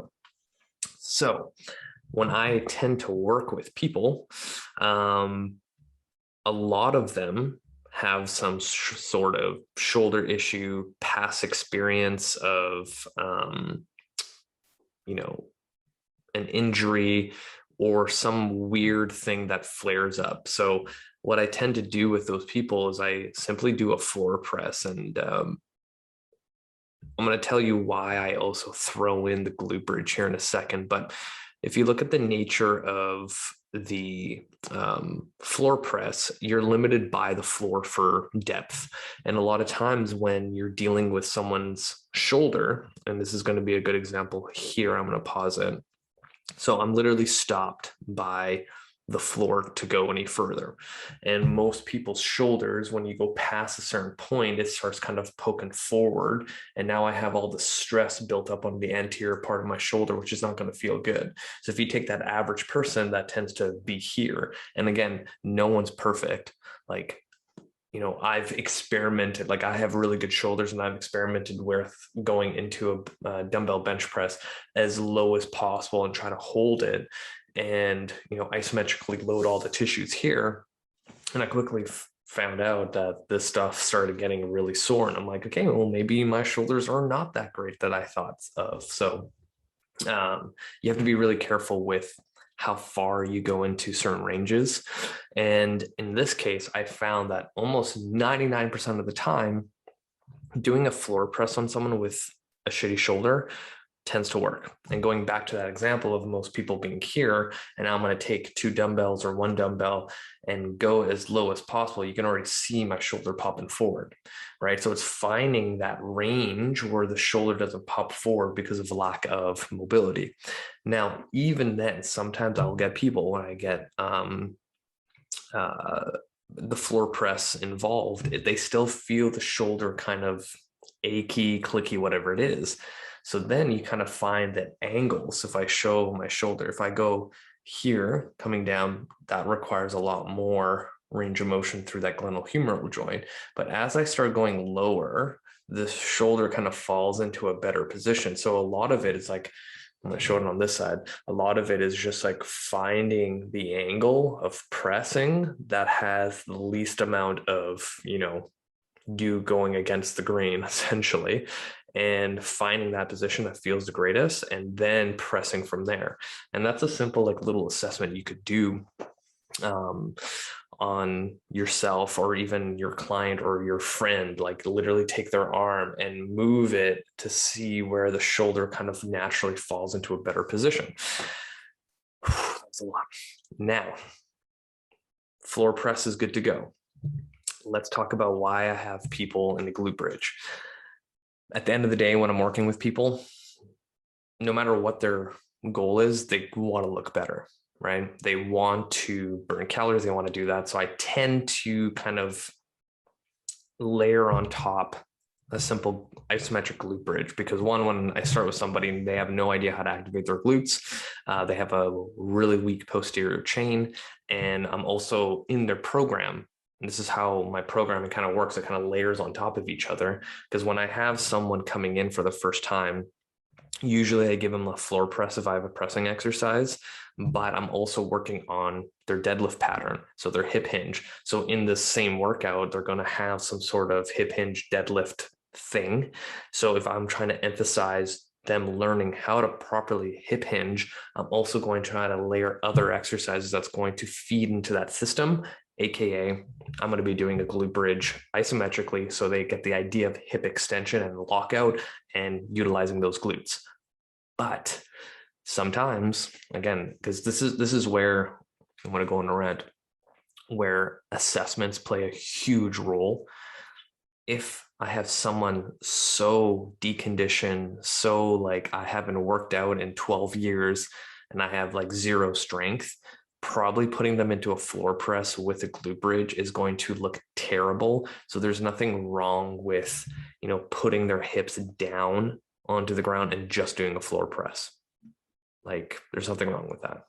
So when I tend to work with people, a lot of them have some sort of shoulder issue, past experience of, an injury or some weird thing that flares up. So what I tend to do with those people is I simply do a floor press. And I'm going to tell you why I also throw in the glute bridge here in a second. But if you look at the nature of the floor press, you're limited by the floor for depth. And a lot of times when you're dealing with someone's shoulder, and this is going to be a good example here, I'm going to pause it. So I'm literally stopped by the floor to go any further. And most people's shoulders, when you go past a certain point, it starts kind of poking forward. And now I have all the stress built up on the anterior part of my shoulder, which is not going to feel good. So if you take that average person, that tends to be here. And again, no one's perfect. I've experimented, I have really good shoulders, and I've experimented with going into a dumbbell bench press as low as possible and try to hold it and, isometrically load all the tissues here. And I quickly found out that this stuff started getting really sore. And I'm like, okay, well, maybe my shoulders are not that great that I thought of. So you have to be really careful with how far you go into certain ranges. And in this case, I found that almost 99% of the time, doing a floor press on someone with a shitty shoulder tends to work. And going back to that example of most people being here, and I'm going to take 2 dumbbells or 1 dumbbell and go as low as possible, you can already see my shoulder popping forward, right? So it's finding that range where the shoulder doesn't pop forward because of lack of mobility. Now, even then, sometimes I'll get people when I get the floor press involved, they still feel the shoulder kind of achy, clicky, whatever it is. So then you kind of find that angles. If I show my shoulder, if I go here coming down, that requires a lot more range of motion through that glenohumeral joint. But as I start going lower, the shoulder kind of falls into a better position. So a lot of it is I'm going to show it on this side. A lot of it is just finding the angle of pressing that has the least amount of, you going against the grain, essentially, and finding that position that feels the greatest and then pressing from there. And that's a simple little assessment you could do on yourself or even your client or your friend. Literally take their arm and move it to see where the shoulder kind of naturally falls into a better position. That's a lot. Now, floor press is good to go. Let's talk about why I have people in the glute bridge. At the end of the day, when I'm working with people, no matter what their goal is, they want to look better, right? They want to burn calories. They want to do that. So I tend to kind of layer on top a simple isometric glute bridge, because when I start with somebody and they have no idea how to activate their glutes, they have a really weak posterior chain. And I'm also in their program. And this is how my programming kind of works. It kind of layers on top of each other. Because when I have someone coming in for the first time, usually I give them a floor press if I have a pressing exercise, but I'm also working on their deadlift pattern, so their hip hinge. So in this same workout, they're going to have some sort of hip hinge deadlift thing. So if I'm trying to emphasize them learning how to properly hip hinge, I'm also going to try to layer other exercises that's going to feed into that system. AKA, I'm going to be doing a glute bridge isometrically so they get the idea of hip extension and lockout and utilizing those glutes. But sometimes, again, because this is where I'm going to go on a rant, where assessments play a huge role. If I have someone so deconditioned, so like I haven't worked out in 12 years and I have like zero strength, probably putting them into a floor press with a glute bridge is going to look terrible. So there's nothing wrong with, putting their hips down onto the ground and just doing a floor press. Like, there's nothing wrong with that.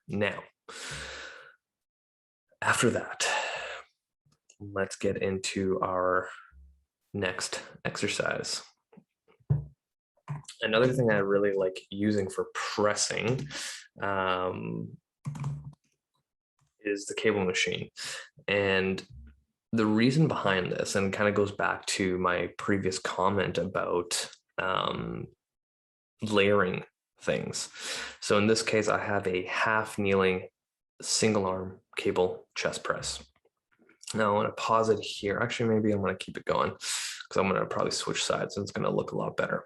Now, after that, let's get into our next exercise. Another thing I really like using for pressing is the cable machine. And the reason behind this, and kind of goes back to my previous comment about layering things. So in this case, I have a half kneeling single arm cable chest press. Now I'm going to pause it here. Actually, maybe I'm going to keep it going because I'm going to probably switch sides and it's going to look a lot better.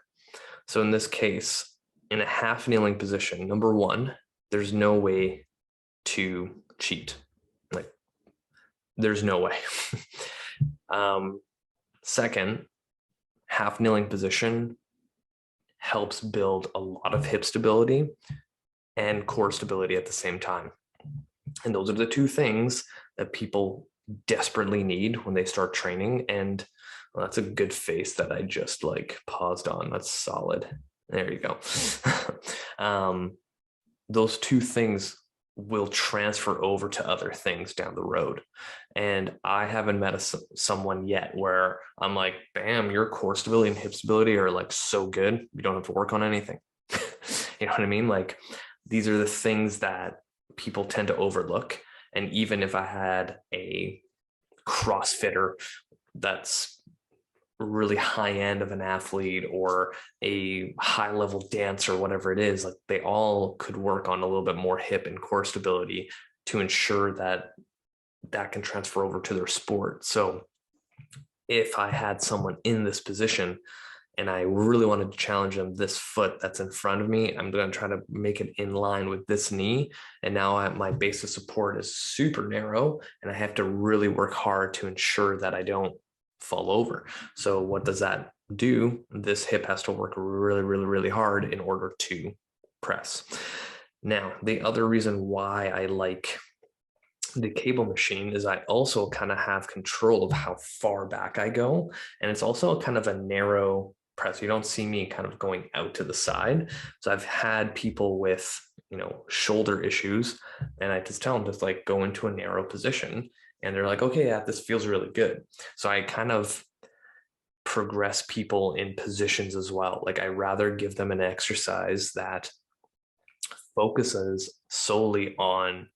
So in this case, in a half kneeling position, number one, there's no way to cheat. Like, there's no way. Second, half kneeling position helps build a lot of hip stability and core stability at the same time. And those are the two things that people desperately need when they start training. And well, that's a good face that I just like paused on. That's solid. There you go. Those two things will transfer over to other things down the road. And I haven't met someone yet where I'm like, bam, your core stability and hip stability are like so good, you don't have to work on anything. You know what I mean? Like, these are the things that people tend to overlook. And even if I had a CrossFitter that's really high end of an athlete or a high level dancer, whatever it is, like, they all could work on a little bit more hip and core stability to ensure that that can transfer over to their sport. So if I had someone in this position and I really wanted to challenge them, this foot that's in front of me, I'm going to try to make it in line with this knee. And now my base of support is super narrow and I have to really work hard to ensure that I don't fall over. So what does that do? This hip has to work really, really, really hard in order to press. Now, the other reason why I like the cable machine is I also kind of have control of how far back I go. And it's also kind of a narrow press. You don't see me kind of going out to the side. So I've had people with, shoulder issues, and I just tell them to like go into a narrow position. And they're like, okay, yeah, this feels really good. So I kind of progress people in positions as well. Like, I rather give them an exercise that focuses solely on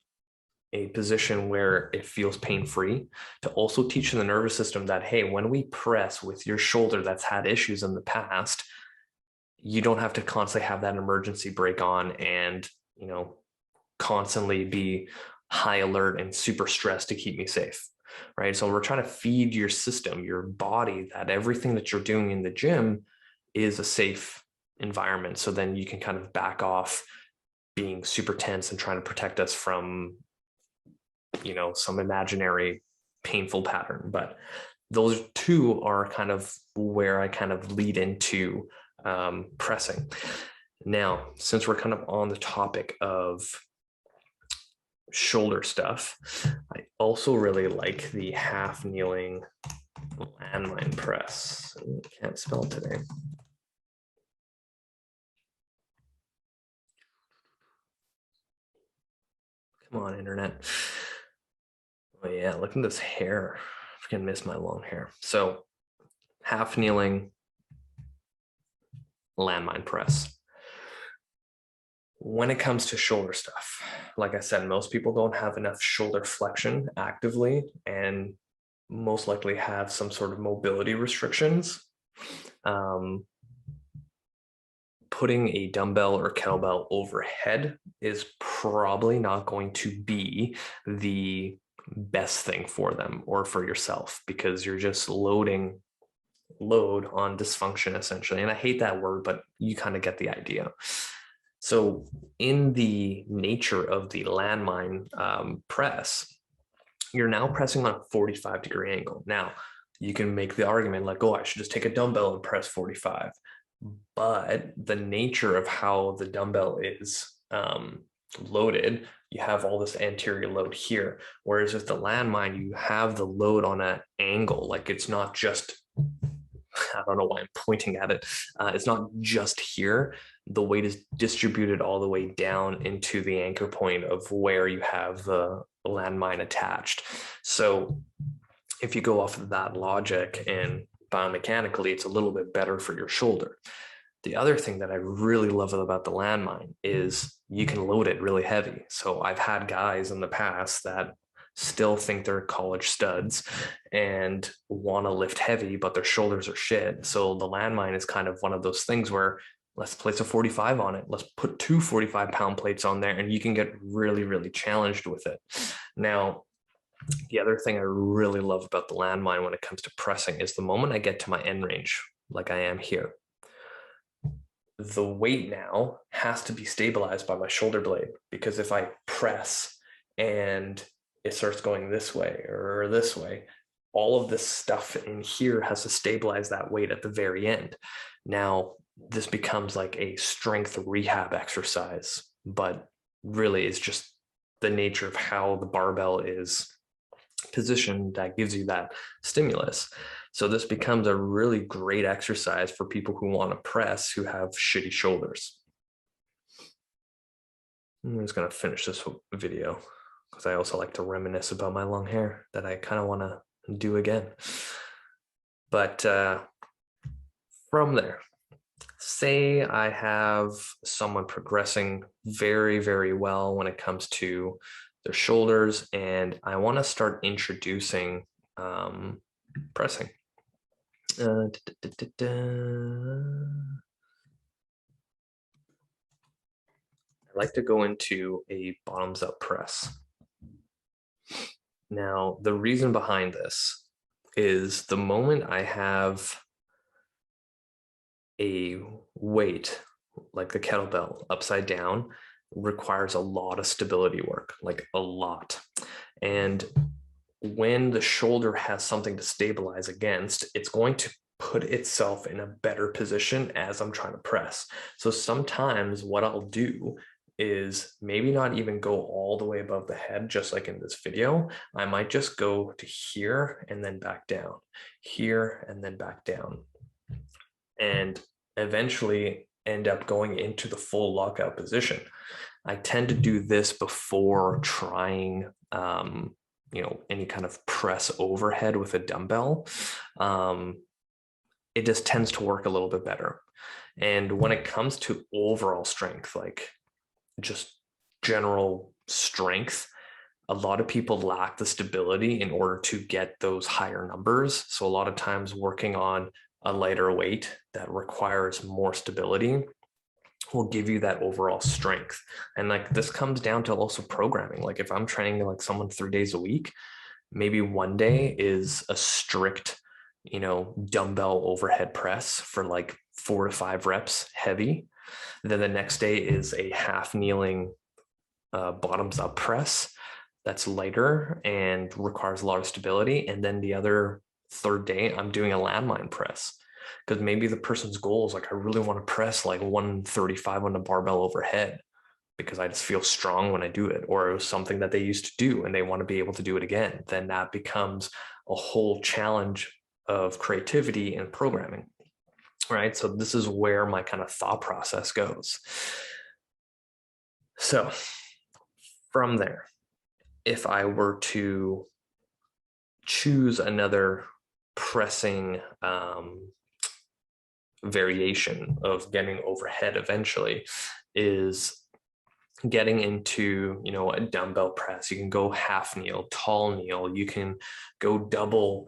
a position where it feels pain-free, to also teach the nervous system that, hey, when we press with your shoulder that's had issues in the past, you don't have to constantly have that emergency brake on and, constantly be high alert and super stressed to keep me safe, right? So we're trying to feed your system, your body, that everything that you're doing in the gym is a safe environment. So then you can kind of back off being super tense and trying to protect us from, some imaginary painful pattern. But those two are kind of where I kind of lead into pressing. Now, since we're kind of on the topic of shoulder stuff, I also really like the half kneeling landmine press. Can't spell today. Come on, internet. Oh yeah, look at this hair. I freaking miss my long hair. So half kneeling landmine press. When it comes to shoulder stuff, like I said, most people don't have enough shoulder flexion actively and most likely have some sort of mobility restrictions. Putting a dumbbell or kettlebell overhead is probably not going to be the best thing for them or for yourself, because you're just load on dysfunction essentially. And I hate that word, but you kind of get the idea. So in the nature of the landmine press, you're now pressing on a 45-degree angle. Now, you can make the argument like, oh, I should just take a dumbbell and press 45. But the nature of how the dumbbell is loaded, you have all this anterior load here. Whereas with the landmine, you have the load on an angle. Like it's not just, I don't know why I'm pointing at it. It's not just here. The weight is distributed all the way down into the anchor point of where you have the landmine attached. So if you go off of that logic and biomechanically, it's a little bit better for your shoulder. The other thing that I really love about the landmine is you can load it really heavy. So I've had guys in the past that still think they're college studs and want to lift heavy, but their shoulders are shit. So the landmine is kind of one of those things where let's place a 45 on it. Let's put 2 45-pound plates on there and you can get really, really challenged with it. Now, the other thing I really love about the landmine when it comes to pressing is the moment I get to my end range, like I am here, the weight now has to be stabilized by my shoulder blade, because if I press and it starts going this way or this way, all of this stuff in here has to stabilize that weight at the very end. Now, this becomes like a strength rehab exercise, but really is just the nature of how the barbell is position that gives you that stimulus. So this becomes a really great exercise for people who want to press who have shitty shoulders. I'm just going to finish this video because I also like to reminisce about my long hair that I kind of want to do again. But from there, say I have someone progressing very, very well when it comes to their shoulders, and I want to start introducing pressing. I like to go into a bottoms up press. Now, the reason behind this is the moment I have a weight like the kettlebell upside down requires a lot of stability work, like a lot. And when the shoulder has something to stabilize against, it's going to put itself in a better position as I'm trying to press. So sometimes what I'll do is maybe not even go all the way above the head, just like in this video. I might just go to here and then back down, here and then back down, and eventually end up going into the full lockout position. I tend to do this before trying any kind of press overhead with a dumbbell. It just tends to work a little bit better. And when it comes to overall strength, like just general strength, a lot of people lack the stability in order to get those higher numbers. So a lot of times working on a lighter weight that requires more stability will give you that overall strength. And like this comes down to also programming. Like if I'm training like someone 3 days a week, maybe one day is a strict, dumbbell overhead press for like 4 to 5 reps heavy. Then the next day is a half kneeling bottoms up press that's lighter and requires a lot of stability. And then the other third day, I'm doing a landmine press, because maybe the person's goal is like, I really want to press like 135 on the barbell overhead because I just feel strong when I do it, or it was something that they used to do and they want to be able to do it again. Then that becomes a whole challenge of creativity and programming, right? So this is where my kind of thought process goes. So from there, if I were to choose another pressing variation of getting overhead eventually, is getting into, you know, a dumbbell press. You can go half kneel, tall kneel, you can go double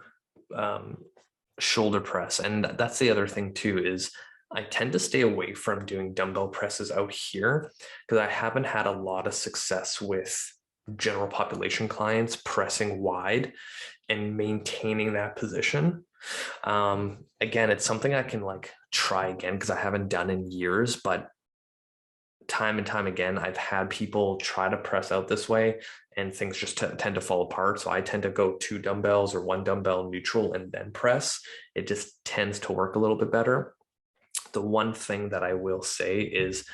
shoulder press. And that's the other thing too, is I tend to stay away from doing dumbbell presses out here because I haven't had a lot of success with general population clients pressing wide and maintaining that position. Again, it's something I can like try again because I haven't done in years, but time and time again, I've had people try to press out this way and things just tend to fall apart. So I tend to go 2 dumbbells or 1 dumbbell neutral and then press. It just tends to work a little bit better. The one thing that I will say is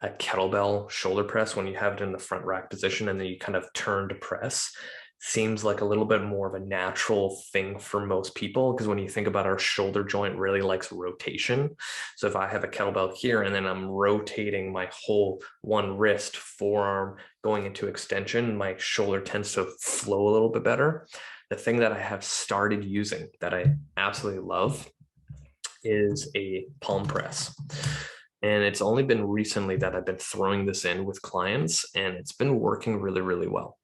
a kettlebell shoulder press, when you have it in the front rack position and then you kind of turn to press, seems like a little bit more of a natural thing for most people, because when you think about, our shoulder joint really likes rotation. So if I have a kettlebell here and then I'm rotating my whole one wrist, forearm going into extension, my shoulder tends to flow a little bit better. The thing that I have started using that I absolutely love is a palm press. And it's only been recently that I've been throwing this in with clients, and it's been working really, really well.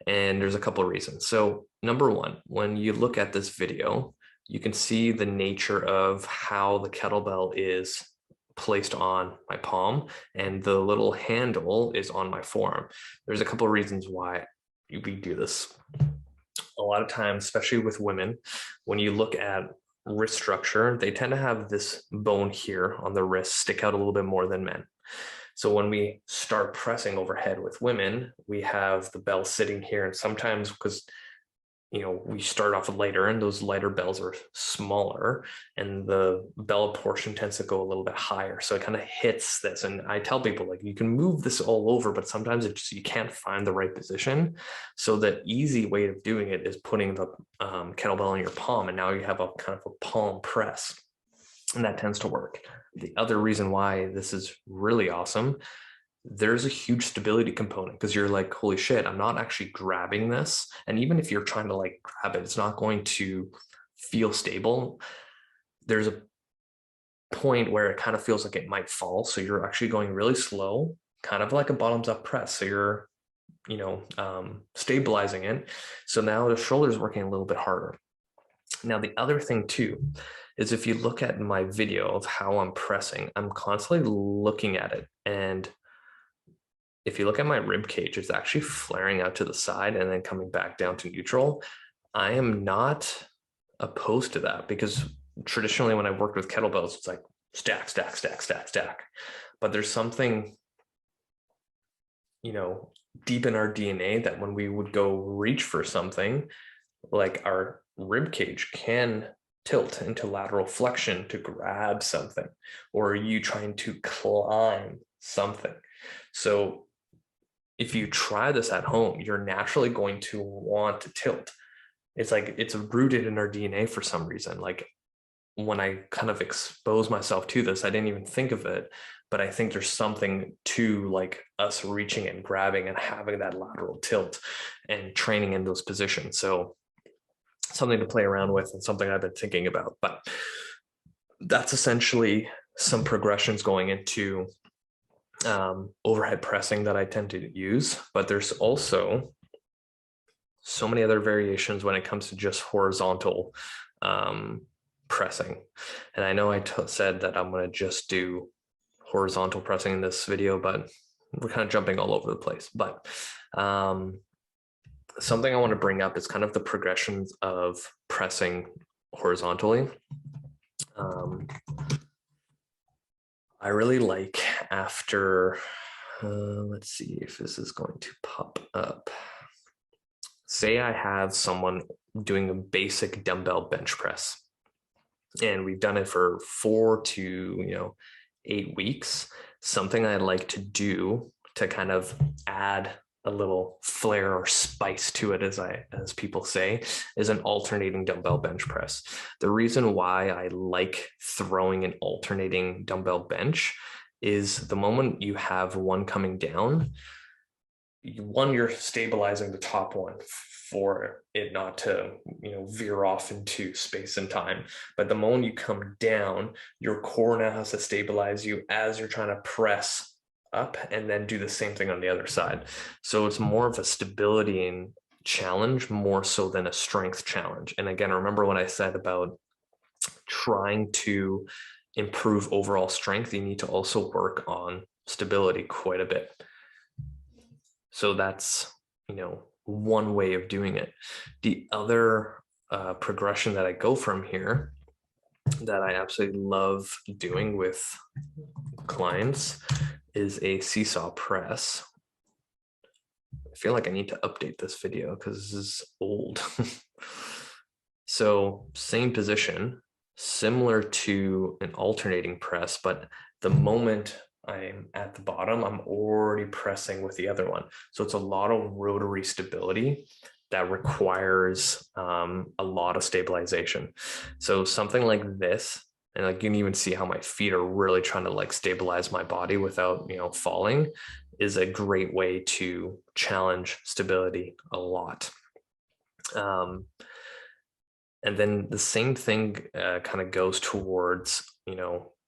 And there's a couple of reasons. So number one, when you look at this video, you can see the nature of how the kettlebell is placed on my palm and the little handle is on my forearm. There's a couple of reasons why we do this. A lot of times, especially with women, when you look at wrist structure, they tend to have this bone here on the wrist stick out a little bit more than men. So when we start pressing overhead with women, we have the bell sitting here, and sometimes, because you know, we start off lighter and those lighter bells are smaller and the bell portion tends to go a little bit higher. So it kind of hits this. And I tell people, like, you can move this all over, but sometimes it just, you can't find the right position. So the easy way of doing it is putting the kettlebell in your palm, and now you have a kind of a palm press, and that tends to work. The other reason why this is really awesome, there's a huge stability component, because you're like, holy shit, I'm not actually grabbing this. And even if you're trying to like grab it, it's not going to feel stable. There's a point where it kind of feels like it might fall. So you're actually going really slow, kind of like a bottoms up press. So you're, you know, stabilizing it. So now the shoulder is working a little bit harder. Now, the other thing too, is if you look at my video of how I'm pressing, I'm constantly looking at it, and if you look at my rib cage, it's actually flaring out to the side and then coming back down to neutral. I am not opposed to that, because traditionally when I worked with kettlebells, it's like stack, stack, stack, stack, stack. But there's something, you know, deep in our DNA that when we would go reach for something, like our rib cage can tilt into lateral flexion to grab something, or you trying to climb something. So if you try this at home, you're naturally going to want to tilt. It's like, it's rooted in our DNA for some reason. Like, when I kind of expose myself to this, I didn't even think of it, but I think there's something to like us reaching and grabbing and having that lateral tilt and training in those positions. So something to play around with and something I've been thinking about. But that's essentially some progressions going into overhead pressing that I tend to use. But there's also so many other variations when it comes to just horizontal pressing. And I know I said that I'm going to just do horizontal pressing in this video, but we're kind of jumping all over the place. But something I want to bring up is kind of the progressions of pressing horizontally. I really like after, let's see if this is going to pop up. say I have someone doing a basic dumbbell bench press, and we've done it for 4 to 8 weeks. Something I like to do to kind of add a little flair or spice to it, as people say, is an alternating dumbbell bench press. The reason why I like throwing an alternating dumbbell bench is the moment you have one coming down, you're stabilizing the top one for it not to veer off into space and time. But the moment you come down, your core now has to stabilize you as you're trying to press up, and then do the same thing on the other side. So it's more of a stability and challenge more so than a strength challenge. And again, remember what I said about trying to improve overall strength, you need to also work on stability quite a bit. So that's, one way of doing it. The other progression that I go from here that I absolutely love doing with clients is a seesaw press. I feel like I need to update this video because this is old. So same position, similar to an alternating press, but the moment I'm at the bottom, I'm already pressing with the other one. So it's a lot of rotary stability that requires a lot of stabilization. So something like this, and like you can even see how my feet are really trying to like stabilize my body without falling, is a great way to challenge stability a lot. And then the same thing kind of goes towards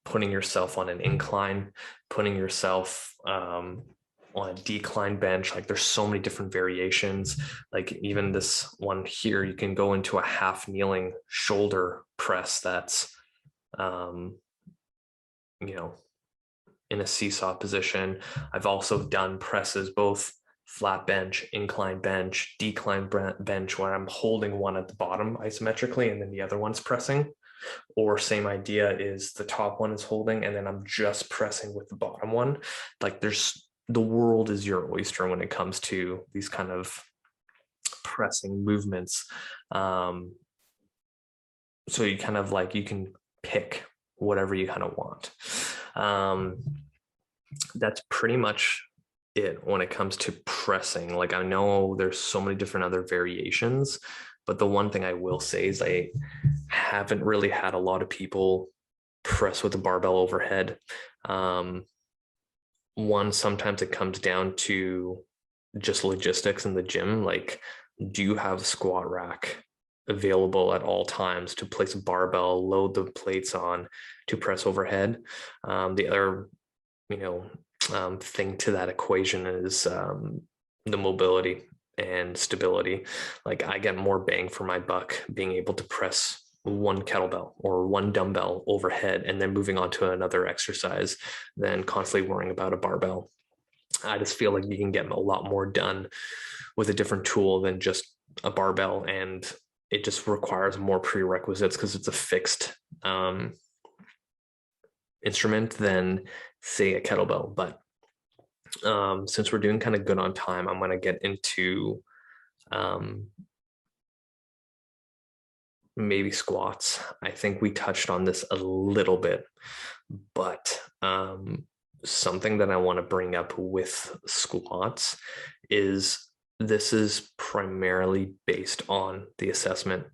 putting yourself on an incline, putting yourself on a decline bench. Like there's so many different variations. Like even this one here, you can go into a half kneeling shoulder press that's in a seesaw position. I've also done presses, both flat bench, incline bench, decline bench, where I'm holding one at the bottom isometrically and then the other one's pressing. Or same idea is the top one is holding and then I'm just pressing with the bottom one. Like the world is your oyster when it comes to these kind of pressing movements. So you kind of like, you can pick whatever you kind of want. That's pretty much it when it comes to pressing. Like I know there's so many different other variations, but the one thing I will say is I haven't really had a lot of people press with a barbell overhead. One, sometimes it comes down to just logistics in the gym. Like, do you have a squat rack available at all times to place a barbell, load the plates on to press overhead? The other, thing to that equation is the mobility and stability. Like I get more bang for my buck being able to press one kettlebell or one dumbbell overhead and then moving on to another exercise than constantly worrying about a barbell. I just feel like you can get a lot more done with a different tool than just a barbell, and it just requires more prerequisites because it's a fixed instrument than say a kettlebell. But since we're doing kind of good on time, I'm going to get into maybe squats. I think we touched on this a little bit, but something that I want to bring up with squats is this is primarily based on the assessment.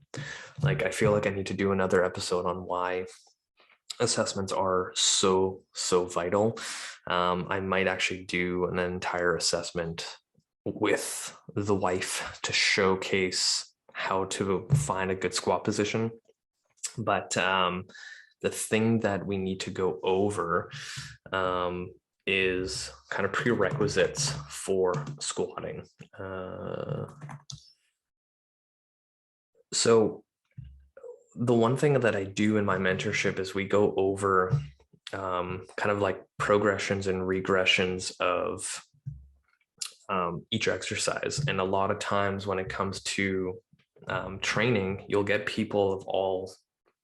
Like I feel like I need to do another episode on why assessments are so vital. I might actually do an entire assessment with the wife to showcase how to find a good squat position. But the thing that we need to go over is kind of prerequisites for squatting. So the one thing that I do in my mentorship is we go over kind of like progressions and regressions of each exercise. And a lot of times when it comes to training, you'll get people of all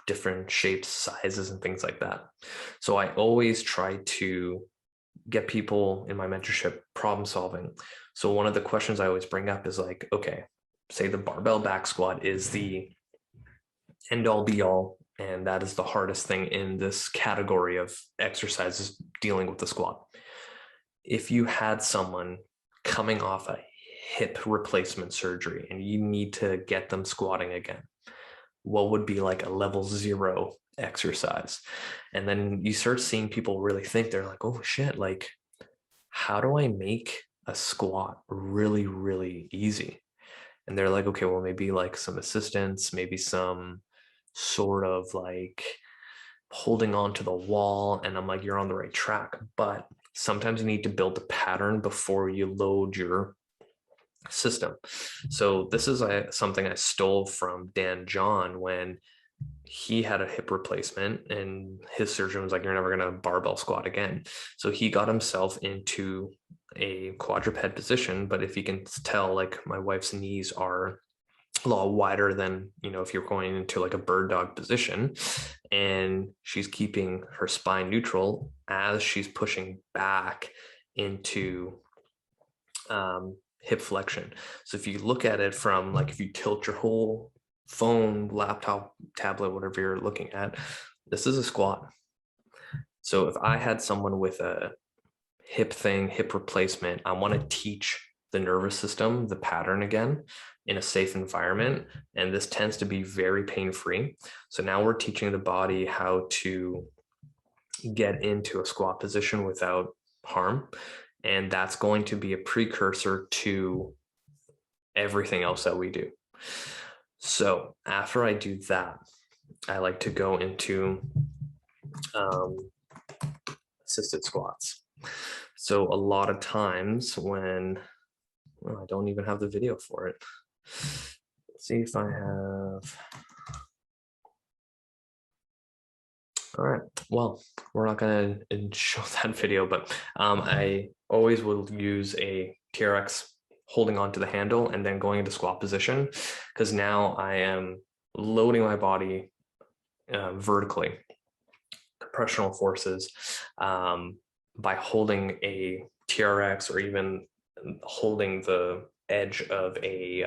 different shapes, sizes, and things like that. So I always try to get people in my mentorship problem solving. So one of the questions I always bring up is like, okay, say the barbell back squat is the end all be all, and that is the hardest thing in this category of exercises dealing with the squat. If you had someone coming off a hip replacement surgery and you need to get them squatting again, what would be like a level 0 exercise? And then you start seeing people really think, they're like, oh shit, like, how do I make a squat really, really easy? And they're like, okay, well, maybe like some assistance, maybe some sort of like holding on to the wall. And I'm like, you're on the right track. But sometimes you need to build a pattern before you load your system. So this is something I stole from Dan John when he had a hip replacement, and his surgeon was like, you're never going to barbell squat again. So he got himself into a quadruped position. But if you can tell, like, my wife's knees are a lot wider than, you know, if you're going into like a bird dog position, and she's keeping her spine neutral as she's pushing back into hip flexion. So if you look at it from, like, if you tilt your whole phone, laptop, tablet, whatever you're looking at, this is a squat. So if I had someone with a hip replacement, I want to teach the nervous system the pattern again in a safe environment. And this tends to be very pain-free. So now we're teaching the body how to get into a squat position without harm. And that's going to be a precursor to everything else that we do. So after I do that, I like to go into assisted squats. So a lot of times when, well, I don't even have the video for it. Let's see if I have. All right, well, we're not gonna show that video, but I always will use a TRX holding onto the handle and then going into squat position, because now I am loading my body vertically, compressional forces, by holding a TRX or even holding the edge of a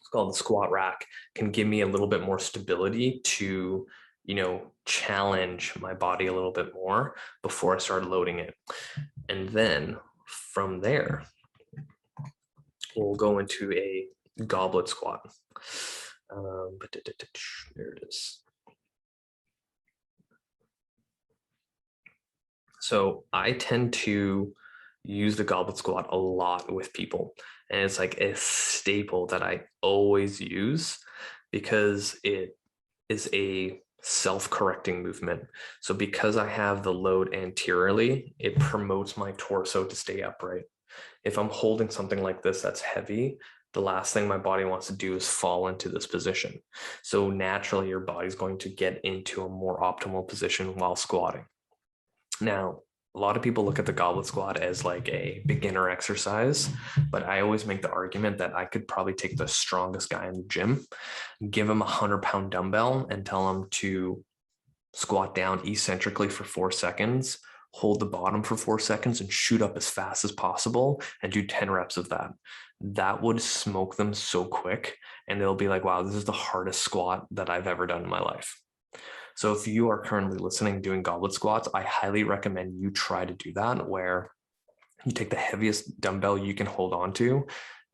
it's called the squat rack, can give me a little bit more stability to, you know, challenge my body a little bit more before I start loading it. And then from there, we'll go into a goblet squat. There it is. So I tend to use the goblet squat a lot with people, and it's like a staple that I always use because it is a self-correcting movement. So because I have the load anteriorly, it promotes my torso to stay upright. If I'm holding something like this that's heavy, the last thing my body wants to do is fall into this position. So naturally, your body's going to get into a more optimal position while squatting. Now, a lot of people look at the goblet squat as like a beginner exercise, but I always make the argument that I could probably take the strongest guy in the gym, give him a 100-pound dumbbell and tell him to squat down eccentrically for 4 seconds, hold the bottom for 4 seconds, and shoot up as fast as possible and do 10 reps of that. That would smoke them so quick, and they'll be like, wow, this is the hardest squat that I've ever done in my life. So if you are currently listening, doing goblet squats, I highly recommend you try to do that, where you take the heaviest dumbbell you can hold on to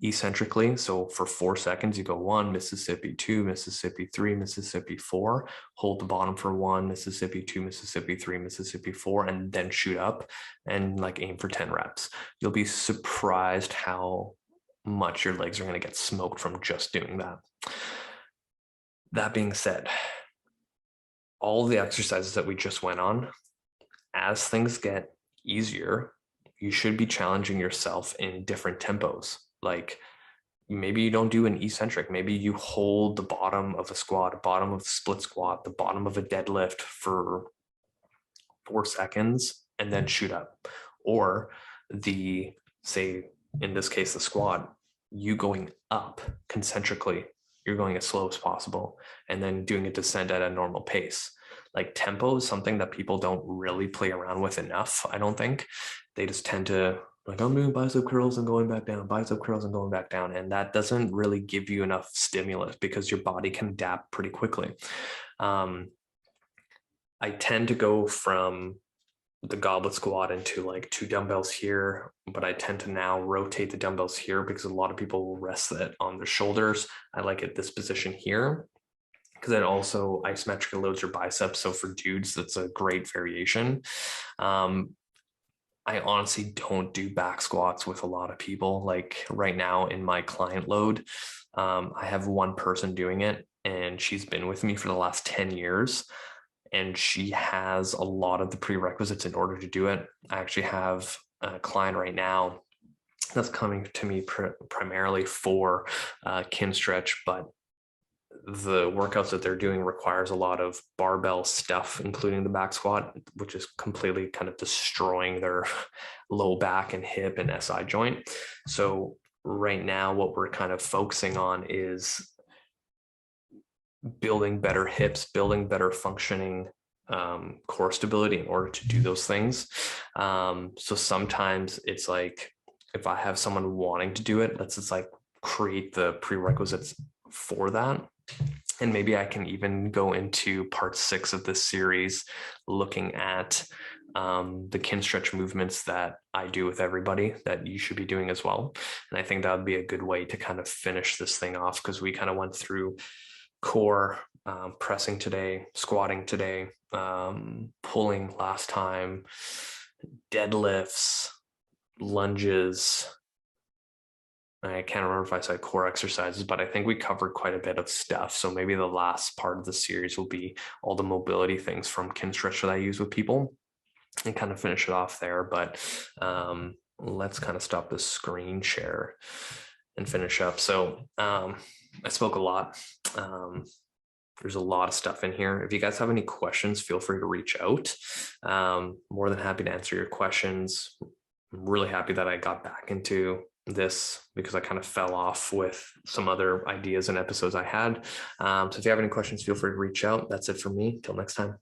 eccentrically. So for 4 seconds, you go 1, Mississippi, 2, Mississippi, 3, Mississippi, 4, hold the bottom for 1, Mississippi, 2, Mississippi, 3, Mississippi, 4, and then shoot up and like aim for 10 reps. You'll be surprised how much your legs are going to get smoked from just doing that. That being said, all the exercises that we just went on, as things get easier, you should be challenging yourself in different tempos. Like maybe you don't do an eccentric, maybe you hold the bottom of a squat, bottom of the split squat, the bottom of a deadlift for 4 seconds and then shoot up. Or the, say in this case, the squat, you going up concentrically, you're going as slow as possible and then doing a descent at a normal pace. Like tempo is something that people don't really play around with enough, I don't think. They just tend to Like, I'm doing bicep curls and going back down, bicep curls and going back down. And that doesn't really give you enough stimulus because your body can adapt pretty quickly. I tend to go from the goblet squat into like 2 dumbbells here, but I tend to now rotate the dumbbells here because a lot of people will rest it on their shoulders. I like it this position here because it also isometrically loads your biceps. So for dudes, that's a great variation. I honestly don't do back squats with a lot of people. Like right now in my client load, I have one person doing it, and she's been with me for the last 10 years. And she has a lot of the prerequisites in order to do it. I actually have a client right now that's coming to me primarily for kin stretch, but the workouts that they're doing requires a lot of barbell stuff, including the back squat, which is completely kind of destroying their low back and hip and SI joint. So right now, what we're kind of focusing on is building better hips, building better functioning core stability in order to do those things. So sometimes it's like, if I have someone wanting to do it, let's just like create the prerequisites for that. And maybe I can even go into part 6 of this series, looking at the kin stretch movements that I do with everybody that you should be doing as well. And I think that would be a good way to kind of finish this thing off, because we kind of went through core, pressing today, squatting today, pulling last time, deadlifts, lunges. I can't remember if I said core exercises, but I think we covered quite a bit of stuff. So maybe the last part of the series will be all the mobility things from kin stretch that I use with people, and kind of finish it off there. But let's kind of stop the screen share and finish up. So I spoke a lot. There's a lot of stuff in here. If you guys have any questions, feel free to reach out. More than happy to answer your questions. I'm really happy that I got back into this because I kind of fell off with some other ideas and episodes I had. So if you have any questions, feel free to reach out. That's it for me. Till next time.